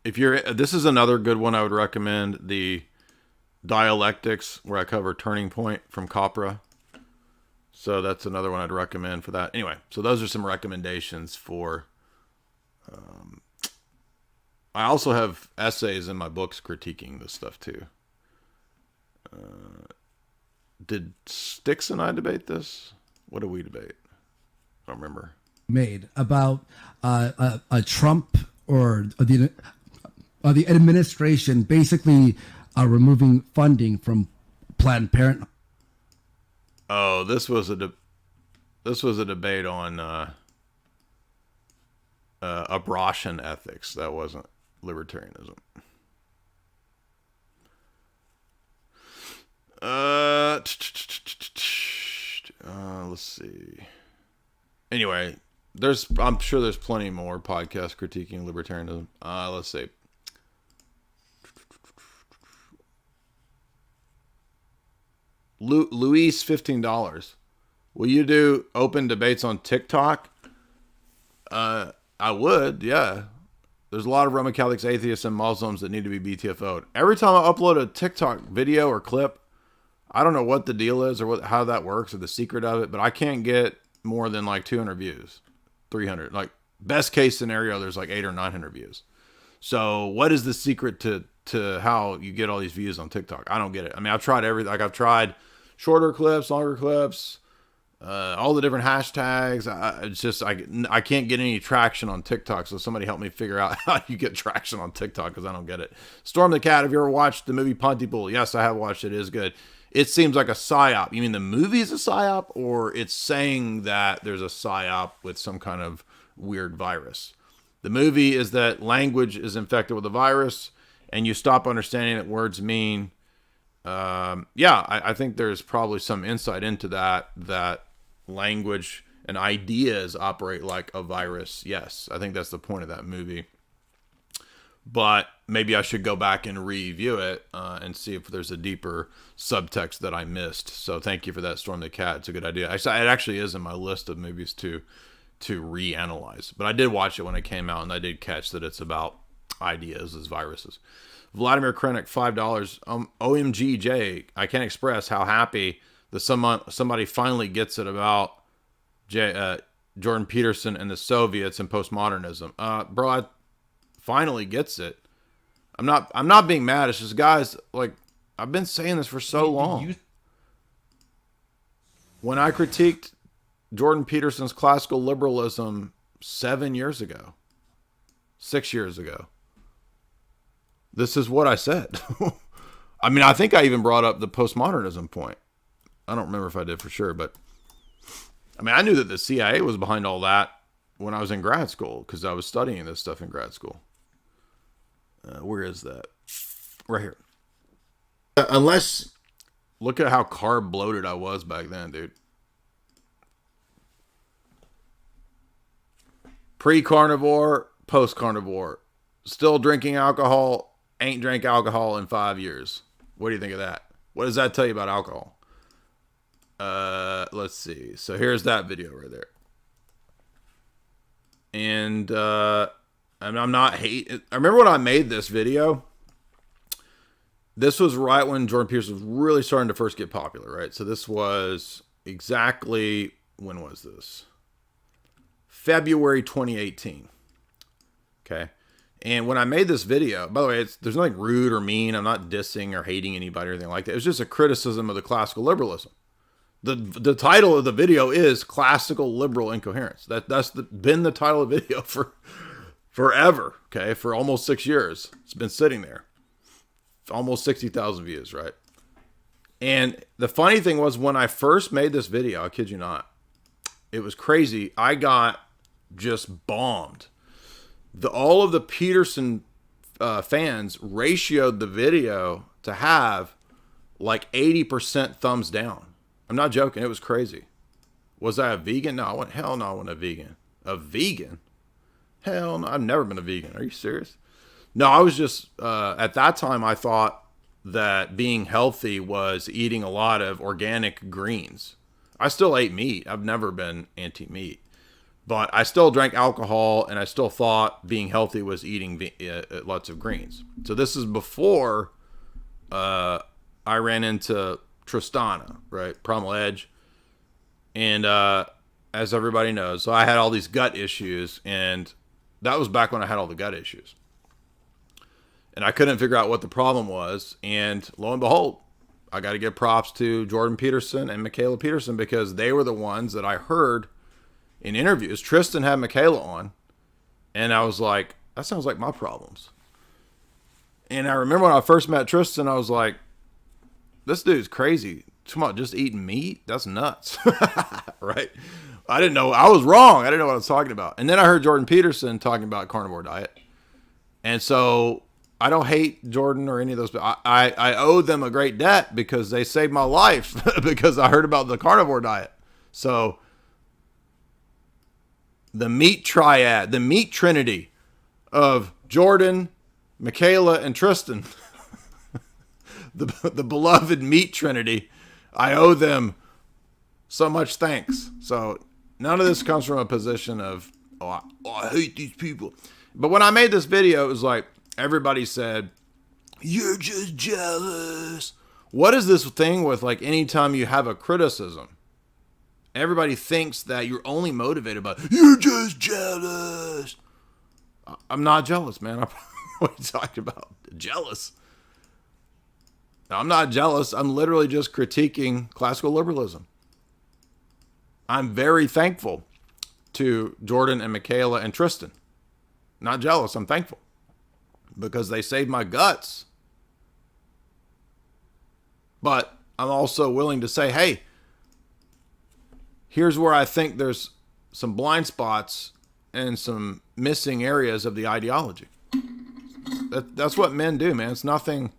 [SPEAKER 1] This is another good one I would recommend, the dialectics, where I cover Turning Point from Capra. So that's another one I'd recommend for that. Anyway, so those are some recommendations for. I also have essays in my books critiquing this stuff too. Did Styx and I debate this? What did we debate? I don't remember.
[SPEAKER 9] Made about a Trump or the administration basically removing funding from Planned Parenthood.
[SPEAKER 1] Oh, this was a debate on abortion ethics. That wasn't libertarianism. Let's see. Anyway, I'm sure there's plenty more podcasts critiquing libertarianism. Let's see. Luis, $15. Will you do open debates on TikTok? I would, yeah. There's a lot of Roman Catholics, atheists, and Muslims that need to be BTFO'd. Every time I upload a TikTok video or clip, I don't know what the deal is or how that works or the secret of it, but I can't get more than like 200 views, 300. Like best case scenario, there's like 800 or 900 views. So what is the secret to how you get all these views on TikTok? I don't get it. I mean, I've tried everything. Like I've tried shorter clips, longer clips, all the different hashtags. It's just I can't get any traction on TikTok. So somebody help me figure out how you get traction on TikTok because I don't get it. Storm the Cat. Have you ever watched the movie Pontypool? Yes, I have watched it. It is good. It seems like a psyop. You mean the movie is a psyop, or it's saying that there's a psyop with some kind of weird virus? The movie is that language is infected with a virus, and you stop understanding that words mean. I think there's probably some insight into that language and ideas operate like a virus. Yes, I think that's the point of that movie. But maybe I should go back and review it and see if there's a deeper subtext that I missed. So thank you for that, Storm the Cat. It's a good idea. It actually is in my list of movies to reanalyze. But I did watch it when it came out, and I did catch that it's about ideas as viruses. Vladimir Krennic, $5. OMG, Jay, I can't express how happy that somebody finally gets it about Jordan Peterson and the Soviets and postmodernism. Bro, I finally gets it. I'm not being mad. It's just, guys, like, I've been saying this for so long. When I critiqued Jordan Peterson's classical liberalism 6 years ago, this is what I said. I mean, I think I even brought up the postmodernism point. I don't remember if I did for sure, but I mean, I knew that the CIA was behind all that when I was in grad school because I was studying this stuff in grad school. Where is that? Right here. Unless, look at how carb bloated I was back then, dude. Pre-carnivore, post-carnivore. Still drinking alcohol. Ain't drank alcohol in 5 years. What do you think of that? What does that tell you about alcohol? Let's see. So here's that video right there. And I'm not I remember when I made this video. This was right when Jordan Peterson was really starting to first get popular, right? So this was exactly, when was this? February 2018. Okay. And when I made this video, by the way, there's nothing rude or mean. I'm not dissing or hating anybody or anything like that. It was just a criticism of the classical liberalism. The title of the video is Classical Liberal Incoherence. That's been the title of the video for forever, okay? For almost 6 years. It's been sitting there. Almost 60,000 views, right? And the funny thing was, when I first made this video, I kid you not, it was crazy. I got just bombed. All of the Peterson fans ratioed the video to have like 80% thumbs down. I'm not joking. It was crazy. Was I a vegan? No, hell no, I wasn't a vegan. A vegan? Hell no, I've never been a vegan. Are you serious? No, I was just, at that time, I thought that being healthy was eating a lot of organic greens. I still ate meat. I've never been anti-meat. But I still drank alcohol, and I still thought being healthy was eating lots of greens. So this is before I ran into Tristana, right? Primal Edge. And as everybody knows, so I had all these gut issues, and that was back when I had all the gut issues. And I couldn't figure out what the problem was. And lo and behold, I got to give props to Jordan Peterson and Michaela Peterson, because they were the ones that I heard in interviews. Tristan had Michaela on, and I was like, that sounds like my problems. And I remember when I first met Tristan, I was like, this dude's crazy. Come on, just eating meat? That's nuts. Right? I didn't know. I was wrong. I didn't know what I was talking about. And then I heard Jordan Peterson talking about carnivore diet. And so I don't hate Jordan or any of those, but I owe them a great debt because they saved my life because I heard about the carnivore diet. So the meat triad, the meat trinity of Jordan, Michaela, and Tristan, the beloved meat trinity, I owe them so much thanks. So none of this comes from a position of, I hate these people. But when I made this video, it was like, everybody said, you're just jealous. What is this thing with, like, anytime you have a criticism, everybody thinks that you're only motivated by, you're just jealous. I'm not jealous, man. What are you talking about? Jealous? I'm not jealous. I'm literally just critiquing classical liberalism. I'm very thankful to Jordan and Michaela and Tristan. Not jealous. I'm thankful because they saved my guts. But I'm also willing to say, hey, here's where I think there's some blind spots and some missing areas of the ideology. That's what men do, man. It's nothing.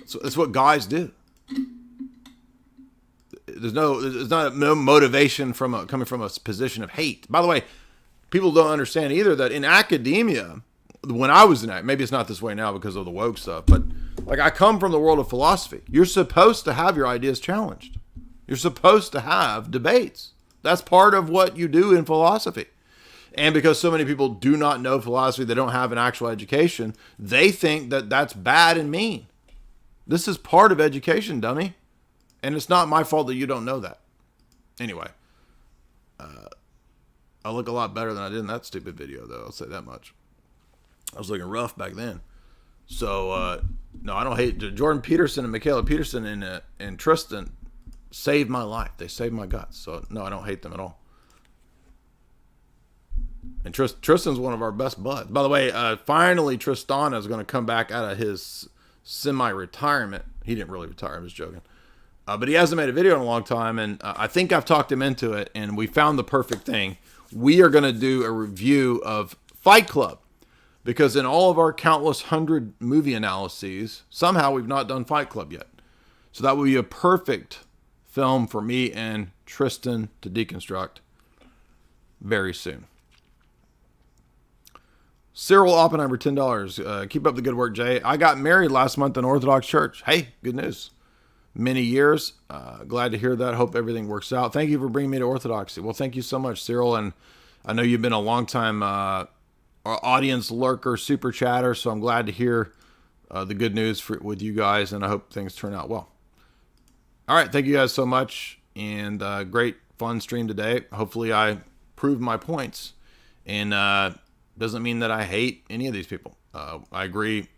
[SPEAKER 1] It's what guys do. There's no motivation coming from a position of hate. By the way, people don't understand either that in academia, when I was in it, maybe it's not this way now because of the woke stuff, but like I come from the world of philosophy. You're supposed to have your ideas challenged. You're supposed to have debates. That's part of what you do in philosophy. And because so many people do not know philosophy, they don't have an actual education, they think that that's bad and mean. This is part of education, dummy. And it's not my fault that you don't know that. Anyway, I look a lot better than I did in that stupid video, though. I'll say that much. I was looking rough back then. So, no, I don't hate Jordan Peterson and Michaela Peterson and Tristan saved my life. They saved my guts. So, no, I don't hate them at all. And Tristan's one of our best buds. By the way, finally Tristan is going to come back out of his semi-retirement. He didn't really retire. I was joking. But he hasn't made a video in a long time, and I think I've talked him into it, and we found the perfect thing. We are going to do a review of Fight Club, because in all of our countless 100 movie analyses, somehow we've not done Fight Club yet. So that would be a perfect film for me and Tristan to deconstruct very soon. Cyril Oppenheimer, $10. Keep up the good work, Jay. I got married last month in Orthodox Church. Hey, good news. Many years. Glad to hear that. Hope everything works out. Thank you for bringing me to Orthodoxy. Well, thank you so much, Cyril. And I know you've been a long time audience lurker, super chatter. So I'm glad to hear the good news with you guys. And I hope things turn out well. All right. Thank you guys so much. And great fun stream today. Hopefully I proved my points. And doesn't mean that I hate any of these people. I agree